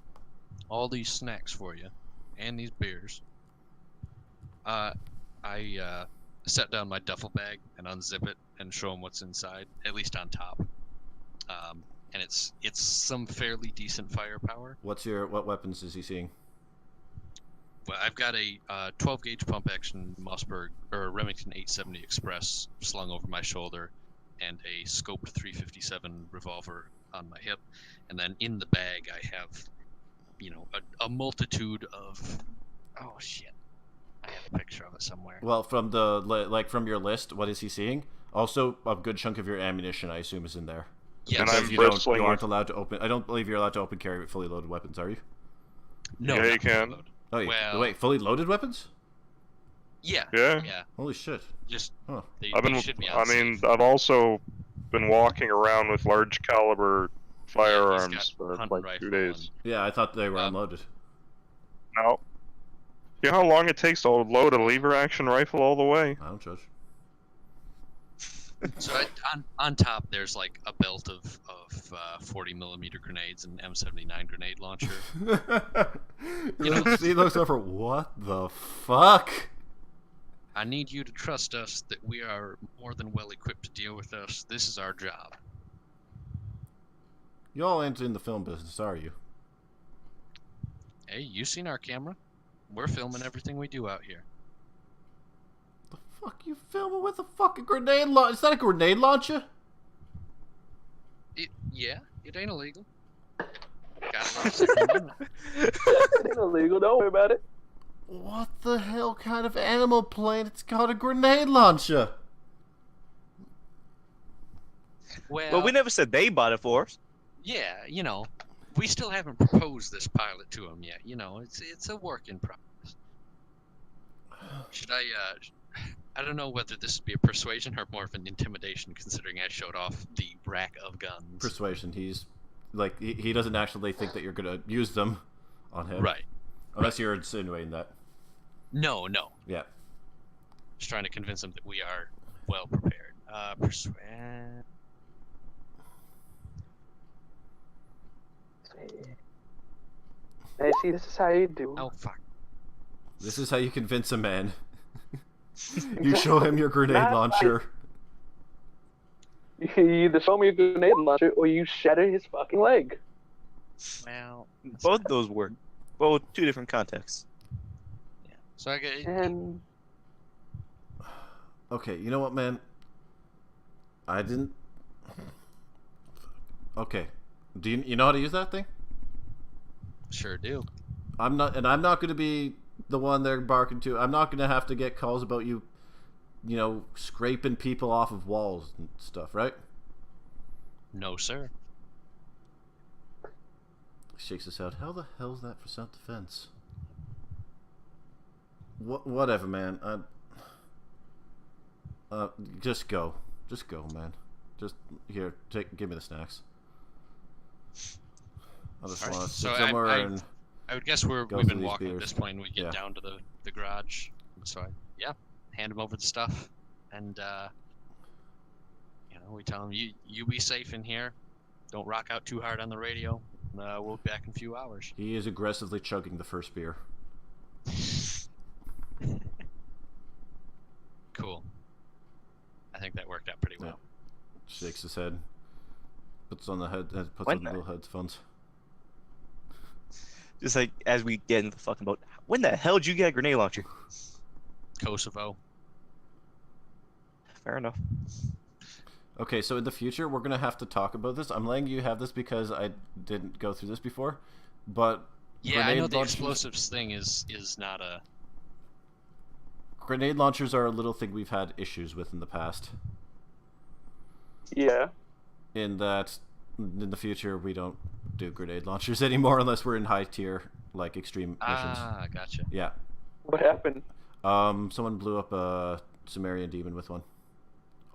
all these snacks for you and these beers, I set down my duffel bag and unzip it and show him what's inside, at least on top. and it's some fairly decent firepower. What weapons is he seeing? Well, I've got a 12 gauge pump action Mossberg or Remington 870 Express slung over my shoulder, and a scoped 357 revolver on my hip, and then in the bag I have, a multitude of. Oh shit! I have a picture of it somewhere. Well, from from your list, what is he seeing? Also, a good chunk of your ammunition, I assume, is in there. Yes. And Because I'm you aren't allowed to open. I don't believe you're allowed to open carry fully loaded weapons, are you? No, Yeah, not you can. fully loaded. Oh, Well- wait, fully loaded weapons? Yeah. Yeah. Yeah. Holy shit! Just Huh. they should be I on mean, safe. I've also been walking around with large caliber firearms got for hunting like 2 rifle days. Yeah, I thought they were Um, unloaded. No. You know how long it takes to load a lever action rifle all the way? I don't judge. So on top, there's like a belt of 40 millimeter grenades and M79 grenade launcher. He looks over. What the fuck? I need you to trust us that we are more than well equipped to deal with us. This is our job. Y'all ain't in the film business, are you? Hey, you seen our camera? We're filming everything we do out here. The fuck you filming with a fucking grenade launcher? Is that a grenade launcher? It ain't illegal. Gotta love the Second Amendment. It ain't illegal. Don't worry about it. What the hell kind of animal plane? It's called a grenade launcher. Well, we never said they bought it for us. Yeah, we still haven't proposed this pilot to him yet. It's a work in progress. Should I don't know whether this would be a persuasion or more of an intimidation, considering I showed off the rack of guns. Persuasion. He's like he doesn't actually think that you're gonna use them on him, Right. Unless you're insinuating that. No. Yeah. Just trying to convince him that we are well prepared. Persuade. Hey, see, this is how you do. Oh fuck. This is how you convince a man. You show him your grenade launcher. You either show me a grenade launcher or you shatter his fucking leg. Well, Both those work. Both two different contexts. yeah. So I get. And Okay, you know what, man? I didn't. Okay, do you know how to use that thing? Sure do. I'm not going to be the one they're barking to. I'm not going to have to get calls about you, scraping people off of walls and stuff, right? No, sir. Shakes his head. How the hell's that for self-defense? Whatever, man. Just go, man. Just here, give me the snacks. I just Alright, want to so sit somewhere I and would guess Go we've through been these walking at beers. this point. We get Yeah. down to the garage. So hand him over the stuff, and we tell him you be safe in here. Don't rock out too hard on the radio. We'll be back in a few hours. he is aggressively chugging the first beer. Cool. I think that worked out pretty well. Shakes his head. Puts on the puts When on the the- little headphones. Just like as we get into the fucking boat. When the hell did you get a grenade launcher? Kosovo. Fair enough. Okay, so in the future we're gonna have to talk about this. I'm letting you have this because I didn't go through this before, but Yeah, I grenade know the launchers- explosives thing is not a. Grenade launchers are a little thing we've had issues with in the past. yeah, In that, in the future we don't do grenade launchers anymore unless we're in high tier, like extreme missions. Ah, gotcha. Yeah. what happened? Someone blew up a Sumerian demon with one,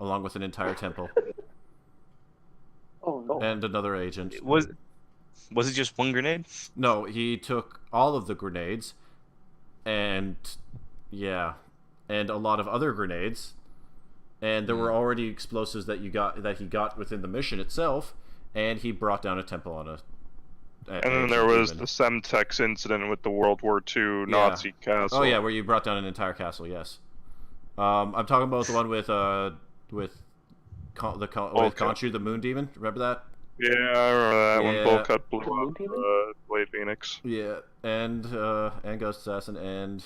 along with an entire temple Oh no. and another agent. Was it just one grenade? No, he took all of the grenades, and and a lot of other grenades, and there were already explosives that he got within the mission itself, and he brought down a temple on a. And then there was the Semtex incident with the World War II Nazi castle. Oh yeah, where you brought down an entire castle. Yes. I'm talking about the one with Okay. Khonshu, the moon demon. Remember that? Yeah, I remember that when Yeah. Bullcut blew The moon up demon? Blade Phoenix. Yeah, and Ghost Assassin, and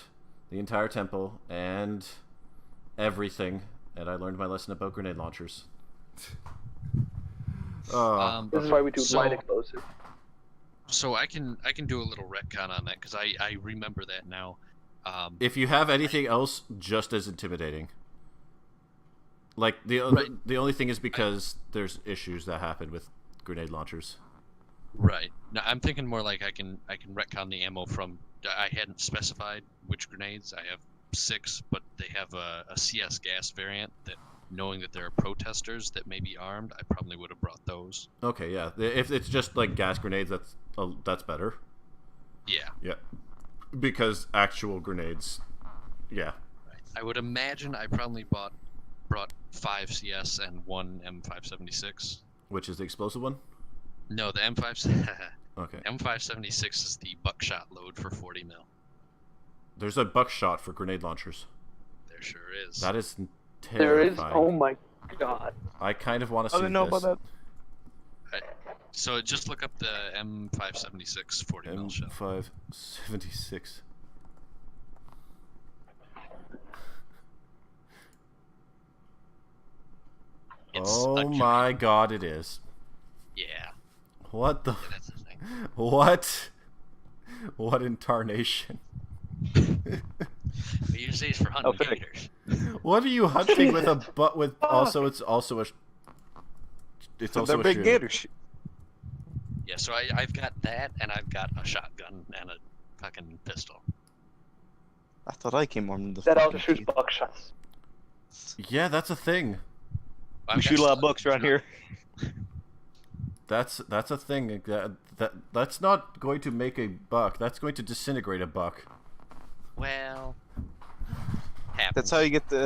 the entire temple, and everything. And I learned my lesson about grenade launchers. This is why we do So- light explosive. So I can do a little retcon on that because I remember that now. If you have anything else just as intimidating, like the only thing is because there's issues that happen with grenade launchers. Right. Now I'm thinking more like I can retcon the ammo from. I hadn't specified which grenades. I have 6, but they have a CS gas variant that, knowing that there are protesters that may be armed, I probably would have brought those. Okay, yeah. If it's just like gas grenades, that's better. Yeah. Yeah, because actual grenades, yeah. Right. I would imagine I probably brought 5 CS and 1 M576. Which is the explosive one? No, the Okay. M576 is the buckshot load for 40 mil. There's a buckshot for grenade launchers. There sure is. That is There is. terrifying. Oh my god. I kind of want to I see didn't know this. about So just look up the M576 40 mil shell. M576. It's Oh a my god, it is. Yeah, What the? that's the thing. What? What in tarnation? We use these for hunting fair. gators. What are you hunting with a butt with? Also, it's also a. It's So also they're a big shoe. gators. Yeah, so I've got that, and I've got a shotgun and a fucking pistol. I thought I came armed with the That also fucking shoots teeth. buckshots. Yeah, that's a thing. We shoot a lot of bucks around here. That's a thing. That's not going to make a buck. That's going to disintegrate a buck. Well, happens. That's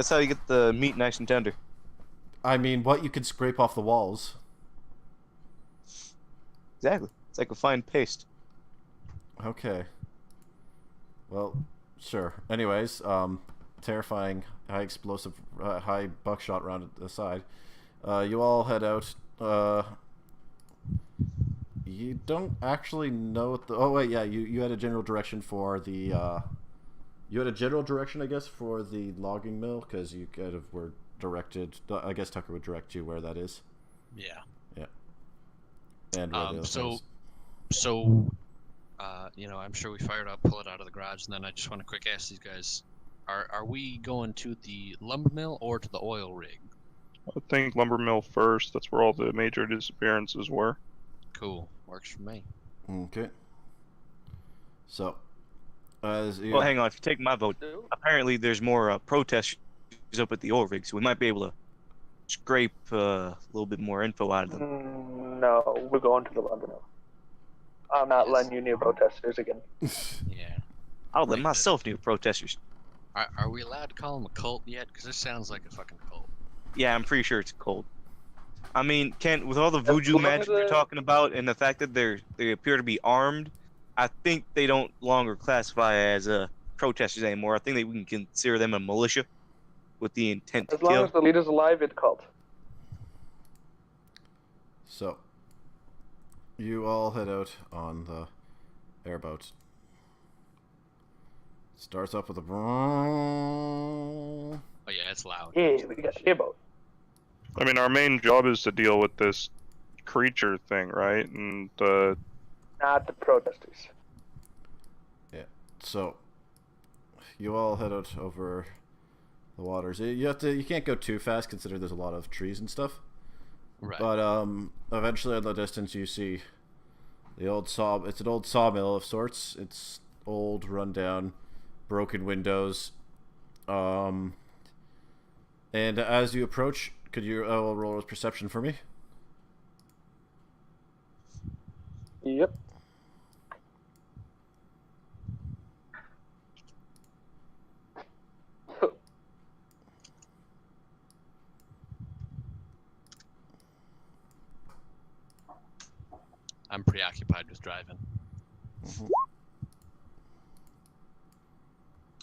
how you get the meat nice and tender. I mean, what you can scrape off the walls. Exactly. It's like a fine paste. Okay. Well, sure. Anyways, terrifying, high explosive, high buckshot round aside, you all head out. You don't actually know what the. Oh wait, yeah. You had a general direction for the. You had a general direction, I guess, for the logging mill because you kind of were directed. I guess Tucker would direct you where that is. Yeah. And where the other So, is. I'm sure we fired up, pull it out of the garage, and then I just want to quick ask these guys: Are we going to the lumber mill or to the oil rig? I think lumber mill first. That's where all the major disappearances were. Cool, works for me. Okay. So, as you, Well, hang on. If you take my vote, apparently there's more protesters up at the oil rig, so we might be able to scrape a little bit more info out of them. No, we're going to the lumber mill. I'm not letting you near protesters again. Yeah. I'll let Like myself near protesters. Are we allowed to call them a cult yet? Because this sounds like a fucking cult. Yeah, I'm pretty sure it's cold. I mean, Kent, with all the As voodoo long magic as you're it- talking about and the fact that they appear to be armed, I think they don't longer classify as protesters anymore. I think that we can consider them a militia with the intent to As long kill. as the leader's alive, it's cult. So, you all head out on the airboat. Starts up with a. Oh yeah, it's loud. Yeah, we got the airboat. I mean, our main job is to deal with this creature thing, right? And Not the protesters. So, you all head out over the waters. You can't go too fast, considering there's a lot of trees and stuff. Right. But eventually, in the distance, you see the old saw. It's an old sawmill of sorts. It's old, rundown, broken windows. And as you approach, could you roll a perception for me? Yep. I'm preoccupied with driving.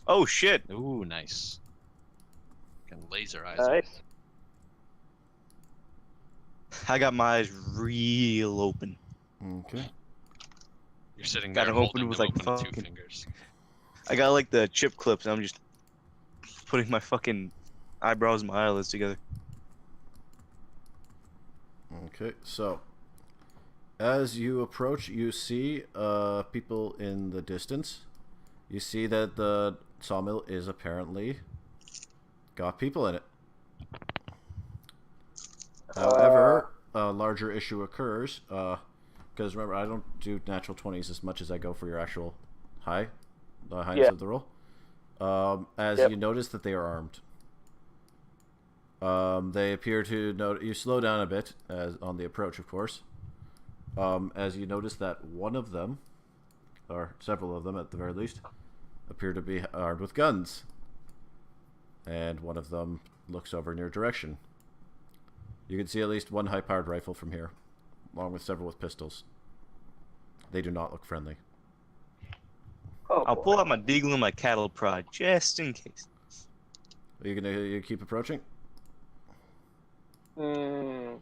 Oh shit! Ooh, nice. Can laser eyes. Nice. I got my eyes real open. Okay. You're sitting Got there them open holding with, them like, open with 2 fucking- fingers. I got like the chip clips, and I'm just putting my fucking eyebrows and my eyelids together. Okay, so as you approach, you see people in the distance. You see that the sawmill is apparently got people in it. However, a larger issue occurs because remember, I don't do natural 20s as much as I go for your actual highness of the roll. As you notice that they are armed. They appear to note. You slow down a bit as on the approach, of course. As you notice that one of them, or several of them at the very least, appear to be armed with guns. And one of them looks over in your direction. You can see at least one high-powered rifle from here, along with several with pistols. They do not look friendly. Oh, I'll boy. pull out my deagle and my cattle prod just in case. Are you gonna keep approaching? Mm,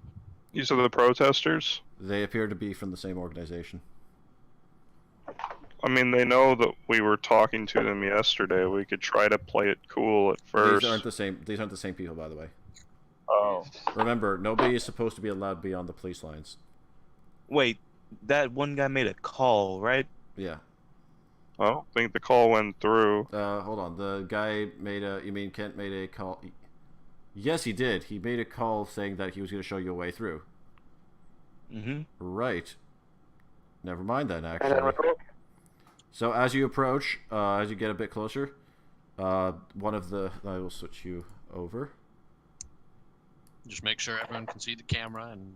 These are the protesters. They appear to be from the same organization. I mean, they know that we were talking to them yesterday. We could try to play it cool at first. These aren't the same. These aren't the same people, by the way. Oh. Remember, nobody is supposed to be allowed beyond the police lines. Wait, that one guy made a call, right? Yeah. Well, I think the call went through. Hold on. The guy made a. You mean Kent made a call? Yes, he did. He made a call saying that he was going to show you a way through. Mm-hmm. Right. Never mind then, and then actually. So as you approach, as you get a bit closer, one of the. I will switch you over. Just make sure everyone can see the camera and,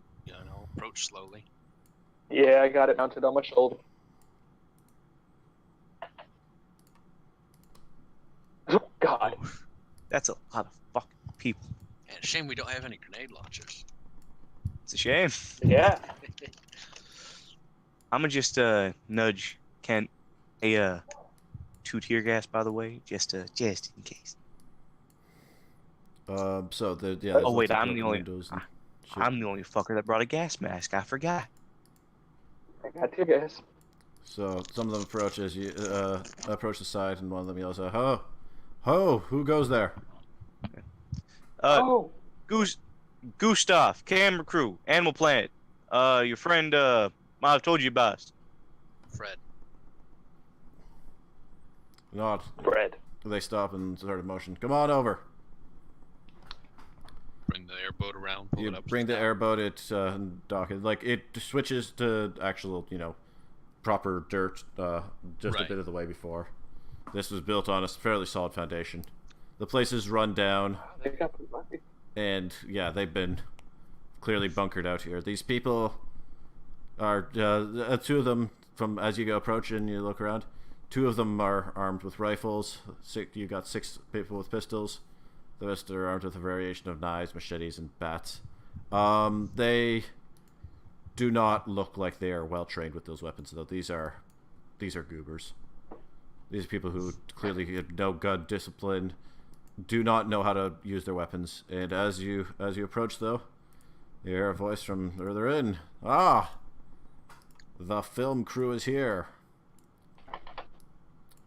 approach slowly. yeah, I got it mounted on my shoulder. Oh, God. That's a lot of fucking people. And shame we don't have any grenade launchers. It's a shame. Yeah. I'm gonna just nudge Kent. Hey, 2 tear gas, by the way, just in case. So the yeah. Oh, wait, lots of I'm the broken only- windows and shit. I'm the only fucker that brought a gas mask. I forgot. I got you guys. So some of them approach as you approach the side, and one of them yells, "Ho, ho! Who goes there?" Oh. Gustav, camera crew, Animal Planet. Your friend might have told you about us. Fred. Not. Bread. They stop and start in motion. Come on over. Bring the airboat around, pull You it up. bring the airboat. It dock it. Like it switches to actual, proper dirt. Just a Right. bit of the way before. This was built on a fairly solid foundation. The place is run down. They got pretty lucky. And yeah, they've been clearly bunkered out here. These people are 2 of them. From as you go approach and you look around, 2 of them are armed with rifles. You got 6 people with pistols. The rest are armed with a variation of knives, machetes, and bats. They do not look like they are well trained with those weapons, though. These are goobers. These are people who clearly have no gun discipline. Do not know how to use their weapons, and as you approach, though, you hear a voice from further in. Ah, the film crew is here.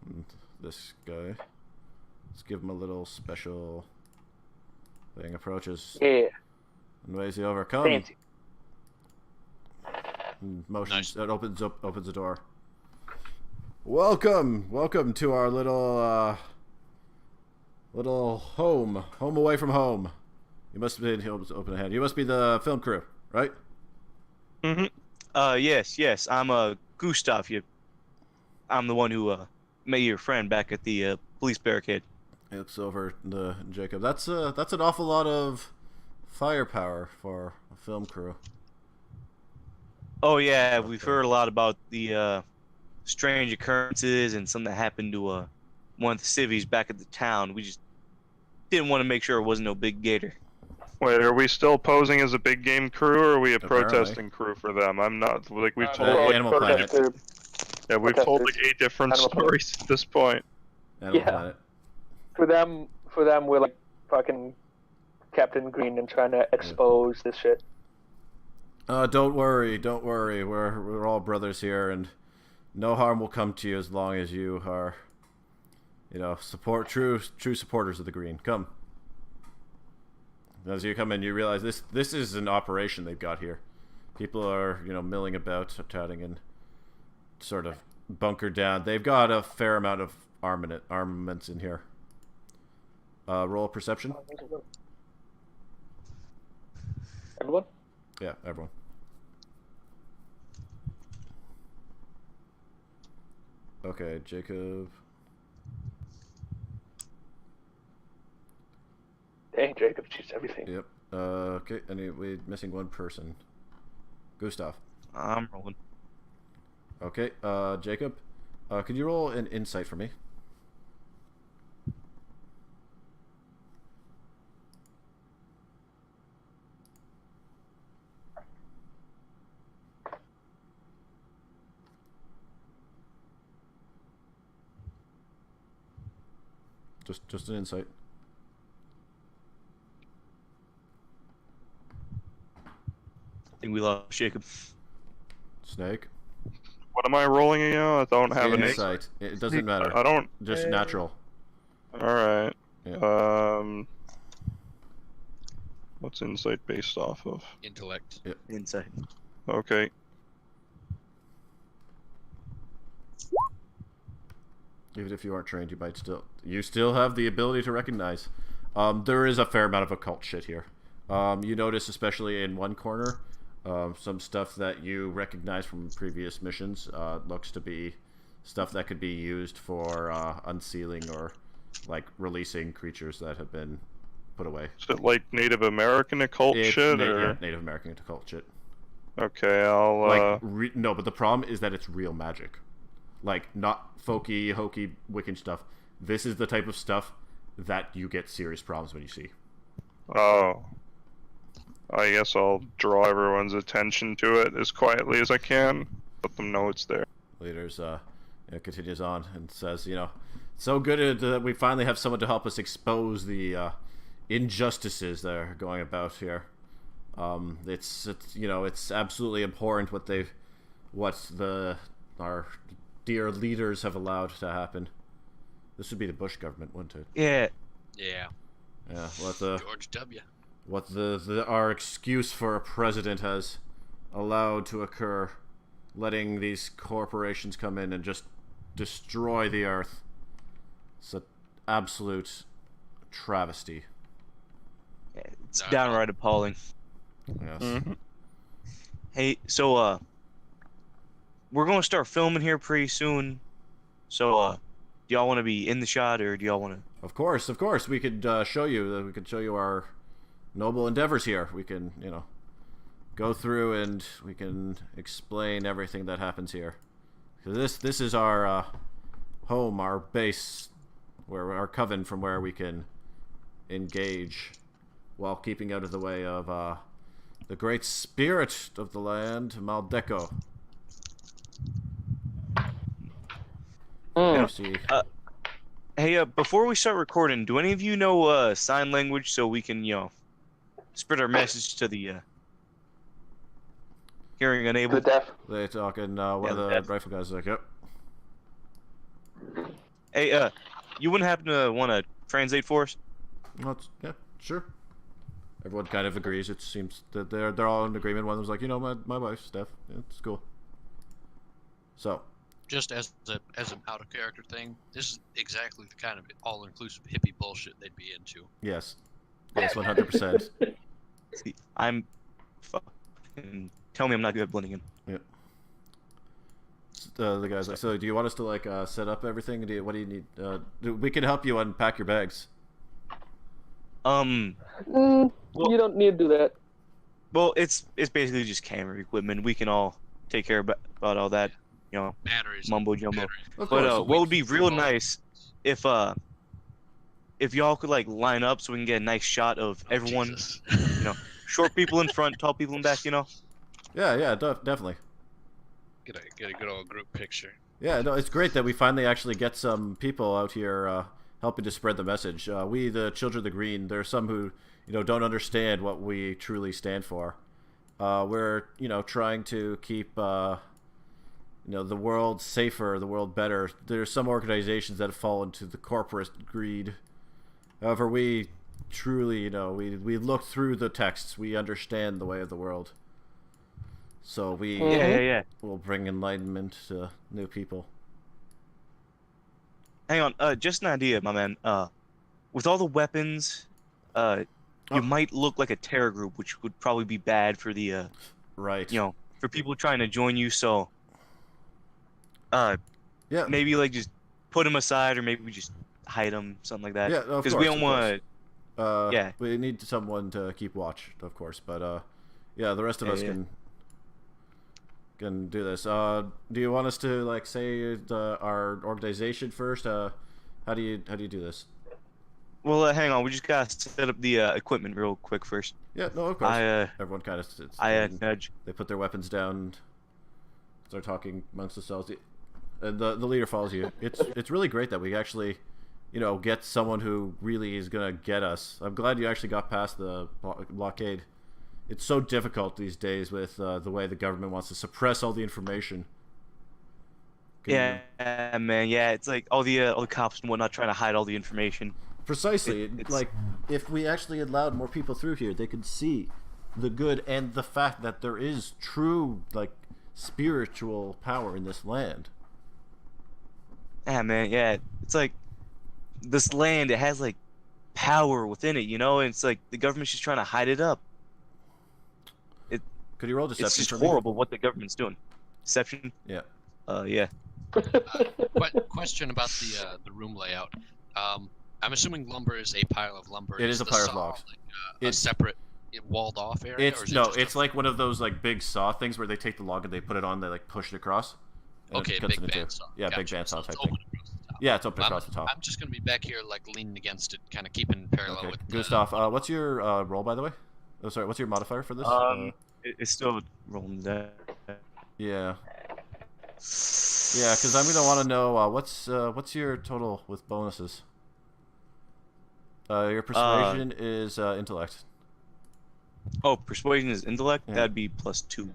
And this guy, let's give him a little special thing. Approaches Yeah. and waves you over. Come. Fancy. And motions. Nice. It opens the door. Welcome to our little home away from home. You must be open ahead. You must be the film crew, right? Mm-hmm. Yes. I'm Gustav. I'm the one who met your friend back at the police barricade. It's over to Jacob. That's an awful lot of firepower for a film crew. Oh yeah, we've heard a lot about the strange occurrences and something that happened to one of the civvies back at the town. We just didn't want to make sure it wasn't no big gator. Wait, are we still posing as a big game crew, or are we a Apparently. protesting crew for them? I'm not. Like we've told. well, Like, Animal Planet. yeah, we've told like protesters. 8 different Animal Planet. stories at this point. Animal Yeah. Planet. For them, we're like fucking Captain Green and trying to expose this shit. Don't worry, don't worry. We're all brothers here, and no harm will come to you as long as you are, true supporters of the green. Come. As you come in, you realize this is an operation they've got here. People are, milling about, chatting, and sort of bunkered down. They've got a fair amount of armaments in here. Roll perception. Everyone? Yeah, everyone. Okay, Jacob. Dang, Jacob cheats everything. Yep. Okay, we're missing one person. Gustav. I'm rolling. Okay, Jacob. Could you roll an insight for me? Just an insight. I think we lost Jacob. Snake. What am I rolling again? I don't have an Insight. It doesn't matter. I don't. Just natural. All right. Yeah. What's insight based off of? Intellect. Inside. Okay. Even if you aren't trained, you still have the ability to recognize. There is a fair amount of occult shit here. You notice, especially in one corner, some stuff that you recognize from previous missions looks to be stuff that could be used for unsealing or like releasing creatures that have been put away. Is it like Native American occult shit? Yeah, Native American occult shit. Okay, I'll. No, but the problem is that it's real magic. Like, not folky, hokey, Wiccan stuff. This is the type of stuff that you get serious problems when you see. Oh. I guess I'll draw everyone's attention to it as quietly as I can. Let them know it's there. Leaders continues on and says, so good that we finally have someone to help us expose the injustices that are going about here. It's absolutely abhorrent what our dear leaders have allowed to happen. This would be the Bush government, wouldn't it? Yeah. Yeah. Yeah. George W. What our excuse for a president has allowed to occur, letting these corporations come in and just destroy the earth. It's an absolute travesty. It's downright appalling. Yes. Mm-hmm. Hey, so we're gonna start filming here pretty soon. So do y'all want to be in the shot, or do y'all want to? Of course. We could show you. We could show you our noble endeavors here. We can, go through and we can explain everything that happens here. This is our home, our base, our coven from where we can engage while keeping out of the way of the great spirit of the land, Maldeco. See. Hey, before we start recording, do any of you know sign language so we can, spread our message to the hearing unable? The deaf. They talk, and one of the deaf. rifle guys is like, "Yep." Hey, you wouldn't happen to want to translate for us? Yeah, sure. Everyone kind of agrees. It seems that they're all in agreement. One of them's like, my wife's deaf. Yeah, it's cool. So. Just as an out of character thing, this is exactly the kind of all-inclusive hippie bullshit they'd be into. Yes, 100%. I'm fucking. Tell me I'm not good at blending in. Yep. The guy's like, so do you want us to set up everything? What do you need? We can help you unpack your bags. You don't need to do that. Well, it's basically just camera equipment. We can all take care about all that. Batteries. Mumbo jumbo. Of But course. what would be real nice if y'all could line up so we can get a nice shot of everyone. Jesus. Short people in front, tall people in back. Yeah, definitely. Get a good old group picture. Yeah, no, it's great that we finally actually get some people out here helping to spread the message. We, the Children of the Green, there are some who don't understand what we truly stand for, We're trying to keep the world safer, the world better. There's some organizations that fall into the corporate greed. However, we truly, we look through the texts. We understand the way of the world. So we will bring enlightenment to new people. Hang on, just an idea, my man. With all the weapons, you might look like a terror group, which would probably be bad for the right. For people trying to join you. So, maybe like just put them aside, or maybe we just hide them, something like that. Yeah, of course. We don't want. We need someone to keep watch, of course. But the rest of us can do this. Do you want us to like say our organization first? How do you do this? Well, hang on. We just gotta set up the equipment real quick first. Yeah, no, of course. Everyone kind of sits. Nudge. They put their weapons down, start talking amongst themselves, and the leader follows you. It's really great that we actually, get someone who really is gonna get us. I'm glad you actually got past the blockade. It's so difficult these days with the way the government wants to suppress all the information. Man. Yeah, it's like all the cops and whatnot trying to hide all the information. Precisely. Like, if we actually allowed more people through here, they could see the good and the fact that there is true, like, spiritual power in this land. Yeah, man, yeah. It's like, this land, it has, like, power within it, and it's like the government's just trying to hide it up. Could you roll deception? It's just for me? horrible what the government's doing. Deception? Yeah. Yeah. Question about the room layout. I'm assuming lumber is a pile of lumber. It is a pile of logs. Like, a separate walled off area? It's like one of those like big saw things where they take the log and they put it on, they like push it across. Okay, big bandsaw. Yeah, gotcha. big bandsaw type It's thing. Yeah, it's open across the top. I'm just gonna be back here like leaning against it, kind of keeping parallel with. Gustav, what's your roll by the way? Oh, sorry, what's your modifier for this? It's still rolling that. Yeah. Yeah, because I'm gonna want to know what's your total with bonuses. Your persuasion is intellect. Oh, persuasion is intellect. Yeah. That'd be +2.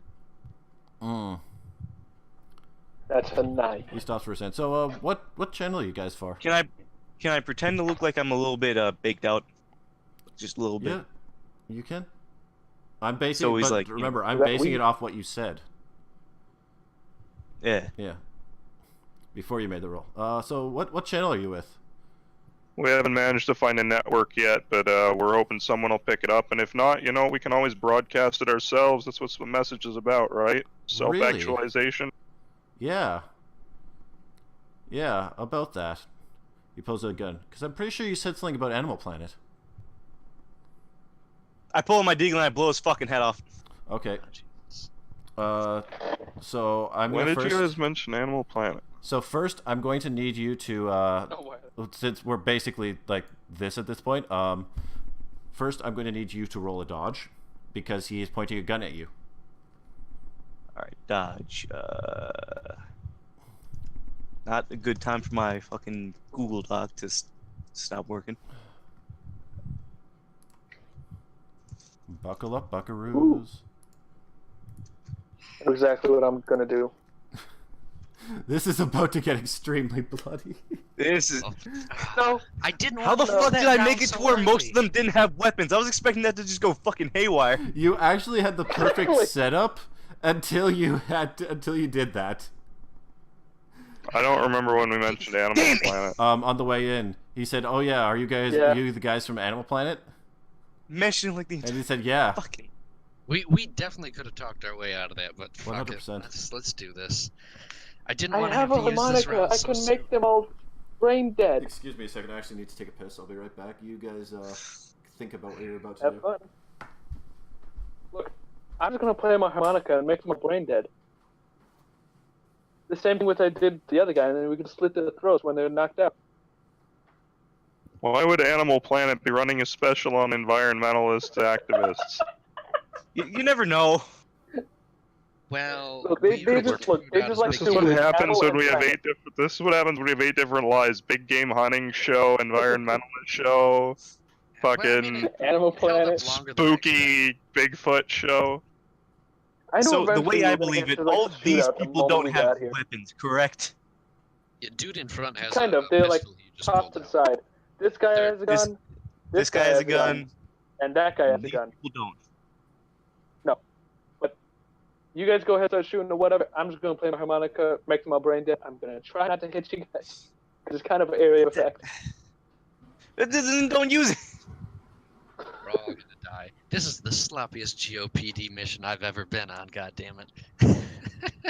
That's a 9. He stops for a second. So, what channel are you guys for? Can I pretend to look like I'm a little bit baked out? Just a little bit. Yeah, you can. I'm basing. So but like, remember, I'm basing it off what you said. Yeah. Yeah. Before you made the roll. So what channel are you with? We haven't managed to find a network yet, but we're hoping someone will pick it up. And if not, we can always broadcast it ourselves. That's what the message is about, right? Self-actualization. Really? Yeah. Yeah, about that. You pose a gun. Because I'm pretty sure you said something about Animal Planet. I pull my deagle and I blow his fucking head off. Okay. So I'm when gonna did first... you guys mention Animal Planet? So first, I'm going to need you to, since we're basically like this at this point, first I'm going to need you to roll a dodge, because he is pointing a gun at you. Alright, dodge. Not a good time for my fucking Google Doc to stop working. Buckle up, buckaroos. Ooh. Exactly what I'm gonna do. This is about to get extremely bloody. This is... No. I didn't How the fuck did I make it to where most of them didn't have weapons? I was expecting that to just go fucking haywire. You actually had the perfect setup until you did that. I don't remember when we mentioned Animal Planet. On the way in, he said, "Oh yeah, are you the guys from Animal Planet?" Mentioning like the... And he said, "Yeah." Fucking... We definitely could have talked our way out of that, but fuck 100%. it. Let's do this. I I have a harmonica. I can make them all brain dead. Excuse me a second. I actually need to take a piss. I'll be right back. You guys think about what you're about to Have do. fun. Look, I'm just gonna play my harmonica and make them brain dead. The same thing which I did the other guy, and then we can slit their throats when they're knocked out. Why would Animal Planet be running a special on environmentalist activists? You never know. Well, look, they just like This is what happens when we have 8 different. This is what happens when we have 8 different lives: big game hunting show, environmentalist show, fucking Animal Planet, spooky Bigfoot show. I know So the eventually way we're I gonna believe get it, to, like, all the of these shootout the people moment don't we have got here. weapons, correct? Yeah, dude in front has Kind a of. They're like pistol he just tossed pulled to the out. side. This guy There- has a this- gun. This guy has a gun. And that guy has a These gun. people don't. You guys go ahead and start shooting or whatever. I'm just gonna play my harmonica, make my brain dead. I'm gonna try not to hit you guys, because it's kind of an area of effect. Don't use it. We're all gonna die. This is the sloppiest GOPD mission I've ever been on. God damn it.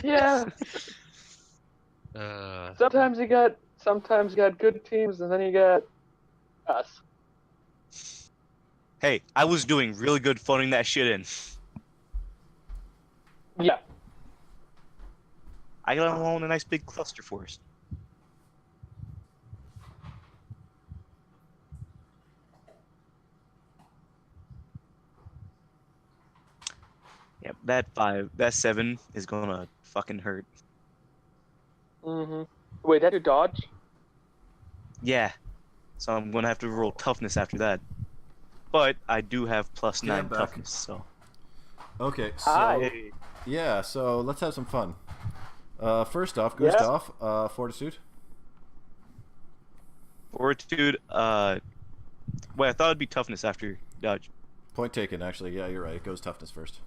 Yeah. Sometimes you got good teams, and then you got us. Hey, I was doing really good phoning that shit in. Yeah. I got alone a nice big cluster force. Yep, that 7 is gonna fucking hurt. Mhm. Wait, that's your dodge? Yeah, so I'm gonna have to roll toughness after that. But I do have plus Okay, I'm 9 back. toughness, so. Okay, so Hi. yeah, so let's have some fun. First off, Yeah. Gustav, Fortitude. Fortitude, wait, I thought it'd be toughness after dodge. Point taken, actually. Yeah, you're right. It goes toughness first.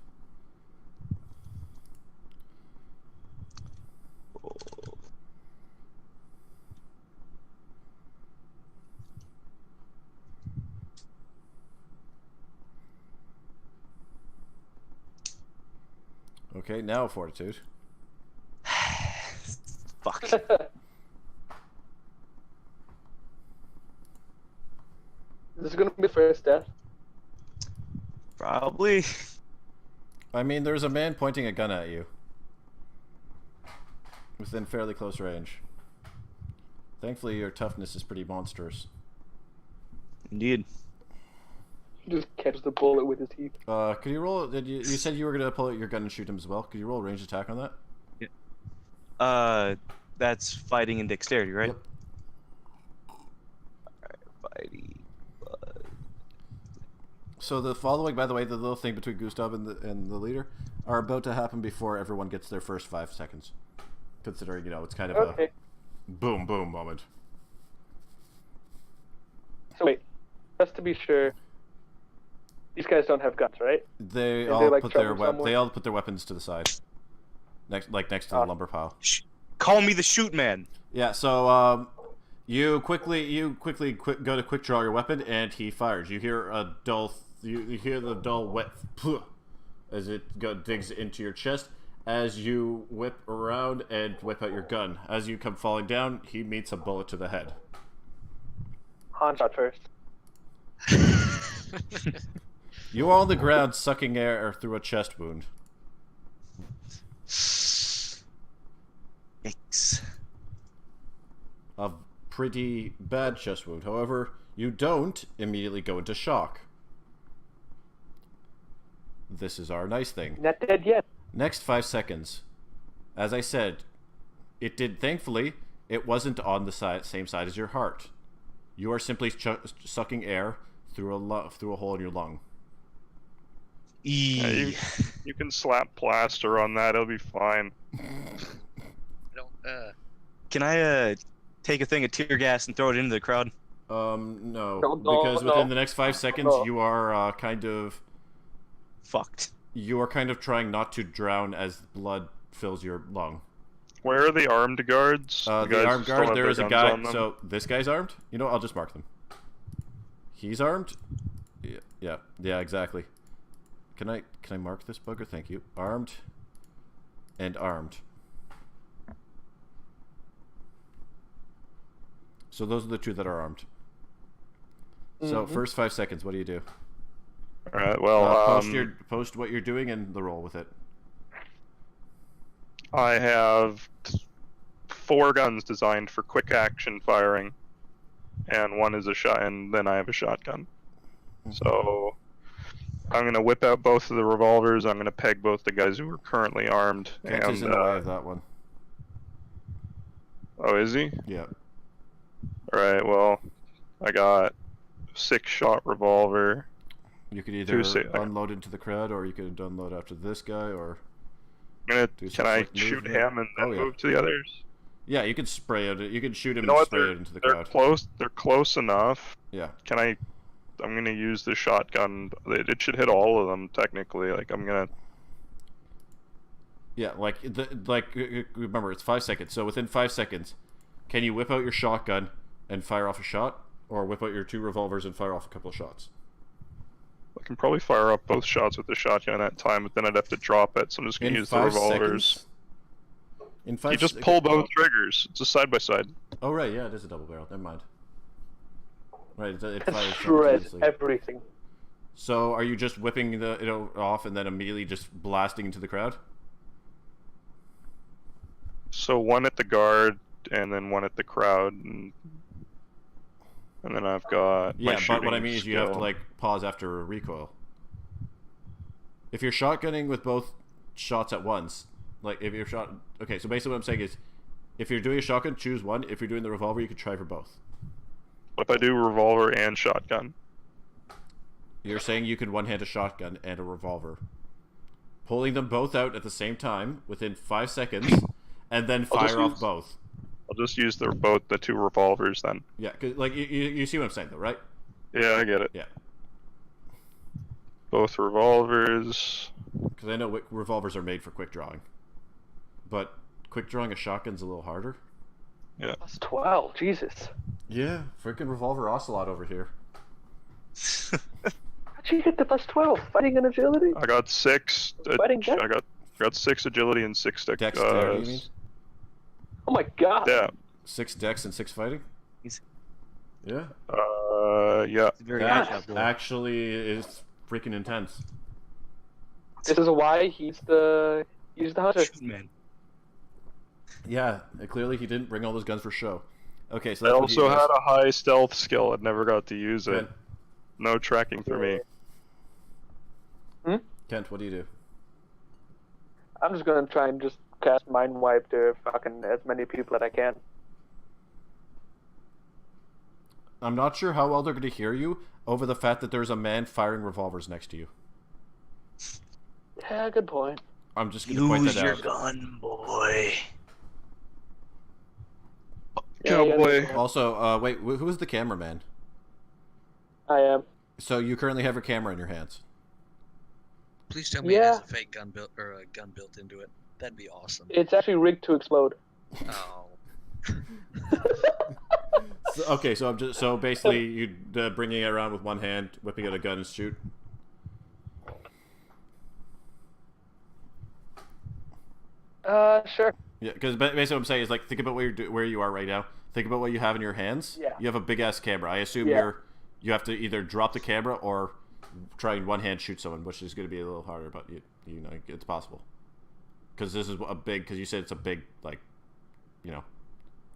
Okay, now Fortitude. Fuck. This is gonna be the first death. Probably. I mean, there's a man pointing a gun at you. Within fairly close range. Thankfully, your toughness is pretty monstrous. Indeed. He just catches the bullet with his teeth. Could you roll? You said you were gonna pull out your gun and shoot him as well? Could you roll a ranged attack on that? That's fighting and dexterity, right? Yep. Fighting. So the following, by the way, the little thing between Gustav and the leader are about to happen before everyone gets their first 5 seconds. Considering, you know, it's kind of Okay. a boom boom moment. So wait, just to be sure, these guys don't have guns, right? They Is all there, like, put their trouble somewhere? they all put their weapons to the side, next to the lumber pile. Call me the shoot man. Yeah. So you quickly go to quick draw your weapon, and he fires. You hear a dull you hear the dull wet as it digs into your chest. As you whip around and whip out your gun, as you come falling down, he meets a bullet to the head. Han shot first. You are on the ground, sucking air through a chest wound. Yikes. A pretty bad chest wound. However, you don't immediately go into shock. This is our nice thing. Not dead yet. Next 5 seconds. As I said, thankfully, it wasn't on the same side as your heart. You are simply sucking air through a hole in your lung. Yeah, you can slap plaster on that, it'll be fine. Can I take a thing of tear gas and throw it into the crowd? No. No, Because within no. the next 5 seconds, No. you are kind of Fucked. trying not to drown as blood fills your lung. Where are the armed guards? The guys armed still guard, have there their is a guns guy. on them? So this guy's armed. You know, I'll just mark them. He's armed. Yeah, exactly. Can I mark this bugger? Thank you. Armed. And armed. So those are the 2 that are armed. So first 5 seconds, what do you do? Alright, well, post what you're doing and the roll with it. I have 4 guns designed for quick action firing, and 1 is a shot, and then I have a shotgun. So I'm gonna whip out both of the revolvers. I'm gonna peg both the guys who are currently armed. Kent is in the way of that one. Oh, is he? Yeah. Alright, well, I got 6-shot revolver. You could either 2 unload into the crowd, or you could unload after this guy, or Do Can I quick shoot movement. him and then Oh, yeah. move to the others? Yeah, you can spray it. You can shoot him You know and what? spray it into the They're crowd. close. They're close enough. Yeah. Can I? I'm gonna use the shotgun. It should hit all of them technically. Like I'm gonna. Yeah, remember it's 5 seconds. So within 5 seconds, can you whip out your shotgun and fire off a shot, or whip out your 2 revolvers and fire off a couple of shots? I can probably fire up both shots with the shotgun at that time, but then I'd have to drop it. So I'm just gonna In use the 5 revolvers. seconds. In 5. You just pull both triggers. It's a side by side. Oh right, yeah, it is a double barrel. Never mind. Right, it Can fires shred simultaneously. everything. So are you just whipping it off and then immediately just blasting into the crowd? So one at the guard, and then one at the crowd, and then I've got. Yeah, my but what I shooting mean is you have to skill. like pause after a recoil. If you're shotgunning with both shots at once, like if you're shot. Okay, so basically what I'm saying is, if you're doing a shotgun, choose one. If you're doing the revolver, you can try for both. What if I do revolver and shotgun? You're saying you can one-hand a shotgun and a revolver, pulling them both out at the same time within 5 seconds, and then I'll just fire off use- both. I'll just use the 2 revolvers then. Yeah, 'cause, like you see what I'm saying though, right? Yeah, I get it. Yeah. Both revolvers. Because I know revolvers are made for quick drawing, but quick drawing a shotgun's a little harder. Yeah. That's 12. Jesus. Yeah, freaking revolver ocelot over here. How'd you get the plus 12? Fighting and agility? I got 6. Fighting dex? I got 6 agility and 6 Dexterity, you mean? Oh my god. Yeah. 6 dex and 6 fighting. He's- Yeah, Yeah. It's very God. agile boy. actually, is freaking intense. This is why he's the hunter. Shoot, man. Yeah, clearly he didn't bring all those guns for show. Okay, so I that's what he also does. had a high stealth skill. I never got to use it. Kent, No tracking for me. Kent, what do you do? I'm just gonna try and just cast Mind Wipe to fucking as many people that I can. I'm not sure how well they're going to hear you over the fact that there's a man firing revolvers next to you. Yeah, good point. I'm just going to point Use that your out. gun, boy. Yeah, you gotta Cowboy. be careful. Also, wait, who is the cameraman? I am. So you currently have your camera in your hands. Please tell me it has a fake gun built or a gun built into it. That'd be awesome. It's actually rigged to explode. Oh. Okay, so so basically you bringing it around with one hand, whipping out a gun and shoot. Sure. Yeah, because basically what I'm saying is like think about where you are right now. Think about what you have in your hands. Yeah. You have a big ass camera. I assume Yeah. you have to either drop the camera or try and one hand shoot someone, which is going to be a little harder, but you know it's possible. Because this is a big. Because you said it's a big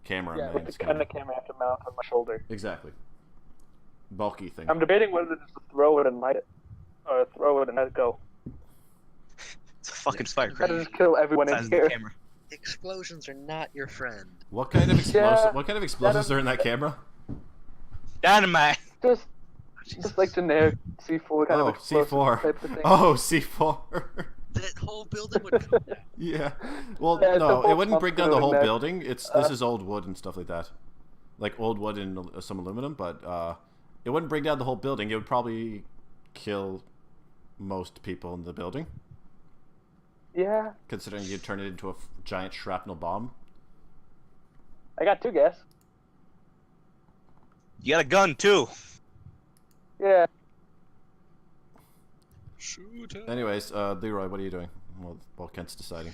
camera. Yeah, man, with it's the gonna kind of camera I have to mount on my shoulder. exactly bulky thing. I'm debating whether to just throw it and light it, or throw it and let it go. It's a fucking fire Try to grenade. just kill everyone Size in of the here. camera. Explosions are not your friend. What kind of Yeah, What kind of explosives are in that camera? Dynamite. Just like generic C4 kind Oh, of explosive C4. type of thing. Oh, C4. That whole building would come down. Yeah. Well, Yeah, no, the it wouldn't break down the whole building building. This is old wood and stuff like that, like old wood and some aluminum. But it wouldn't break down the whole building. It would probably kill most people in the building, Yeah, considering you'd turn it into a giant shrapnel bomb. I got 2 gas. You got a gun too. Yeah, Shoot it. Anyways, Leroy, what are you doing? Well, Kent's deciding.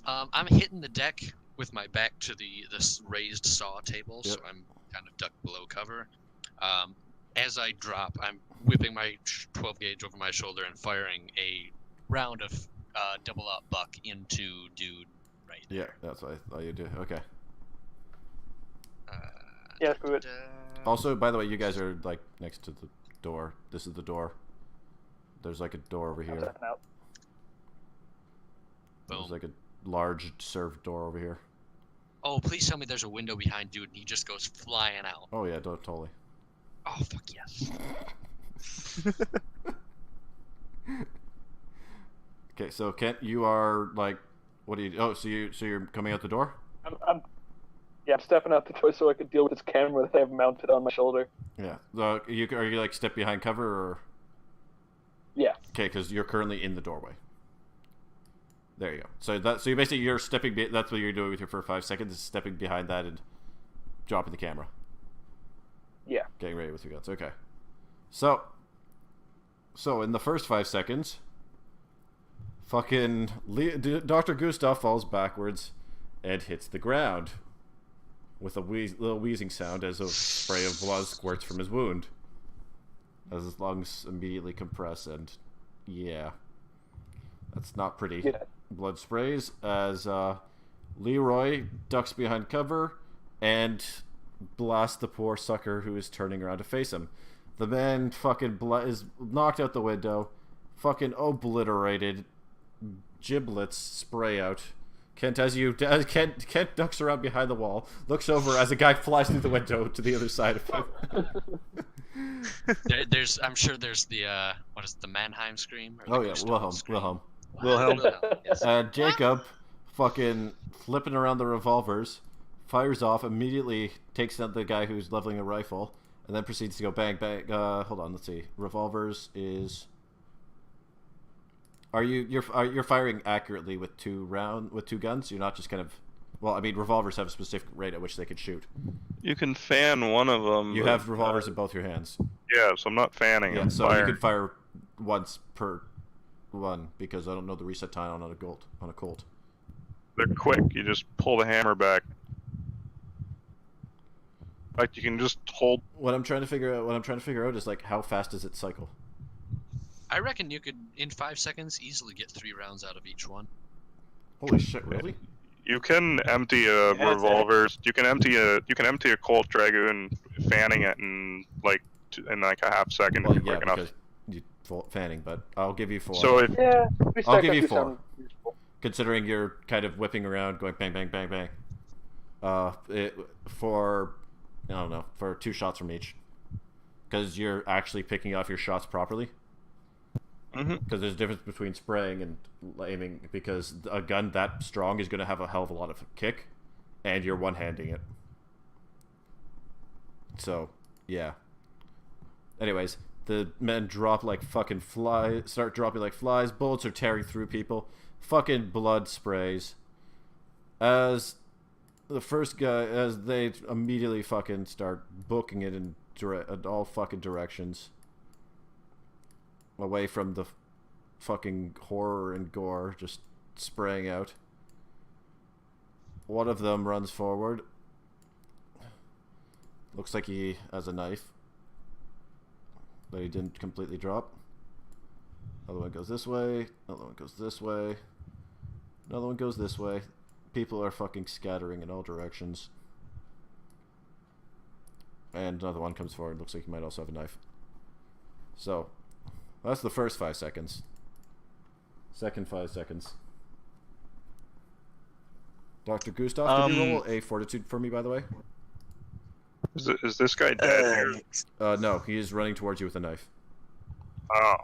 I'm hitting the deck with my back to this raised saw table, so Yep. I'm kind of ducked below cover. As I drop, I'm whipping my 12 gauge over my shoulder and firing a round of double up buck into dude right Yeah, there. that's what I thought you'd do. Okay. yeah, screw it. Also, by the way, you guys are like next to the door. This is the door. There's like a door over I'm here. stepping out. Boom. There's like a large served door over here. Oh, please tell me there's a window behind dude and he just goes flying out. Oh yeah, totally. Oh, fuck yes. Okay, Okay, so Kent, you are like, what do you? Oh, so you're coming out the door? I'm stepping out the door so I could deal with this camera that I have mounted on my shoulder. Yeah. Are you like step behind cover or? Yeah. Okay, because you're currently in the doorway. There you go. So you basically you're stepping. That's what you're doing with your first 5 seconds is stepping behind that and dropping the camera. Yeah. Getting ready with your guns. Okay. So in the first 5 seconds, fucking Dr. Gustav falls backwards and hits the ground with a little wheezing sound as a spray of blood squirts from his wound. As his lungs immediately compress, and yeah, that's not pretty. Yeah. Blood sprays as Leroy ducks behind cover and blasts the poor sucker who is turning around to face him. The man fucking is knocked out the window, fucking obliterated, giblets spray out. Kent ducks around behind the wall, looks over as a guy flies through the window to the other side of him. I'm sure there's the what is it, the Mannheim scream? Or the Oh yeah, Gustav scream? Wilhelm. Yes. Jacob, fucking flipping around the revolvers, fires off, immediately takes out the guy who's leveling a rifle, and then proceeds to go bang bang. Hold on, let's see. Revolvers is. You're firing accurately with two guns? You're not just kind of. Well, I mean, revolvers have a specific rate at which they can shoot. You can fan one of them. You have revolvers in both your hands. Yeah, so I'm not fanning. Yeah, I'm so firing. you can fire once per one because I don't know the reset time on a Colt. They're quick. You just pull the hammer back. Like you can just hold. What I'm trying to figure out is like how fast does it cycle? I reckon you could, in 5 seconds, easily get 3 rounds out of each one. Holy shit! Really? You can empty a revolver. You can empty a Colt Dragoon, fanning it in like a half second. Well, if you're yeah, quick enough. because you fanning, but I'll give you 4. So Yeah. I'll give you 4. Considering you're kind of whipping around, going bang, bang, bang, bang. For 2 shots from each, because you're actually picking off your shots properly. Because there's a difference between spraying and aiming, because a gun that strong is going to have a hell of a lot of kick, and you're one-handing it. So, yeah. Anyways, the men drop like fucking flies, start dropping like flies, bullets are tearing through people, fucking blood sprays. As the first guy, as they immediately fucking start booking it in all fucking directions. Away from the fucking horror and gore just spraying out. One of them runs forward. Looks like he has a knife that he didn't completely drop. Another one goes this way. Another one goes this way. Another one goes this way. People are fucking scattering in all directions. And another one comes forward. Looks like he might also have a knife. So, that's the first 5 seconds. Second 5 seconds. Dr. Gustav, can you roll a fortitude for me, by the way? Is this guy dead here? No, he is running towards you with a knife. Oh.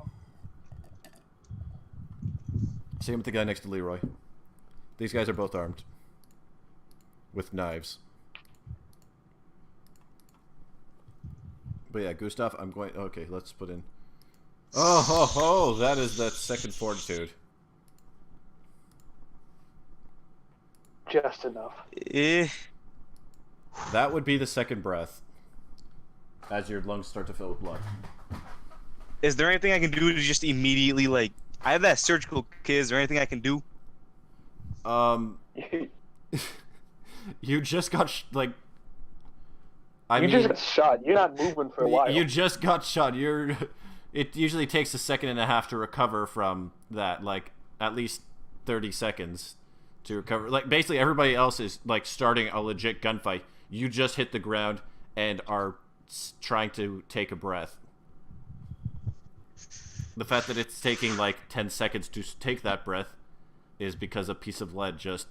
Same with the guy next to Leroy. These guys are both armed. With knives. But yeah, Gustav, I'm going... Okay, let's put in... Oh, ho, ho! That is that second fortitude. Just enough. That would be the second breath. As your lungs start to fill with blood. Is there anything I can do to just immediately, like... I have that surgical kit. Is there anything I can do? You just got, you just got shot. You're not moving for a while. You just got shot. It usually takes a second and a half to recover from that, like, at least 30 seconds to recover. Like, basically everybody else is, like, starting a legit gunfight. You just hit the ground and are trying to take a breath. The fact that it's taking, like, 10 seconds to take that breath is because a piece of lead just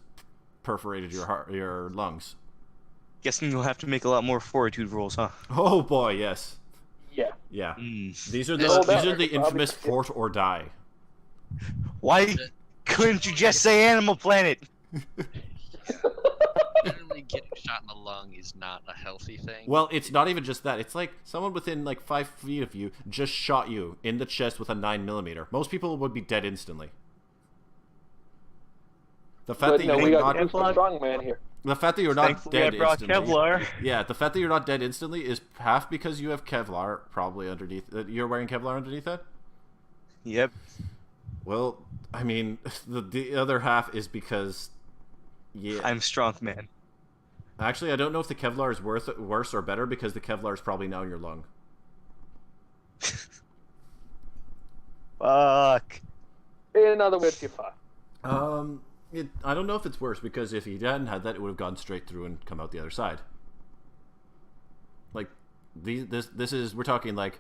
perforated your lungs. Guessing you'll have to make a lot more fortitude rolls, huh? Oh, boy, yes. Yeah. These are the infamous fort or die. Why Couldn't you just say Animal Planet? Literally getting shot in the lung is not a healthy thing. Well, it's not even just that. It's like someone within like 5 feet of you just shot you in the chest with a 9mm. Most people would be dead instantly. The fact that we you're got not a strong man here. the fact that you're not Thankfully, I dead brought instantly. Kevlar. Yeah, the fact that you're not dead instantly is half because you have Kevlar probably underneath. You're wearing Kevlar underneath that? Yep. Well, I mean, the other half is because yeah. I'm strong, man. Actually, I don't know if the Kevlar is worse or better because the Kevlar is probably now in your lung. Fuck. In other words, you're fucked. I don't know if it's worse because if he hadn't had that, it would have gone straight through and come out the other side. Like, this is we're talking like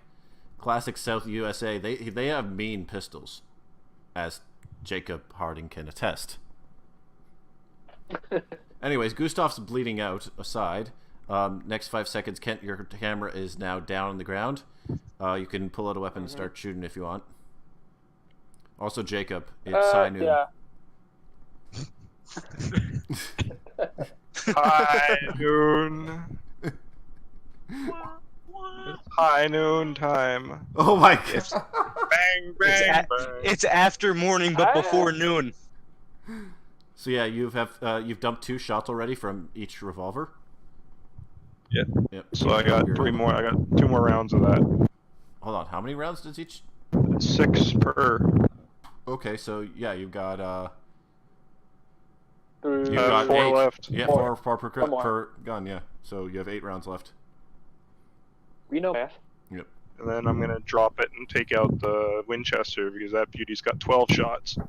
classic South USA. They have mean pistols, as Jacob Harding can attest. Anyways, Gustav's bleeding out aside. Next 5 seconds, Kent, your camera is now down on the ground. You can pull out a weapon and start shooting if you want. Also, Jacob, it's high noon. Yeah. High noon. High noon time. Oh my god! Bang, bang, bang. It's after morning, but before noon. So yeah, you've dumped 2 shots already from each revolver. Yeah. Yep. So I got 3 more. I got 2 more rounds of that. Hold on, how many rounds does each? 6 per. Okay, so yeah, you've got Through- you've got 4 8. left. Yeah, Four. 4 Come on. per gun. Yeah, so you have 8 rounds left. We know math. Yep. And then I'm gonna drop it and take out the Winchester because that beauty's got 12 shots,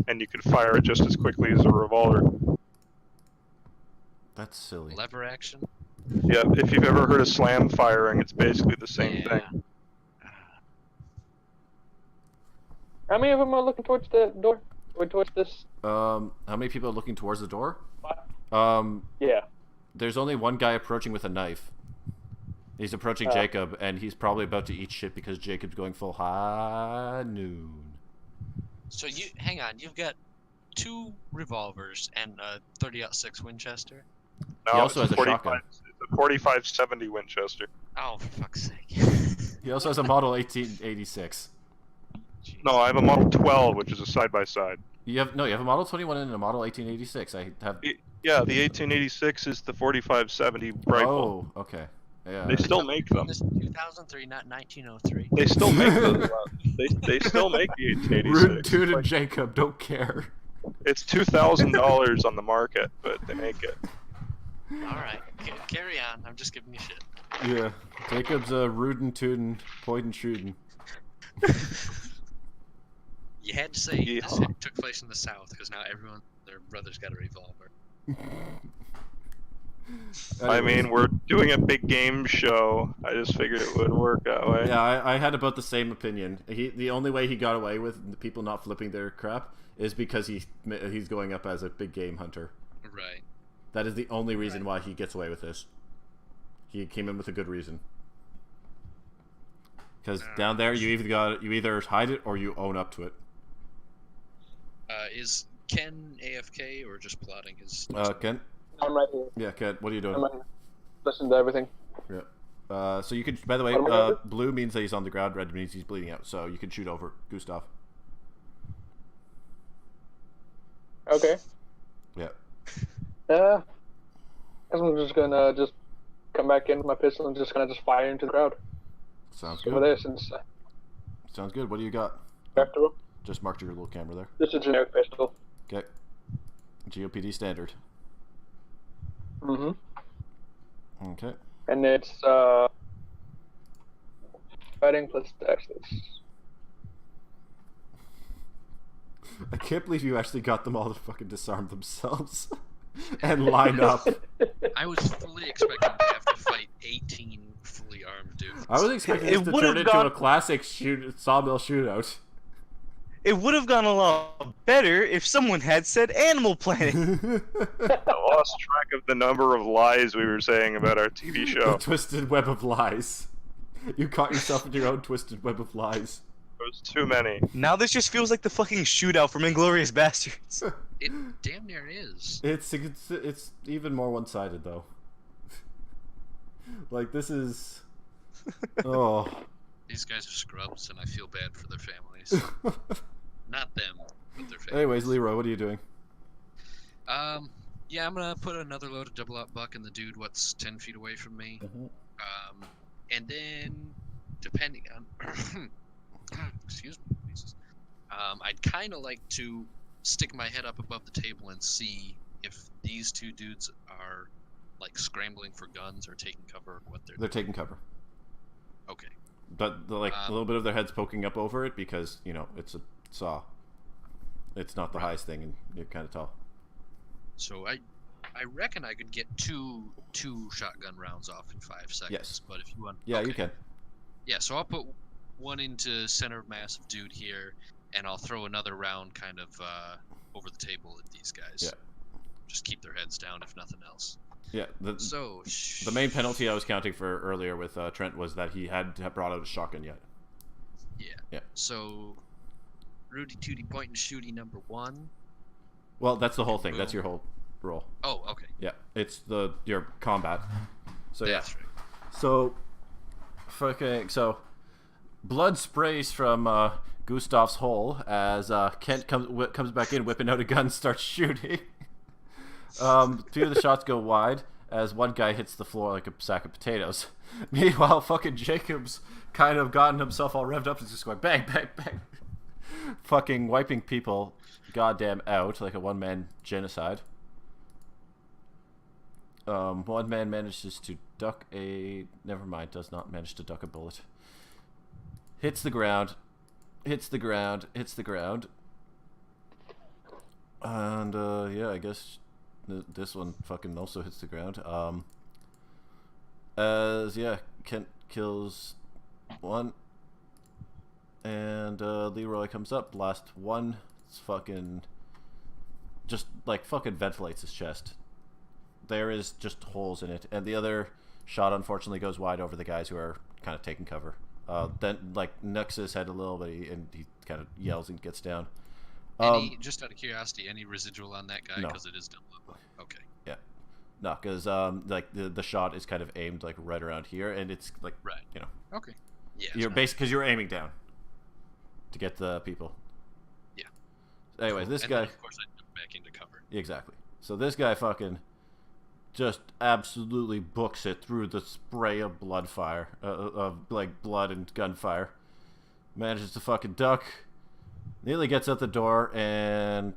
and you can fire it just as quickly as a revolver. That's silly. Lever action. Yeah, if you've ever heard of slam firing, it's basically the same thing. How many of them are looking towards the door? Or towards this? How many people are looking towards the door? Yeah. There's only one guy approaching with a knife. He's approaching Jacob, and he's probably about to eat shit because Jacob's going full high noon. So hang on, you've got 2 revolvers and a 30-06 Winchester. No, He also it's has a shotgun. It's a 45-70 Winchester. Oh, for fuck's sake. He also has a Model 1886. Jeez. No, I have a Model 12, which is a side-by-side. You have a Model 21 and a Model 1886. I have. Yeah, the 1886 is the 45-70 rifle. Oh, okay. Yeah. They still make them. This is 2003, not 1903. They still make those. They still make the Rude 1886. dude and Jacob don't care. It's $2,000 on the market, but they make it. Alright, carry on. I'm just giving you shit. Yeah. Jacob's rude and tootin', point and shooting. You had to say this Yeah. took place in the South because now everyone, their brother's got a revolver. I mean, we're doing a big game show. I just figured it would work that way. Yeah, I had about the same opinion. The only way he got away with the people not flipping their crap is because he's going up as a big game hunter. Right. That is the only reason why he gets away with this. He came in with a good reason. Because down there, you either hide it or you own up to it. Is Ken AFK or just plotting his... Kent? I'm right here. Yeah, Kent, what are you doing? I'm right here. Listen to everything. Yeah. So you can, by the way, blue means that he's on the ground, red means he's bleeding out. So you can shoot over Gustav. Okay. Yeah. I guess I'm just gonna come back in with my pistol and just fire into the crowd. Sounds Over good. there since Sounds good. What do you got? after all. Just marked your little camera there. Just a generic pistol. Okay. GOPD standard. Mm-hmm. Okay. And it's fighting plus Texas. I can't believe you actually got them all to fucking disarm themselves and line up. I was fully expecting to have to fight 18 fully armed dudes. I was expecting It this to would've turn into gone- a classic sawmill shootout. It would have gone a lot better if someone had said Animal Planet. I lost track of the number of lies we were saying about our TV The show. twisted web of lies. You caught yourself in your own twisted web of lies. There's too many. Now this just feels like the fucking shootout from Inglourious Bastards. It damn near is. It's even more one-sided though. Like this is. Oh. These guys are scrubs, and I feel bad for their families. Not them, but their families. Anyways, Leroy, what are you doing? Yeah, I'm gonna put another loaded double-out buck in the dude what's 10 feet away from me. And then, depending on, excuse me, Jesus. I'd kind of like to stick my head up above the table and see if these two dudes are like scrambling for guns or taking cover or what They're taking cover. Okay. But like a little bit of their heads poking up over it because it's a saw. It's not the highest thing, and you're kind of tall. So I reckon I could get two shotgun rounds off in 5 seconds. Yes. But if you want, Yeah, you can. Yeah, so I'll put one into center of massive dude here, and I'll throw another round kind of over the table at these guys. Yeah. Just keep their heads down if nothing else. Yeah. The main penalty I was counting for earlier with Trent was that he had brought out a shotgun yet. Yeah. Yeah. So Rudy Tooty point and shooty number 1. Well, that's the whole thing. Boom. That's your whole roll. Oh, okay. Yeah, it's your combat. So That's right. So blood sprays from Gustav's hole as Kent comes back in, whipping out a gun, starts shooting. Few of the shots go wide as one guy hits the floor like a sack of potatoes. Meanwhile, fucking Jacob's kind of gotten himself all revved up and just going bang, bang, bang. Fucking wiping people goddamn out like a one-man genocide. One man manages to duck does not manage to duck a bullet. Hits the ground. And, yeah, I guess this one fucking also hits the ground. Kent kills one. And, Leroy comes up, last one. It's fucking ventilates his chest. There is just holes in it, and the other shot unfortunately goes wide over the guys who are kind of taking cover. Then nicks his head a little bit, and he kind of yells and gets down. Just out of curiosity, any residual on that guy? No. Because it is double up. Okay. Yeah, no, because the shot is kind of aimed right around here, and it's Right. Okay. Yeah. you're because you're aiming down to get the people. Yeah. Anyways, Cool. this And guy. then, of course, I jump back into cover. Exactly. So this guy fucking just absolutely books it through the spray of blood fire, blood and gunfire. Manages to fucking duck. Nearly gets out the door, and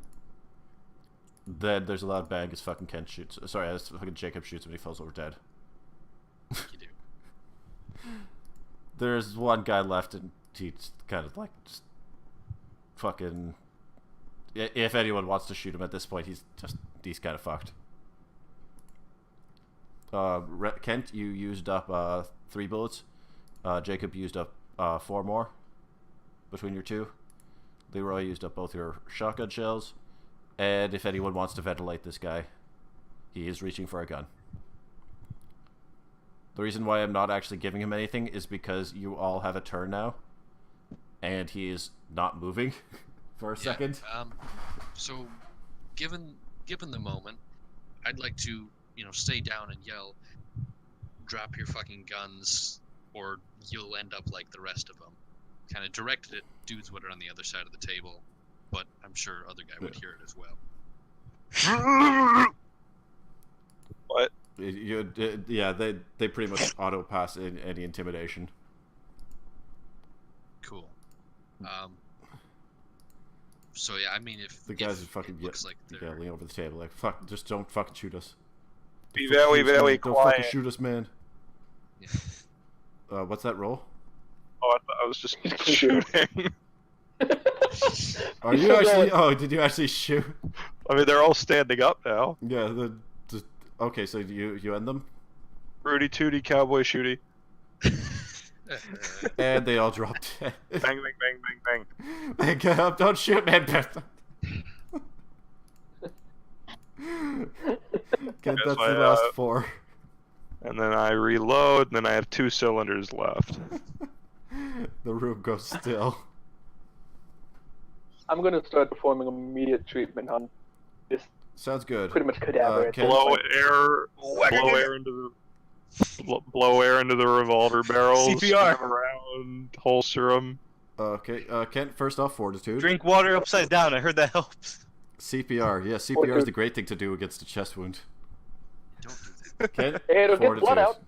then there's a loud bang as fucking Kent shoots. Sorry, as fucking Jacob shoots him and he falls over dead. You do. There's one guy left, and he's kind of just fucking. If anyone wants to shoot him at this point, he's kind of fucked. Kent, you used up 3 bullets. Jacob used up 4 more between your two. Leroy used up both your shotgun shells. And if anyone wants to ventilate this guy, he is reaching for a gun. The reason why I'm not actually giving him anything is because you all have a turn now, and he is not moving for a second. So, given the moment, I'd like to, stay down and yell, "Drop your fucking guns, or you'll end up like the rest of them." Kind of directed at dudes that are on the other side of the table, but I'm sure other guy would hear it as well. What? They pretty much auto pass in any intimidation. Cool. So yeah, I mean, if The guys if are fucking it looks like they're yelling over the table like, "Fuck! Just don't fucking shoot us. Be Don't fucking very, shoot us, very man. Don't fucking quiet. shoot us, man." Yeah. What's that roll? Oh, I thought I was just shooting. Are you actually? Oh, did you actually shoot? I mean, they're all standing up now. Yeah. Okay, so you end them, Rudy Tooty, Cowboy Shooty. and they all drop dead. Bang, bang, bang, bang, bang. They get up. Don't shoot, man. That's the my, last 4. And then I reload, and then I have 2 cylinders left. The room goes still. I'm going to start performing immediate treatment on this Sounds good. pretty much cadaver at Ken- this Blow point. air, blow air into the revolver barrels. CPR. Spin 'em around, holster them. Okay, Kent, first off, fortitude. Drink water upside down. I heard that helps. CPR. Yeah, CPR is the great thing to do against a chest wound. Don't do that. Kent, Hey, it'll get blood out.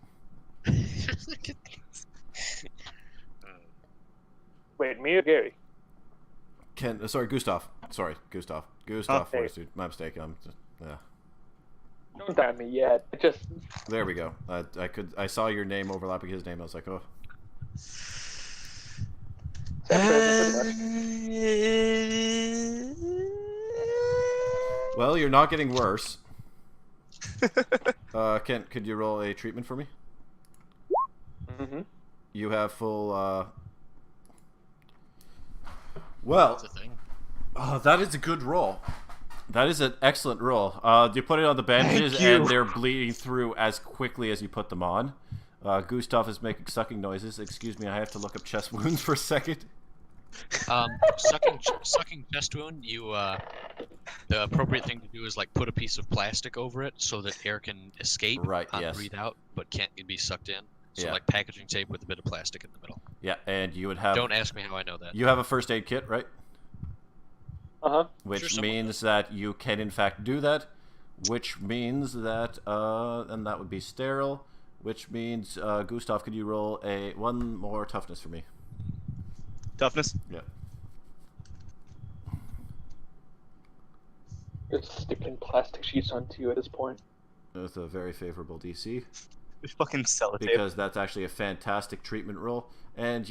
Wait, me or Gary? Kent, sorry, Gustav. Gustav, Okay. fortitude. My mistake. Yeah. Don't die on me yet. It just There we go. I saw your name overlapping his name. I was like, oh. Well, you're not getting worse. Kent, could you roll a treatment for me? Mm-hmm. You have full. Well, That's a thing. that is a good roll. That is an excellent roll. You put it on the bandages, Thank you. and they're bleeding through as quickly as you put them on. Gustav is making sucking noises. Excuse me, I have to look up chest wounds for a second. Sucking chest wound. The appropriate thing to do is like put a piece of plastic over it so that air can escape Right, and yes. breathe out, but can't be sucked in. So Yeah. like packaging tape with a bit of plastic in the middle. Yeah, and you would have. Don't ask me how I know that. You have a first aid kit, right? Uh-huh. Which Sure, someone means that you can in fact do that. Which means that, and that would be sterile. Which means, Gustav, could you roll one more toughness for me? Toughness. Yeah. Just sticking plastic sheets onto you at this point. With a very favorable DC. Fucking sellotape. Because that's actually a fantastic treatment roll, and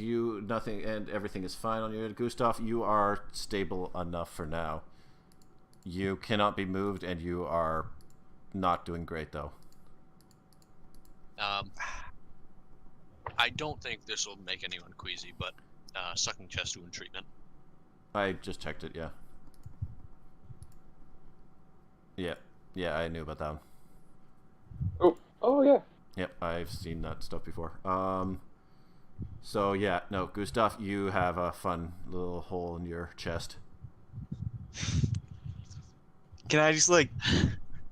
everything is fine on you. Gustav, you are stable enough for now. You cannot be moved, and you are not doing great though. I don't think this will make anyone queasy, but sucking chest wound treatment. I just checked it. Yeah, I knew about that one. Oh yeah. Yep, I've seen that stuff before. So yeah, no, Gustav, you have a fun little hole in your chest. Can I just like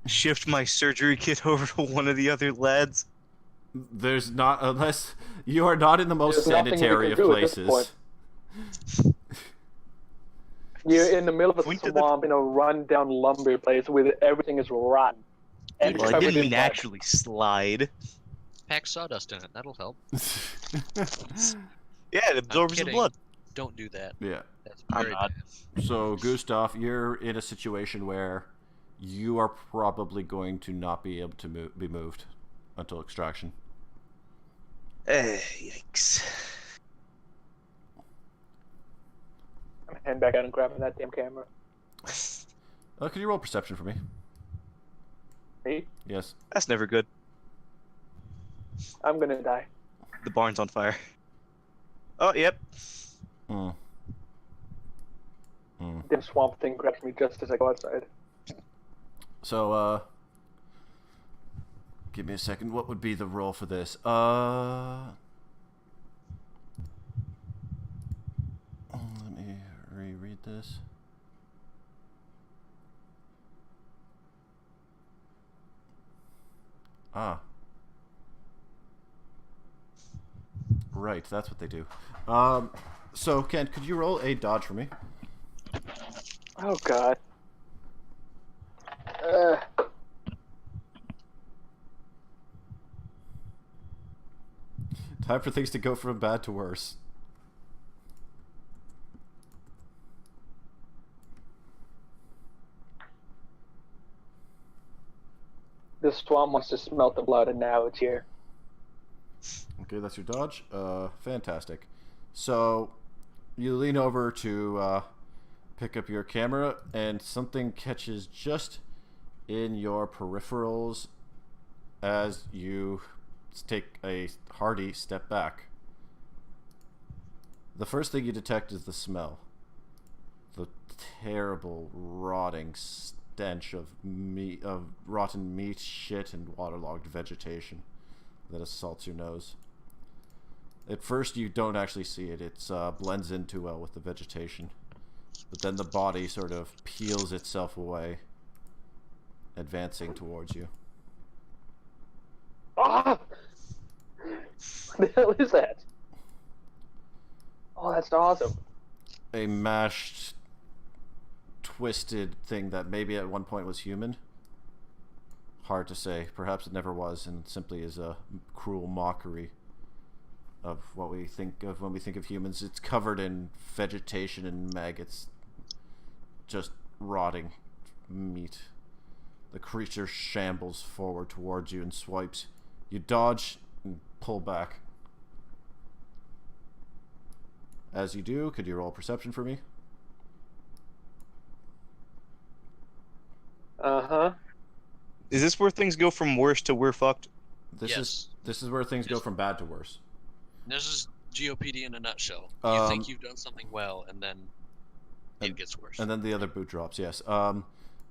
shift my surgery kit over to one of the other lads? There's not, unless you are not in the most There's nothing we sanitary can of do at this places. point. You're in the middle of a Point to the- swamp in a run-down lumber place where everything is rotten. And Well, I covered didn't in mean mud. actually slide. Pack sawdust in it. That'll help. Yeah, it I'm absorbs the kidding. blood. Don't do that. Yeah. That's I'm very not. bad. So, Gustav, you're in a situation where you are probably going to not be able to be moved until extraction. Yikes. I'm heading back out and grabbing that damn camera. Could you roll perception for me? Me? Yes. That's never good. I'm gonna die. The barn's on fire. Oh, yep. Damn swamp thing grabs me just as I go outside. So, give me a second. What would be the roll for this? Let me reread this. Right, that's what they do. So, Kent, could you roll a dodge for me? Oh god. Time for things to go from bad to worse. This swamp wants to smelt the blood and now it's here. Okay, that's your dodge. Fantastic. So, you lean over to pick up your camera, and something catches just in your peripherals as you take a hearty step back. The first thing you detect is the smell. The terrible, rotting stench of meat, of rotten meat, shit, and waterlogged vegetation that assaults your nose. At first, you don't actually see it. It blends in too well with the vegetation. But then the body sort of peels itself away, advancing towards you. Ah! What the hell is that? Oh, that's awesome. A mashed, twisted thing that maybe at one point was human. Hard to say. Perhaps it never was, and simply is a cruel mockery of what we think of when we think of humans. It's covered in vegetation and maggots, just rotting meat. The creature shambles forward towards you and swipes. You dodge and pull back. As you do, could you roll perception for me? Uh-huh. Is this where things go from worse to we're fucked? This Yes. is where things go from bad to worse. This is GOPD in a nutshell. You Um, think you've done something well, and then it gets worse. And then the other boot drops. Yes.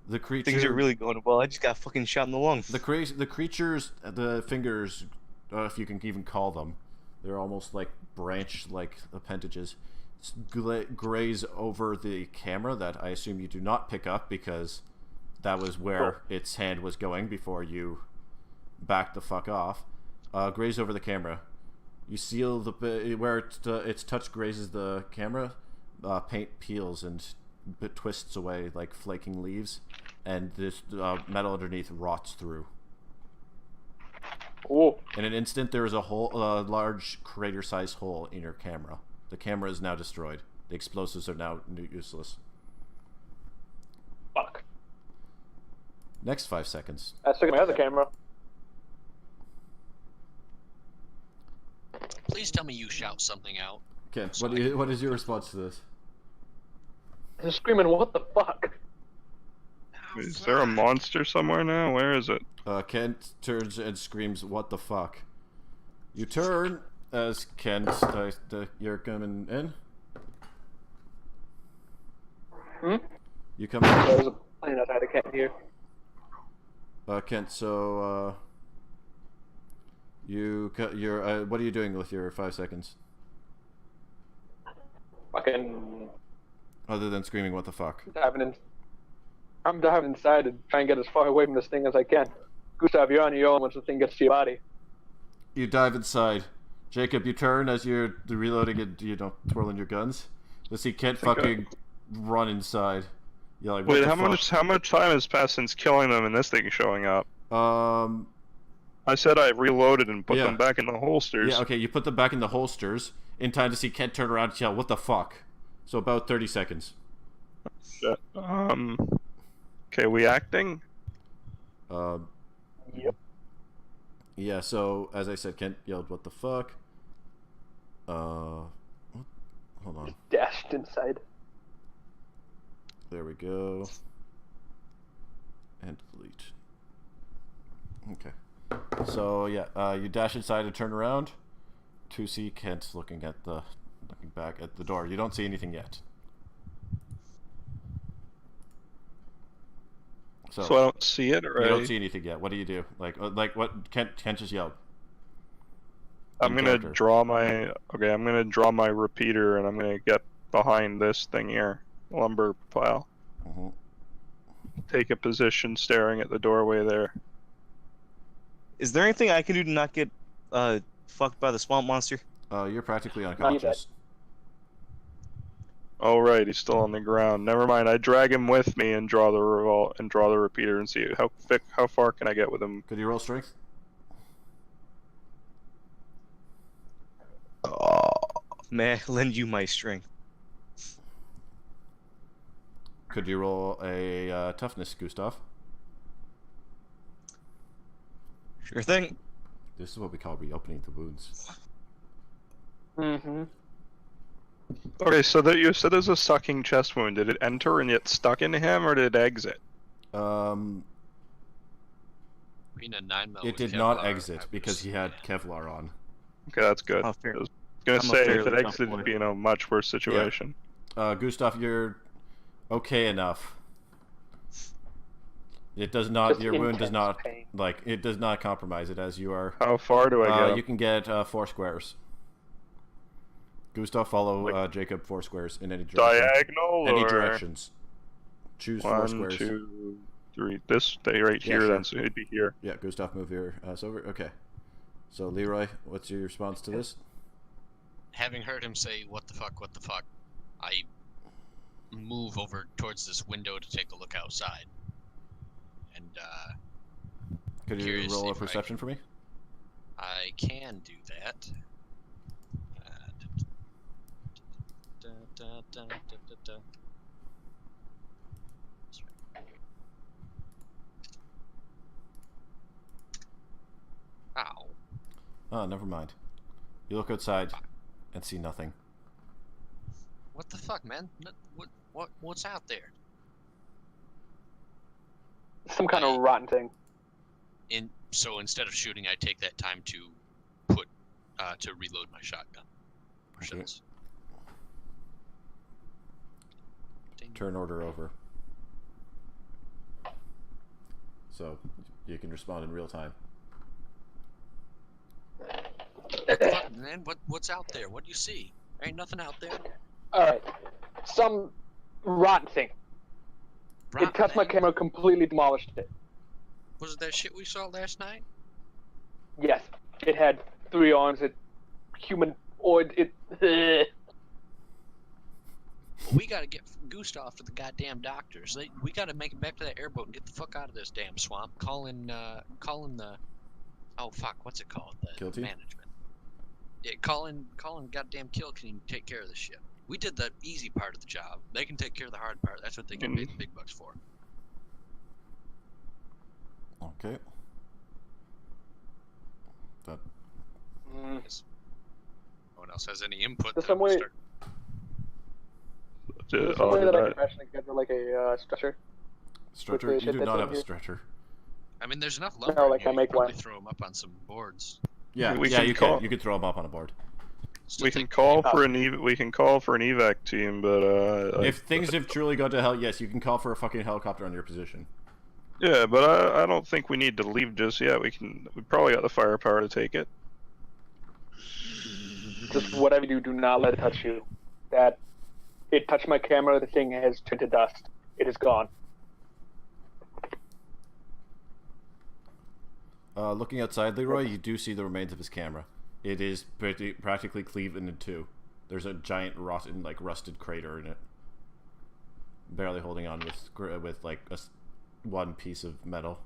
The creature. Things are really going well. I just got fucking shot in the lung. The creatures, the fingers, if you can even call them, they're almost like branch-like appendages, graze over the camera that I assume you do not pick up because that was where its hand was going before you backed the fuck off. Graze over the camera. You seal the where its touch grazes the camera. Paint peels and twists away like flaking leaves, and this metal underneath rots through. Oh. In an instant, there is a large crater-sized hole in your camera. The camera is now destroyed. The explosives are now useless. Fuck. Next 5 seconds. I took my other camera. Please tell me you shout something out. Ken, Sorry. what is your response to this? Just screaming, what the fuck? Is there a monster somewhere now? Where is it? Kent turns and screams, "What the fuck?" You turn as Kent, you're coming in. You come in. There's a plane outside. I can't hear. Kent, so you're what are you doing with your 5 seconds? Fucking Other than screaming, "What the fuck?" I'm diving inside to try and get as far away from this thing as I can. Gustav, you're on your own once the thing gets to your body. You dive inside. Jacob, you turn as you're reloading and twirling your guns. Let's see Kent fucking run inside. You're like, what Wait, the how much time has passed since killing them and this thing showing up? fuck? I said I reloaded and put Yeah. them back in the holsters. Yeah, okay, you put them back in the holsters in time to see Kent turn around and yell, "What the fuck?" So about 30 seconds. Shit. Okay, we acting? Yep. Yeah, so as I said, Kent yelled, "What the fuck?" Hold on. Dashed inside. There we go. And delete. Okay. So yeah, you dash inside and turn around to see Kent looking back at the door. You don't see anything yet. So I don't see it, You right? don't see anything yet. What do you do? Like what? Kent just yelled. I'm In gonna character. draw my repeater and I'm gonna get behind this thing here. Lumber pile. Mhm. Take a position staring at the doorway there. Is there anything I can do to not get fucked by the swamp monster? You're practically unconscious. Oh right, he's still on the ground. Never mind. I drag him with me and draw the repeater and see how far can I get with him. Could you roll strength? May I lend you my strength? Could you roll a toughness, Gustav? Sure thing. This is what we call reopening the wounds. Mm-hmm. Okay, so that you said there's a sucking chest wound. Did it enter and get stuck into him, or did it exit? Being a 9mm It with did not Kevlar, exit I because was- he had Kevlar on. Okay, that's good. Oh, fair. I was gonna I'm a say if fairly it tough exited, boy. it'd be in a much worse situation. Gustav, you're okay enough. It does not. Just Your wound does intense not pain. it does not compromise it as you are. How far do I go? You can get 4 squares. Gustav, follow Jacob 4 squares in any direction. Diagonal Any or directions. Choose 4 1, squares. 2, 3. This stay right Yeah, here sure. then, so it'd be here. Yeah, Gustav, move your ass over. Okay. So, Leroy, what's your response to this? Having heard him say, what the fuck, I move over towards this window to take a look outside. And, Could you curious roll a if perception for me? I can do that. Ow. Oh, never mind. You look outside and see nothing. What the fuck, man? What's out there? Some kind of rotten thing. So instead of shooting, I take that time to to reload my shotgun. Or Okay. shells. Ding. Turn order over. So, you can respond in real time. What the fuck, man? What's out there? What do you see? There ain't nothing out there. Alright. Some rotten thing. It touched my camera, completely demolished it. Was it that shit we saw last night? Yes. It had 3 arms, humanoid, We gotta get Gustav to the goddamn doctors. We gotta make it back to that airboat and get the fuck out of this damn swamp. Calling the oh fuck, what's it called? The Kill team? management. Yeah, calling goddamn kill team to take care of this shit. We did the easy part of the job. They can take care of the hard part. That's what they get paid the big bucks for. Okay. That. Mm. No one else has any input. There's then some we'll way- start- There's some way that I can actually get like a stretcher. Stretcher? the You shit do that's not in have a here. stretcher. I mean, there's enough lumber. No, in like, here, I you make could probably one. throw them up on some boards. Yeah, We yeah, can you call- can. You can throw them up on a board. Still We can take- call for an evac team, but If things have truly gone to hell, yes, you can call for a fucking helicopter on your position. yeah, but I don't think we need to leave just yet. We probably got the firepower to take it. Just whatever you do not let it touch you. It touched my camera, the thing has turned to dust. It is gone. Looking outside, Leroy, you do see the remains of his camera. It is practically cleaved in two. There's a giant rotten, rusted crater in it, barely holding on with one piece of metal,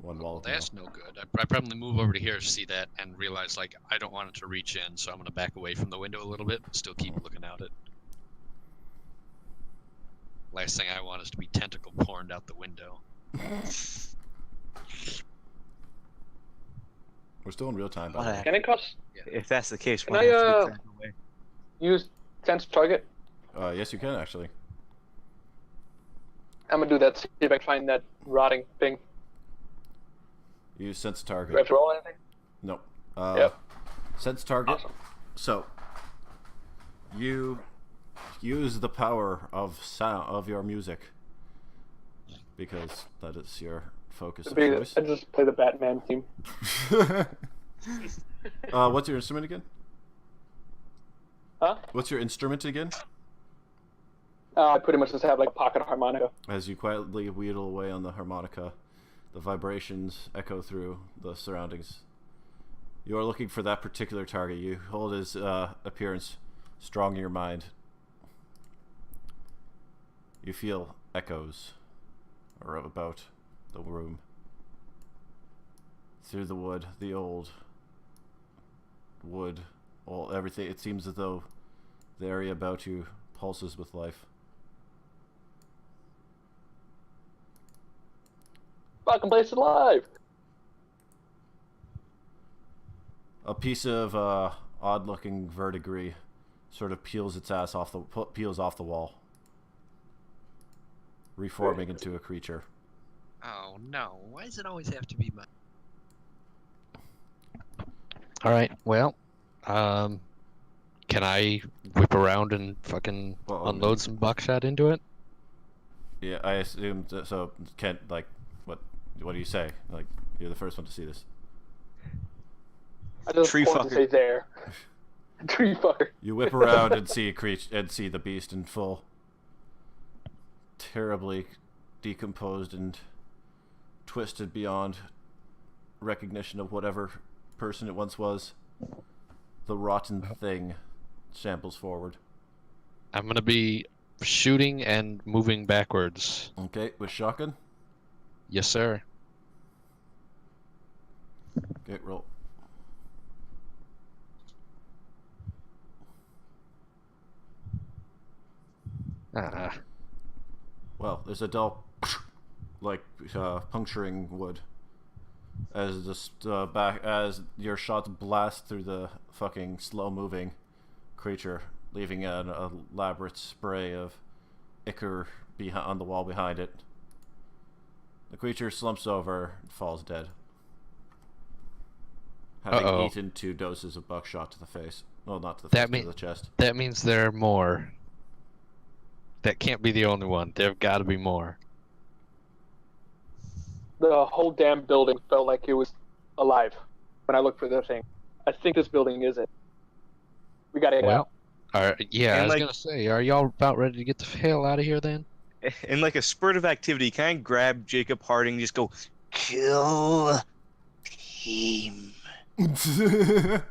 one wall of metal. That's no good. I probably move over to here to see that and realize I don't want it to reach in, so I'm gonna back away from the window a little bit, but still keep looking out it. Last thing I want is to be tentacle porned out the window. We're still in real time, by the way. Can it cost If that's the case, Can why I, have to be tracked away? use sense target? Yes, you can actually. I'm gonna do that, see if I can find that rotting thing. Use sense Do I have target. to roll anything? Nope. Yep. Sense target. Awesome. So, you use the power of sound of your music because that is your focus of choice. I just play the Batman theme. What's your instrument again? Huh? What's your instrument again? I pretty much just have pocket harmonica. As you quietly wheedle away on the harmonica, the vibrations echo through the surroundings. You are looking for that particular target. You hold his appearance strong in your mind. You feel echoes about the room. Through the wood, the old wood, everything. It seems as though the area about you pulses with life. Fucking place it live! A piece of odd-looking verdigris sort of peels off the wall, reforming into a creature. Oh no! Why does it always have to be my? All right. Well, can I whip around and fucking Well, unload some buckshot into it? Yeah, I assume so. Kent, what do you say? You're the first one to see this. I just Tree want to fucker. say there. Tree fucker. You whip around and see the beast in full, terribly decomposed and twisted beyond recognition of whatever person it once was. The rotten thing shambles forward. I'm gonna be shooting and moving backwards. Okay, with shotgun. Yes, sir. Okay, roll. Well, there's a dull, like puncturing wood, as as your shots blast through the fucking slow-moving creature, leaving an elaborate spray of ichor on the wall behind it. The creature slumps over and falls dead, having eaten 2 doses of buckshot to the face. Well, not to the face, to the chest. That means there are more. That can't be the only one. There've got to be more. The whole damn building felt like it was alive when I looked for the thing. I think this building is it. We gotta get out. Yeah, I was gonna say, are y'all about ready to get the hell out of here then? In like a spurt of activity, can I grab Jacob Harding and just go, kill him? I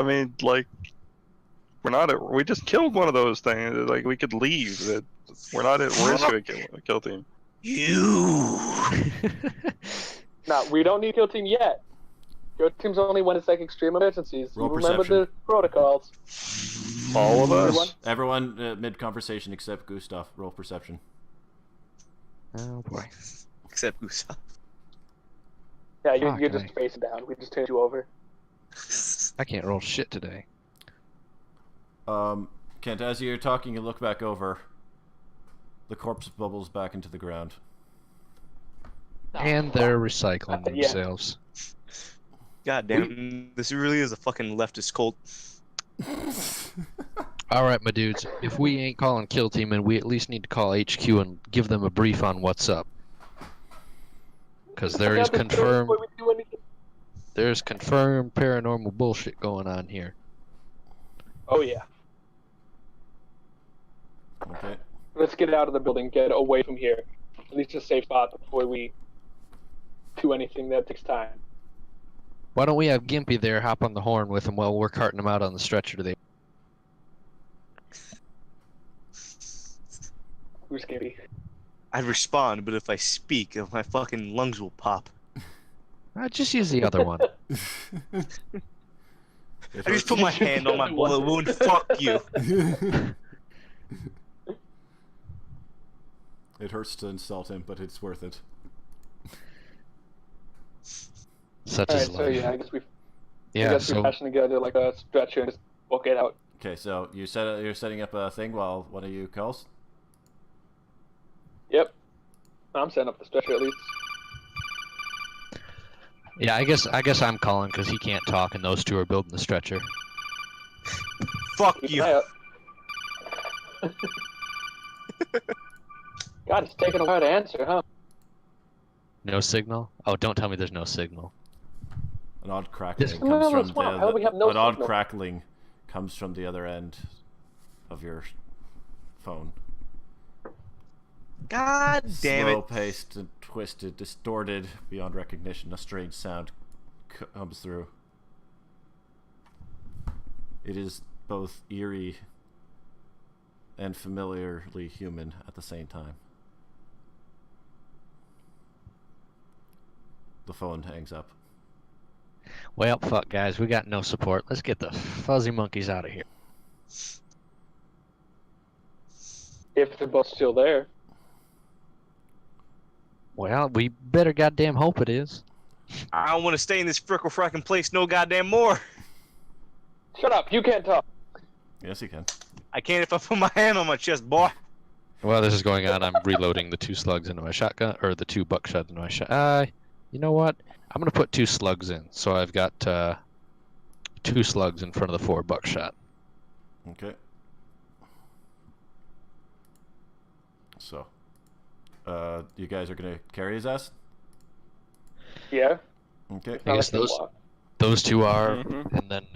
mean, like, we just killed one of those things. Like, we could leave. We're not at risk of a kill team. You. No, we don't need kill team yet. Kill team's only when it's like extreme emergencies. Roll you remember perception. the protocols. All of us? Everyone mid-conversation except Gustav. Roll perception. Oh boy. Except Gustav. Yeah, you're just facing down. We just turned you over. I can't roll shit today. Kent, as you're talking, you look back over. The corpse bubbles back into the ground. And they're recycling themselves. God damn, this really is a fucking leftist cult. Alright, my dudes. If we ain't calling kill team, and we at least need to call HQ and give them a brief on what's up. Because there's confirmed paranormal bullshit going on here. Oh yeah. Okay. Let's get out of the building, get away from here. At least a safe spot before we do anything that takes time. Why don't we have Gimpy there hop on the horn with him while we're carting him out on the stretcher today? Who's Gimpy? I'd respond, but if I speak, my fucking lungs will pop. Just use the other one. I just put my hand on my bullet wound. Fuck you. It hurts to insult him, but it's worth it. Such is life. So yeah, I guess we so fashion together like a stretcher and just walk it out. Okay, so you're setting up a thing while one of you calls? Yep. I'm setting up the stretcher at least. yeah, I guess I'm calling because he can't talk, and those two are building the stretcher. Fuck you. God, it's taking a while to answer, huh? No signal? Oh, don't tell me there's no signal. An odd crackling This- comes from How do we have no an odd signal? crackling comes from the other end of your phone. God damn it. Slow-paced and twisted, distorted beyond recognition. A strange sound comes through. It is both eerie and familiarly human at the same time. The phone hangs up. Well, fuck, guys, we got no support. Let's get the fuzzy monkeys out of here. If they're both still there. Well, we better goddamn hope it is. I don't want to stay in this frickle fracking place no goddamn more. Shut up, you can't talk. Yes, you can. I can't if I put my hand on my chest, boy. While this is going on, I'm reloading the 2 slugs into my shotgun, or the 2 buckshot into my shot. You know what? I'm gonna put 2 slugs in, so I've got 2 slugs in front of the 4 buckshot. Okay. So, you guys are gonna carry his ass? Yeah. Okay. I guess Not like those a walk. those two are, Mhm. and then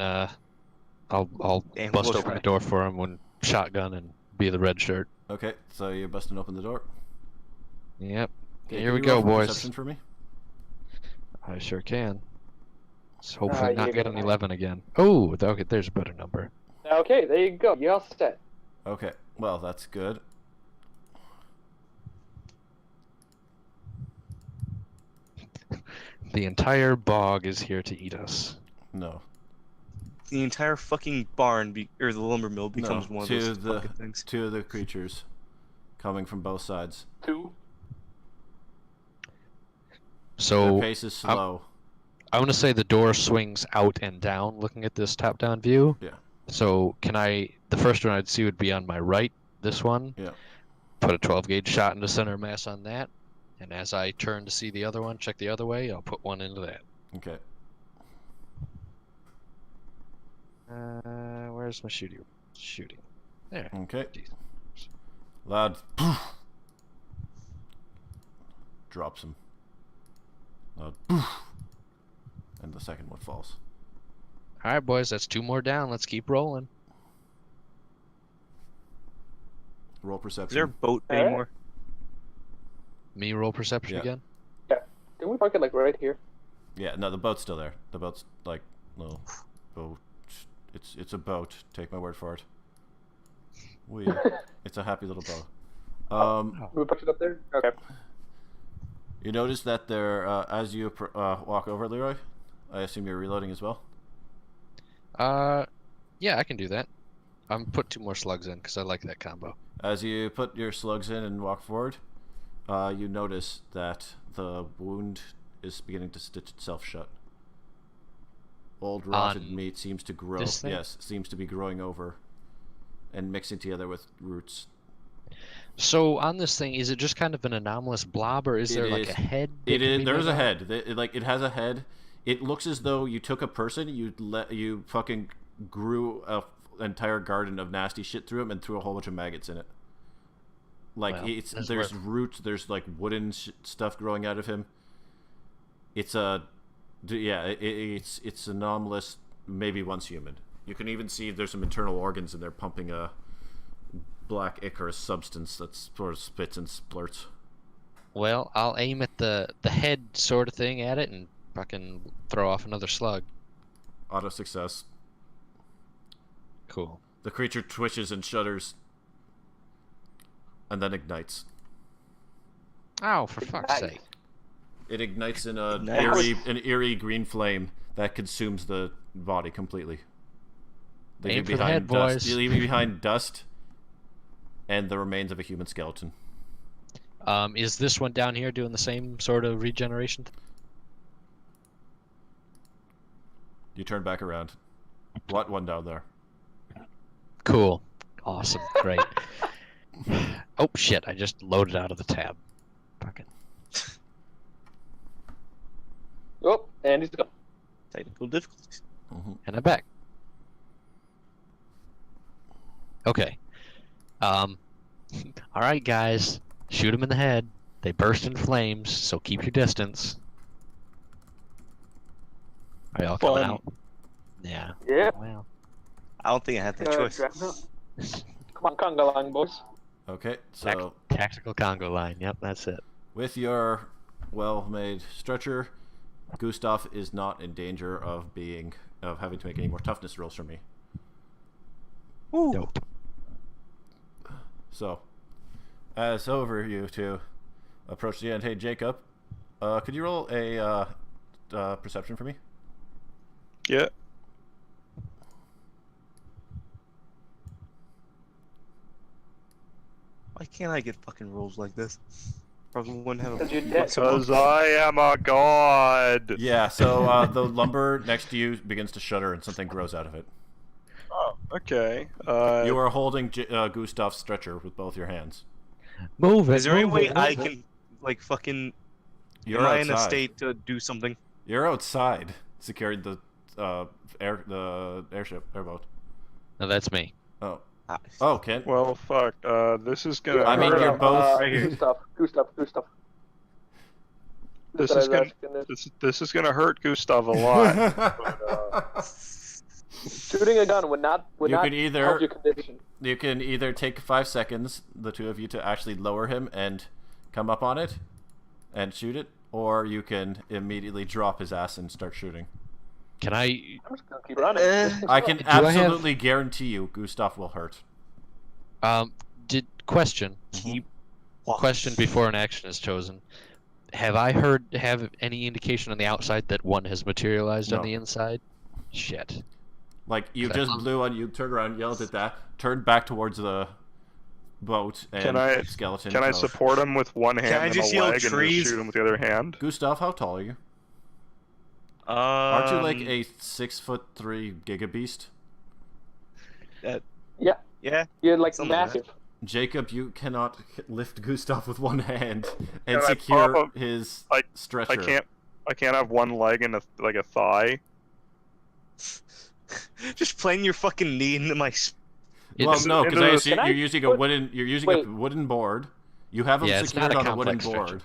I'll Damn, bust we'll open try. the door for him when shotgun and be the red shirt. Okay, so you're busting open the door. Yep. Okay, Here can we you roll go, for boys. Perception for me. I sure can. Let's hopefully not you get got an it. 11 again. Oh, okay, there's a better number. Okay, there you go. You're all set. Okay, well that's good. The entire bog is here to eat us. No, The entire fucking barn or the lumber mill no. becomes one of those fucking things. Two of the creatures coming from both sides. 2. Their So pace is slow. I want to say the door swings out and down looking at this top-down view. Yeah. So the first one I'd see would be on my right, this one. Yeah. Put a 12 gauge shot into center mass on that. And as I turn to see the other one, check the other way, I'll put one into that. Okay. Where's my shooting? There. Okay. Decent. Loud. Drops him. Loud. And the second one falls. All right, boys, that's 2 more down. Let's keep rolling. Roll perception. Is there a boat Alright. anymore? Me roll perception Yeah. again? Didn't we park it like right here? Yeah, no, the boat's still there. The boat's like no boat. It's a boat. Take my word for it. It's a happy little boat. We parked it up there? Okay. You notice that there, as you walk over, Leroy, I assume you're reloading as well. Yeah, I can do that. I'm put 2 more slugs in because I like that combo. As you put your slugs in and walk forward, you notice that the wound is beginning to stitch itself shut. Old rotted On meat seems to grow. this thing? Yes, seems to be growing over and mixing together with roots. So on this thing, is it just kind of an anomalous blob, or is It there like is. a head? It is. There is a head. It has a head. It looks as though you took a person, you fucking grew a entire garden of nasty shit through him and threw a whole bunch of maggots in it. Like Well, that's there's worth- roots. There's like wooden stuff growing out of him. It's it's anomalous. Maybe once human. You can even see there's some internal organs in there pumping a black ichorous substance that sort of spits and splurts. Well, I'll aim at the head sort of thing at it and fucking throw off another slug. Auto success. Cool. The creature twitches and shudders, and then ignites. Oh, for fuck's Nice. sake! It ignites in an Nice. eerie green flame that consumes the body completely. Aim for the head, boys. You leave behind dust and the remains of a human skeleton. Is this one down here doing the same sort of regeneration? You turn back around. What one down there? Cool. Awesome. Great. Oh shit! I just loaded out of the tab. Fucking. Oh, and he's gone. Technical difficulties. And I'm back. Okay. All right, guys. Shoot them in the head. They burst in flames, so keep your distance. Are y'all coming Fun. out? Yeah. Yeah. Well. I don't think I have that choice. Draft up. Come on, conga line, boys. Okay, so Tactical Congo line. Yep, that's it. with your well-made stretcher, Gustav is not in danger of having to make any more toughness rolls from me. Dope. So, as over you two approach the end, hey Jacob, could you roll a perception for me? Yeah. Why can't I get fucking rolls like this? Probably wouldn't have Because you're a dead. Because I am a god. Yeah. So the lumber next to you begins to shudder, and something grows out of it. Oh, okay. You are holding Gustav's stretcher with both your hands. Move it. Is there any move way it, I move it. can, like, fucking... You're am I outside. in a state to do something? You're outside, securing the airboat. No, that's me. Oh. Ah, Oh, Kent. Well, fuck. This is gonna. I mean, hurt. you're both- right here. Gustav. This That I is was gonna asking this. this is gonna hurt Gustav a lot. Shooting a gun would not You could either- help your condition. You can either take 5 seconds, the two of you, to actually lower him and come up on it and shoot it, or you can immediately drop his ass and start shooting. Can I? I'm just gonna keep running. I can Do I have- absolutely guarantee you Gustav will hurt. Did question Keep question before an action is chosen. Have any indication on the outside that one has materialized on No. the inside? Shit. Like, you Okay. just blew on, you turned around, yelled at that, turned back towards the boat, and skeleton. Can I drove. support him with one hand I and just a yell leg, and just trees? shoot him with the other hand? Gustav, how tall are you? Aren't you like a 6'3" gigabeast? Yeah, Yeah. you're like Something like that. massive. Jacob, you cannot lift Gustav with one hand and Can I secure pop his like, stretcher. I can't have one leg and a thigh. Just playing your fucking knee into my. Well, It's- no, because into I the- assume Can I you're using a put- wooden. You're using Wait. a wooden board. You have him Yeah, it's secured not a on a wooden complex board.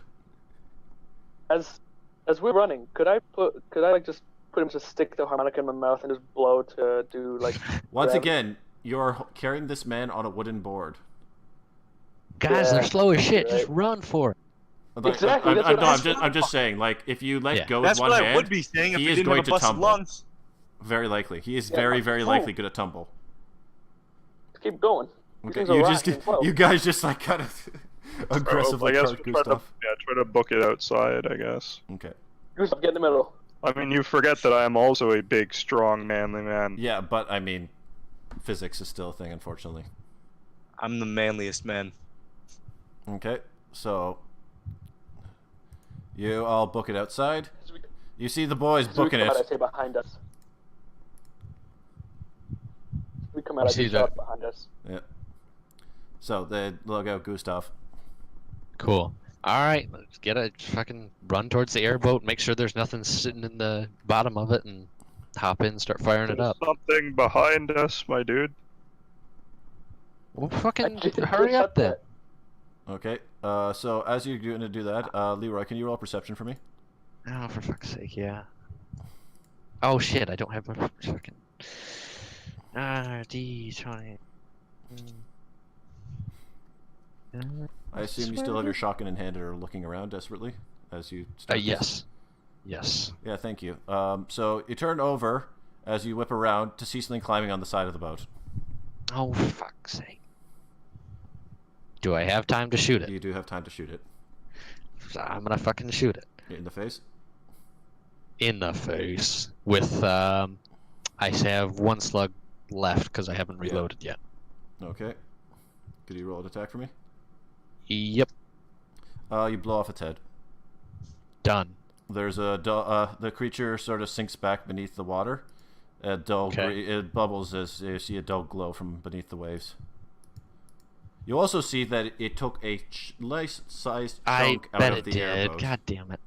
structure. As we're running, could I like just put him to stick the harmonica in my mouth and just blow to do like? Once gravity? again, you're carrying this man on a wooden board. Guys, they're Yeah, slow as shit. right. Just run for it. Like, Exactly, that's what I'm just saying. Like, if you let Yeah. go with That's one what hand, I would be saying if he we is didn't going have a to busted tumble. lungs. Very likely, he is Yeah, very, but- very oh. likely going to tumble. Keep going. These Okay, things are you rocking just, well. you guys just like kind of aggressively I guess cart we'll try to, Gustav. try to book it outside, I guess. Okay. Gustav, get in the middle. I mean, you forget that I am also a big, strong, manly man. Yeah, but I mean, physics is still a thing, unfortunately. I'm the manliest man. Okay, so you all book it outside. As we, You see the boys as we booking come out, I it. say behind us. As we come out, I I see say that. shout behind us. Yeah. So they log out Gustav. Cool. All right, let's get a fucking run towards the airboat. Make sure there's nothing sitting in the bottom of it, and hop in, start firing it There's up. something behind us, my dude. Well, I fucking just hurry said up then. that. Okay. So as you're going to do that, Leroy, can you roll perception for me? Oh, for fuck's sake, yeah. Oh shit, I don't have my fucking. D20. I assume you still have your shotgun in hand and are looking around desperately as you start. this? Yes. Yes. Yeah, thank you. So you turn over as you whip around to see something climbing on the side of the boat. Oh, for fuck's sake. Do I have time to shoot it? You do have time to shoot it. I'm gonna fucking shoot it. In the face? In the face. With, I have one slug left because I haven't Yeah. reloaded yet. Okay. Could you roll an attack for me? Yep. You blow off its head. Done. There's a the creature sort of sinks back beneath the water. A dull Okay. it bubbles as you see a dull glow from beneath the waves. You also see that it took a nice sized I chunk out bet of it the did. airboat. God damn it.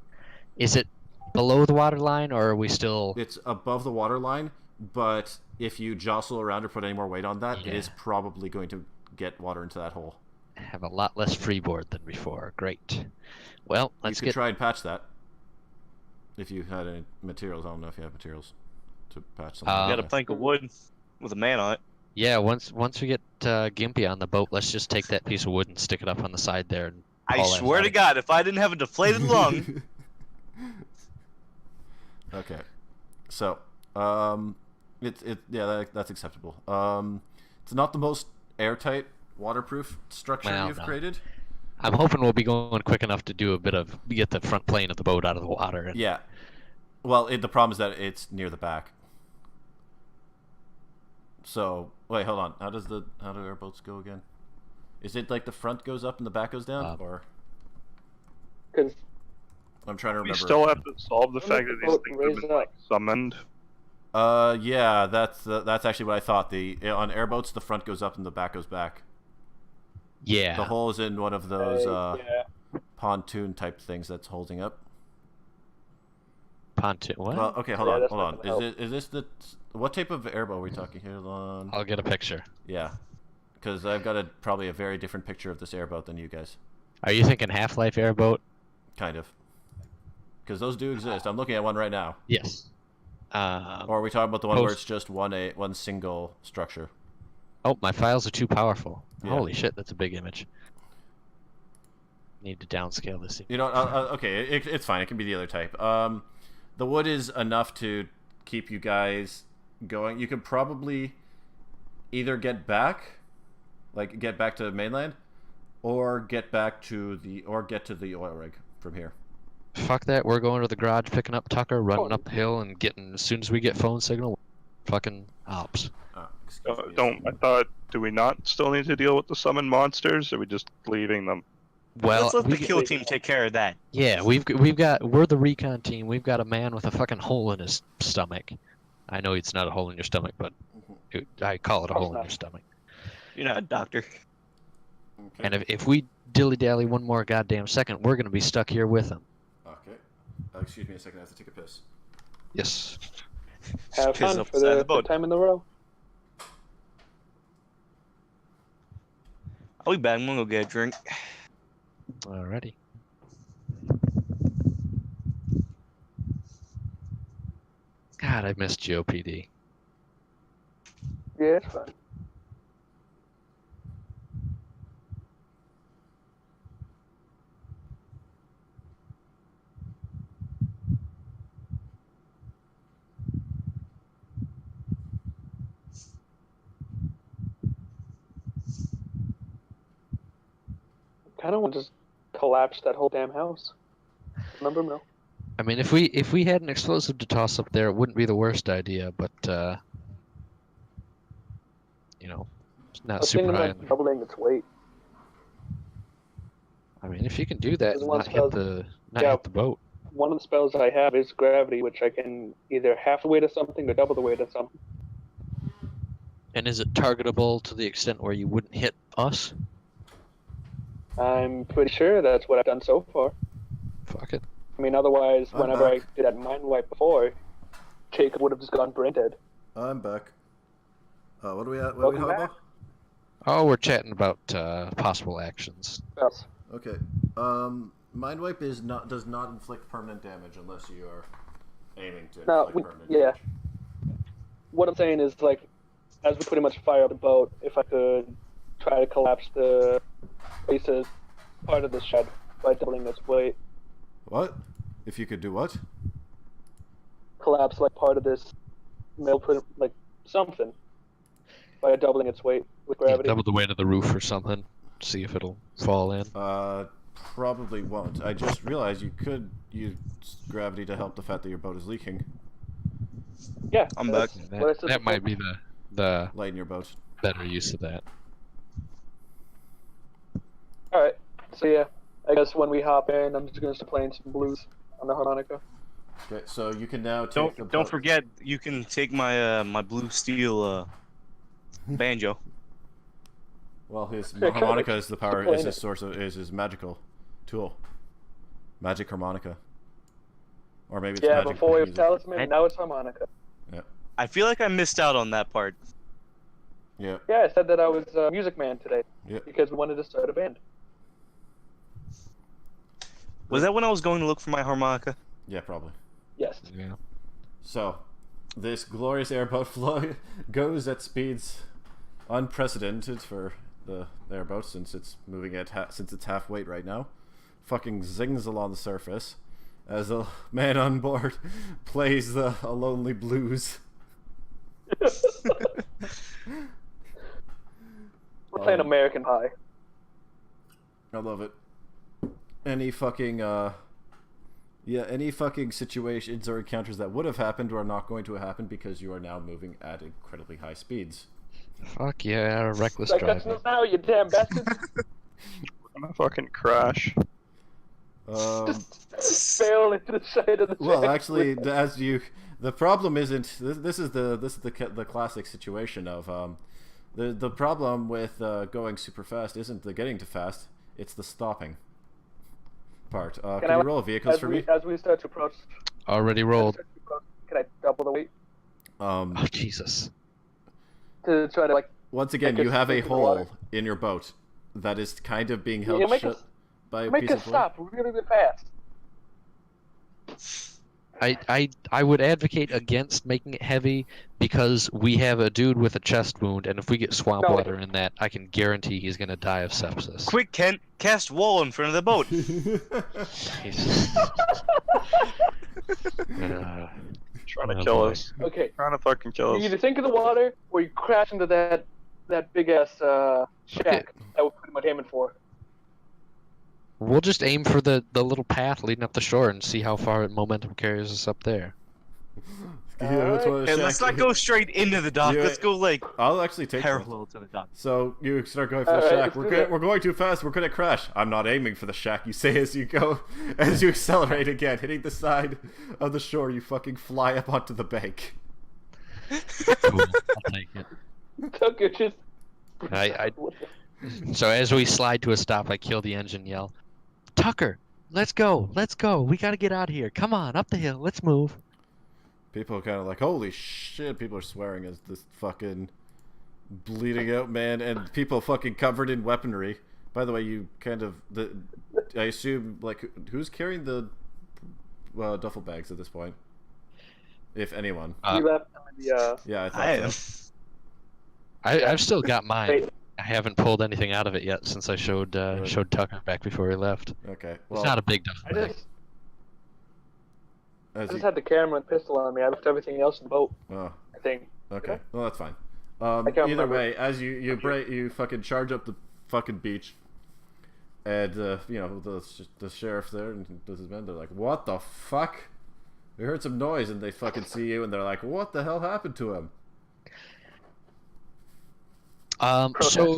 Is it below the water line, or are we still... It's above the water line, but if you jostle around or put any more weight on that, it is Yeah. probably going to get water into that hole. have a lot less freeboard than before. Great. Well, You let's could get... try and patch that. If you had any materials, I don't know if you have materials to patch something. Uh, Got a like that. plank of wood with a man on it. Yeah, once we get Gimpy on the boat, let's just take that piece of wood and stick it up on the side there. And I haul that swear out. to God, if I didn't have a deflated lung, Okay, so that's acceptable. It's not the most airtight, waterproof structure Well, you've no. created. I'm hoping we'll be going quick enough to do a bit of get the front plane of the boat out of the water. And... Yeah. Well, the problem is that it's near the back. So wait, hold on. How do airboats go again? Is it like the front goes up and the back goes down, or Because I'm trying to We remember. still have to solve the When fact the that these boat things have raised been up. like summoned. Yeah, that's actually what I thought. On airboats, the front goes up and the back goes back. Yeah. The hole is in one of those yeah. pontoon type things that's holding up. Pontoon. What? Well, okay, hold Yeah, on, that's hold not on. gonna help. Is this the what type of airboat are we talking here? Hold on. I'll get a picture. Yeah, because I've got probably a very different picture of this airboat than you guys. Are you thinking Half-Life airboat? Kind of. Because those do exist. I'm looking at one right now. Yes. Or are we talking about the one where Post- it's just one single structure? Oh, my files are too powerful. Yeah. Holy shit, that's a big image. Need to downscale this. You know, okay, it's fine. It can be the other type. The wood is enough to keep you guys going. You could probably either get back to mainland, or get to the oil rig from here. Fuck that. We're going to the garage, picking up Tucker, running up the hill, and getting, as soon as we get phone signal, fucking ops. Oh, excuse me. Do we not still need to deal with the summoned monsters, or are we just leaving them? Well, Let's let the kill team take care of that. yeah, we're the recon team. We've got a man with a fucking hole in his stomach. I know it's not a hole in your stomach, but I call it a hole in your stomach. You're not a doctor. Okay. And if we dilly-dally one more goddamn second, we're gonna be stuck here with him. Okay. Excuse me a second. I have to take a piss. Yes. Have Piss fun up for the side of the the boat. time in the row. I'll be back. I'm gonna go get a drink. Alrighty. God, I miss GOPD. Yeah, it's fun. Kind of want to just collapse that whole damn house. Remember, Mel? I mean, if we had an explosive to toss up there, it wouldn't be the worst idea, but you know, it's I not was super thinking high. like doubling its weight. I mean, if you can do that There's and one not spell- hit the boat. One of the spells I have is gravity, which I can either half the weight of something or double the weight of something. And is it targetable to the extent where you wouldn't hit us? I'm pretty sure that's what I've done so far. Fuck it. I mean, otherwise, I'm whenever I back. did that mind wipe before, Jacob would have just gone brain dead. I'm back. What are we at? What Welcome are we talking back. about? Oh, we're chatting about possible actions. Yes. Okay. Mind wipe does not inflict permanent damage unless you are aiming to No, inflict permanent yeah. damage. What I'm saying is, like, as we pretty much fire up the boat, if I could try to collapse the bases part of the shed by doubling its weight, What? If you could do what? collapse like part of this mill, like something, by doubling its weight with Yeah, gravity. double the weight of the roof or something. See if it'll fall in. Probably won't. I just realized you could use gravity to help the fact that your boat is leaking. Yeah, I'm that's back. what I said That might before. be the Lighten your boat. better use of that. All right. So yeah, I guess when we hop in, I'm just gonna start playing some blues on the harmonica. Okay, so you can now take the Don't boat. forget, you can take my my blue steel banjo. Well, his Yeah, harmonica is the power. playing Is his it. source of is his magical tool. Magic harmonica. Or maybe it's Yeah, magic. before it was music. talisman, now it's harmonica. I feel like I missed out on that part. Yeah. Yeah, I said that I was a music man today Yeah. because we wanted to start a band. Was that when I was going to look for my harmonica? Yeah, probably. Yes. Yeah. So, this glorious airboat flow goes at speeds unprecedented for the airboat since it's moving at since it's half weight right now. Fucking zings along the surface as a man on board plays a lonely blues. We're playing American Pie. I love it. Any fucking any fucking situations or encounters that would have happened are not going to happen because you are now moving at incredibly high speeds. Fuck yeah, reckless Like, that's driving. now, you damn bastard. I'm gonna fucking crash. Just fail into the side of the Well, track. actually, the problem isn't. This is the classic situation of the problem with going super fast isn't the getting to fast. It's the stopping part. Can I- you roll vehicles for me? As we start to approach, Already rolled. can I double the weight Oh, Jesus. to try to, like, Once again, make you us have a sink in the water? hole in your boat that is kind of being held Yeah, make shut us- by a make piece us of wood. stop really, really fast? I would advocate against making it heavy because we have a dude with a chest wound, and if we get swamp No. water in that, I can guarantee he's gonna die of sepsis. Quick, Kent, cast wall in front of the boat. Jesus. Trying to Oh, kill boy. us. Okay. Trying to fucking kill You us. either sink in the water or you crash into that big ass shack that we're pretty much aiming for. We'll just aim for the little path leading up the shore and see how far momentum carries us up there. Yeah, which one is Hey, let's shack? not go straight into the dock. Yeah. Let's go like I'll actually take that. parallel to the dock. So you start going for the Alright, shack. let's do that. We're going too fast. We're gonna crash. I'm not aiming for the shack. You say as you go, as you accelerate again, hitting the side of the shore. You fucking fly up onto the bank. Cool. I'll take it. Tucker just. So as we slide to a stop, I kill the engine, yell, "Tucker, let's go! Let's go! We gotta get out of here! Come on, up the hill! Let's move!" People are kind of like, holy shit, people are swearing as this fucking bleeding out man, and people fucking covered in weaponry. By the way, you kind of, I assume, like, who's carrying the duffel bags at this point? If anyone. You left the. Yeah, I thought I am. so. I've still got mine. Wait. I haven't pulled anything out of it yet since I showed Right. showed Tucker back before he left. Okay, It's well, not a big duffel I bag. just, I as just you, had the camera and pistol on me. I left everything else in the boat. oh, I think. okay, well, that's fine. can't Either remember. way, as you fucking charge up the fucking beach, and the sheriff there and does his men, they're like, what the fuck? We heard some noise, and they fucking see you, and they're like, what the hell happened to him? So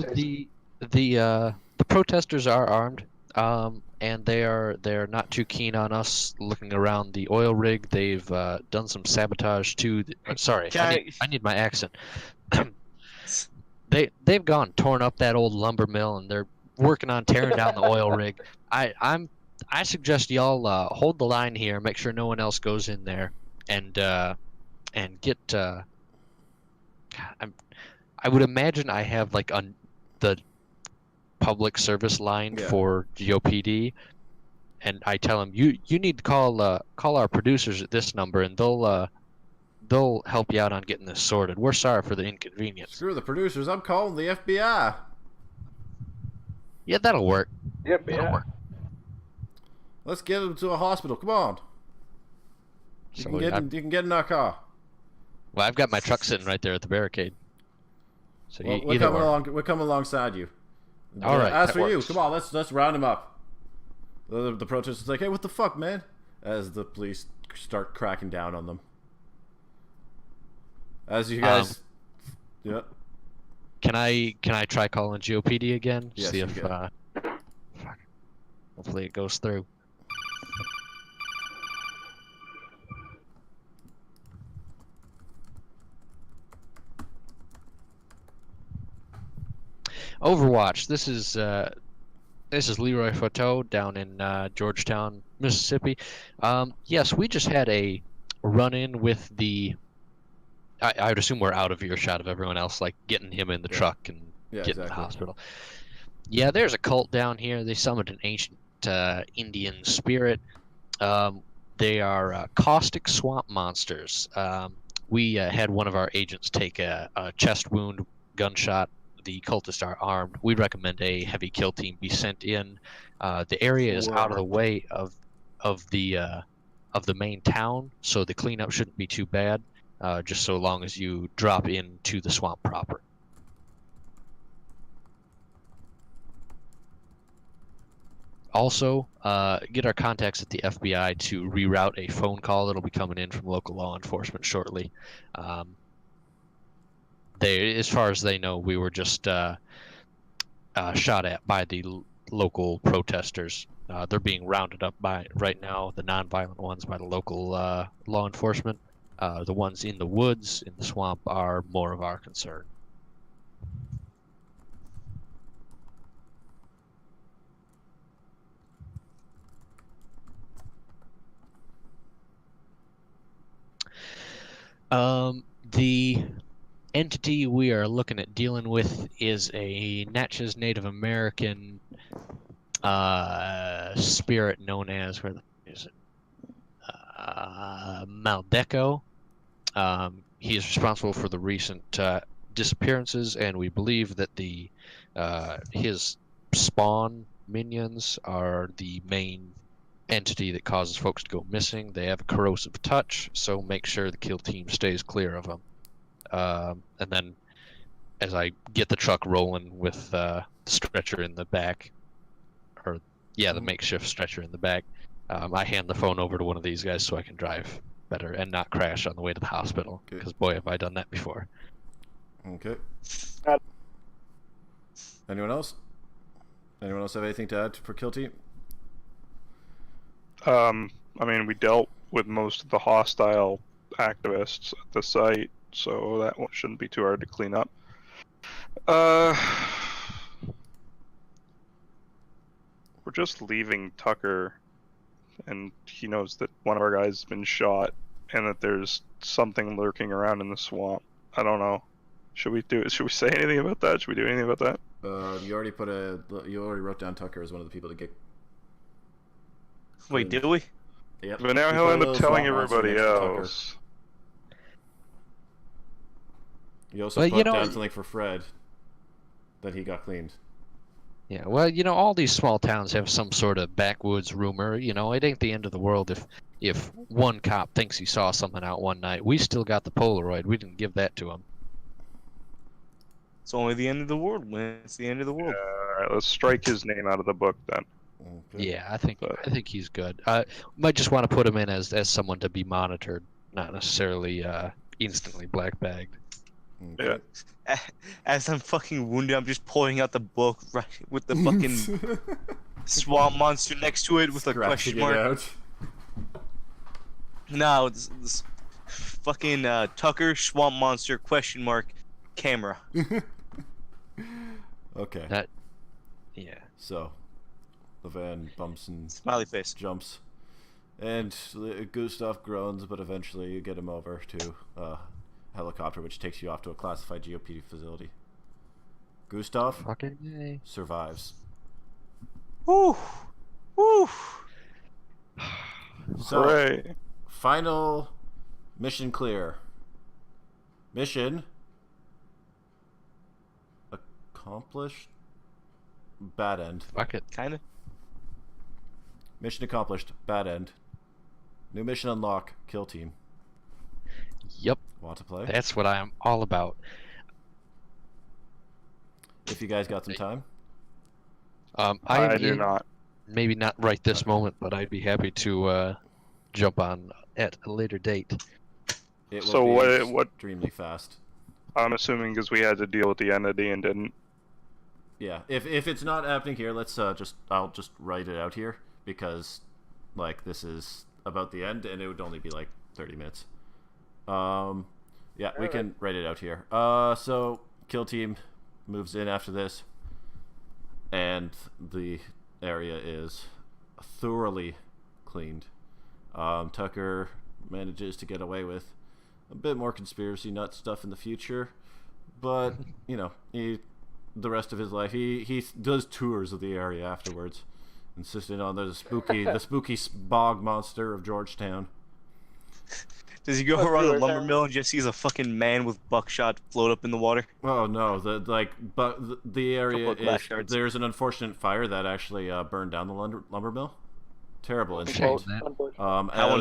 Protesters. the protesters are armed, and they're not too keen on us looking around the oil rig. They've done some sabotage to. Sorry, I need my accent. They've gone torn up that old lumber mill, and they're working on tearing down the oil rig. I suggest y'all hold the line here, make sure no one else goes in there, and get. I would imagine I have like the public service line Yeah. for GOPD, and I tell them you need to call our producers at this number, and they'll help you out on getting this sorted. We're sorry for the inconvenience. Screw the producers, I'm calling the FBI. Yeah, that'll work. Yep, That'll yeah. work. Let's get him to a hospital. Come on. You So can get in our car. well, I've got my truck sitting right there at the barricade. So Well, we're either coming or. along. We're coming alongside you. All right, As that for you, works. come on. Let's round him up. The protesters like, hey, what the fuck, man? As the police start cracking down on them. As you guys, yeah. Can I try calling GOPD again? Yes, See you if can. fuck. Hopefully it goes through. Overwatch. This is Leroy Fateau down in Georgetown, Mississippi. Yes, we just had a run-in with the. I would assume we're out of earshot of everyone else, like getting him in the Yeah. truck and Yeah, getting to the exactly. hospital. Yeah, there's a cult down here. They summoned an ancient Indian spirit. They are caustic swamp monsters. We had one of our agents take a chest wound, gunshot. The cultists are armed. We recommend a heavy kill team be sent in. The area is out of the way of the main town, so the cleanup shouldn't be too bad. Just so long as you drop into the swamp proper. Also, get our contacts at the FBI to reroute a phone call that'll be coming in from local law enforcement shortly. As far as they know, we were just shot at by the local protesters. They're being rounded up by right now, the nonviolent ones, by the local law enforcement. The ones in the woods, in the swamp, are more of our concern. The entity we are looking at dealing with is a Natchez Native American spirit known as, where is it? Maldeco. He is responsible for the recent disappearances, and we believe that his spawn minions are the main entity that causes folks to go missing. They have a corrosive touch, so make sure the kill team stays clear of them. And then, as I get the truck rolling with the stretcher in the back, the makeshift stretcher in the back, I hand the phone over to one of these guys so I can drive better and not crash on the way to the hospital. Okay. Because boy, have I done that before. Okay. Anyone else? Anyone else have anything to add for kill team? I mean, we dealt with most of the hostile activists at the site, so that one shouldn't be too hard to clean up. We're just leaving Tucker, and he knows that one of our guys has been shot, and that there's something lurking around in the swamp. I don't know. Should we say anything about that? Should we do anything about that? You already wrote down Tucker as one of the people to get. Wait, did we? Yep. But now We he'll put a end up little telling swamp monster everybody next to Tucker. else. You also Well, put you know- down something for Fred that he got cleaned. Yeah, well, all these small towns have some sort of backwoods rumor. It ain't the end of the world if one cop thinks he saw something out one night. We still got the Polaroid. We didn't give that to him. It's only the end of the world, man. It's the end of the world. Alright, let's strike his name out of the book then. Okay. Yeah, I think he's good. Might just want to put him in as someone to be monitored, not necessarily instantly black bagged. Okay. As I'm fucking wounded, I'm just pulling out the book right with the fucking swamp monster next to it with a Scratching question it mark. out. No, it's this fucking Tucker swamp monster question mark camera. Okay. Yeah. So, the van bumps and Smiley face. jumps, and Gustav groans, but eventually you get him over to a helicopter, which takes you off to a classified GOPD facility. Gustav Fucking yay. survives. Woo! Woo! So, Hooray! final mission clear. Mission accomplished. Bad end. Fuck it. Kinda. Mission accomplished. Bad end. New mission unlock. Kill team. Yep. Want to play? That's what I'm all about. If you guys got some time. I do not. Maybe not right this moment, but I'd be happy to jump on at a later date. It will So be what? extremely fast. I'm assuming because we had to deal with the entity and didn't. Yeah. If it's not happening here, I'll just write it out here because this is about the end and it would only be 30 minutes. Yeah, we can write it out here. So kill team moves in after this, and the area is thoroughly cleaned. Tucker manages to get away with a bit more conspiracy nut stuff in the future, but the rest of his life he does tours of the area afterwards, insisting on the spooky bog monster of Georgetown. Does he go around the lumber mill and just sees a fucking man with buckshot float up in the water? Oh no, the area Couple of glass is shards. there's an unfortunate fire that actually burned down the lumber mill. Terrible Shit. incident. That. How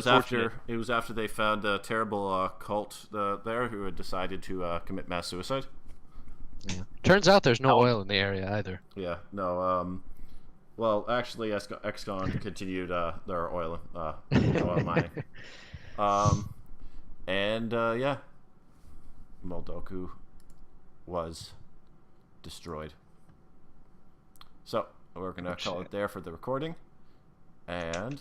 It was after they found a terrible cult there who had decided to commit mass suicide. Yeah. Turns out there's no oil in the area either. Yeah, no. Well, actually, XCON continued their oil mining. And yeah, Moldoku was destroyed. So we're gonna call it there for the recording, and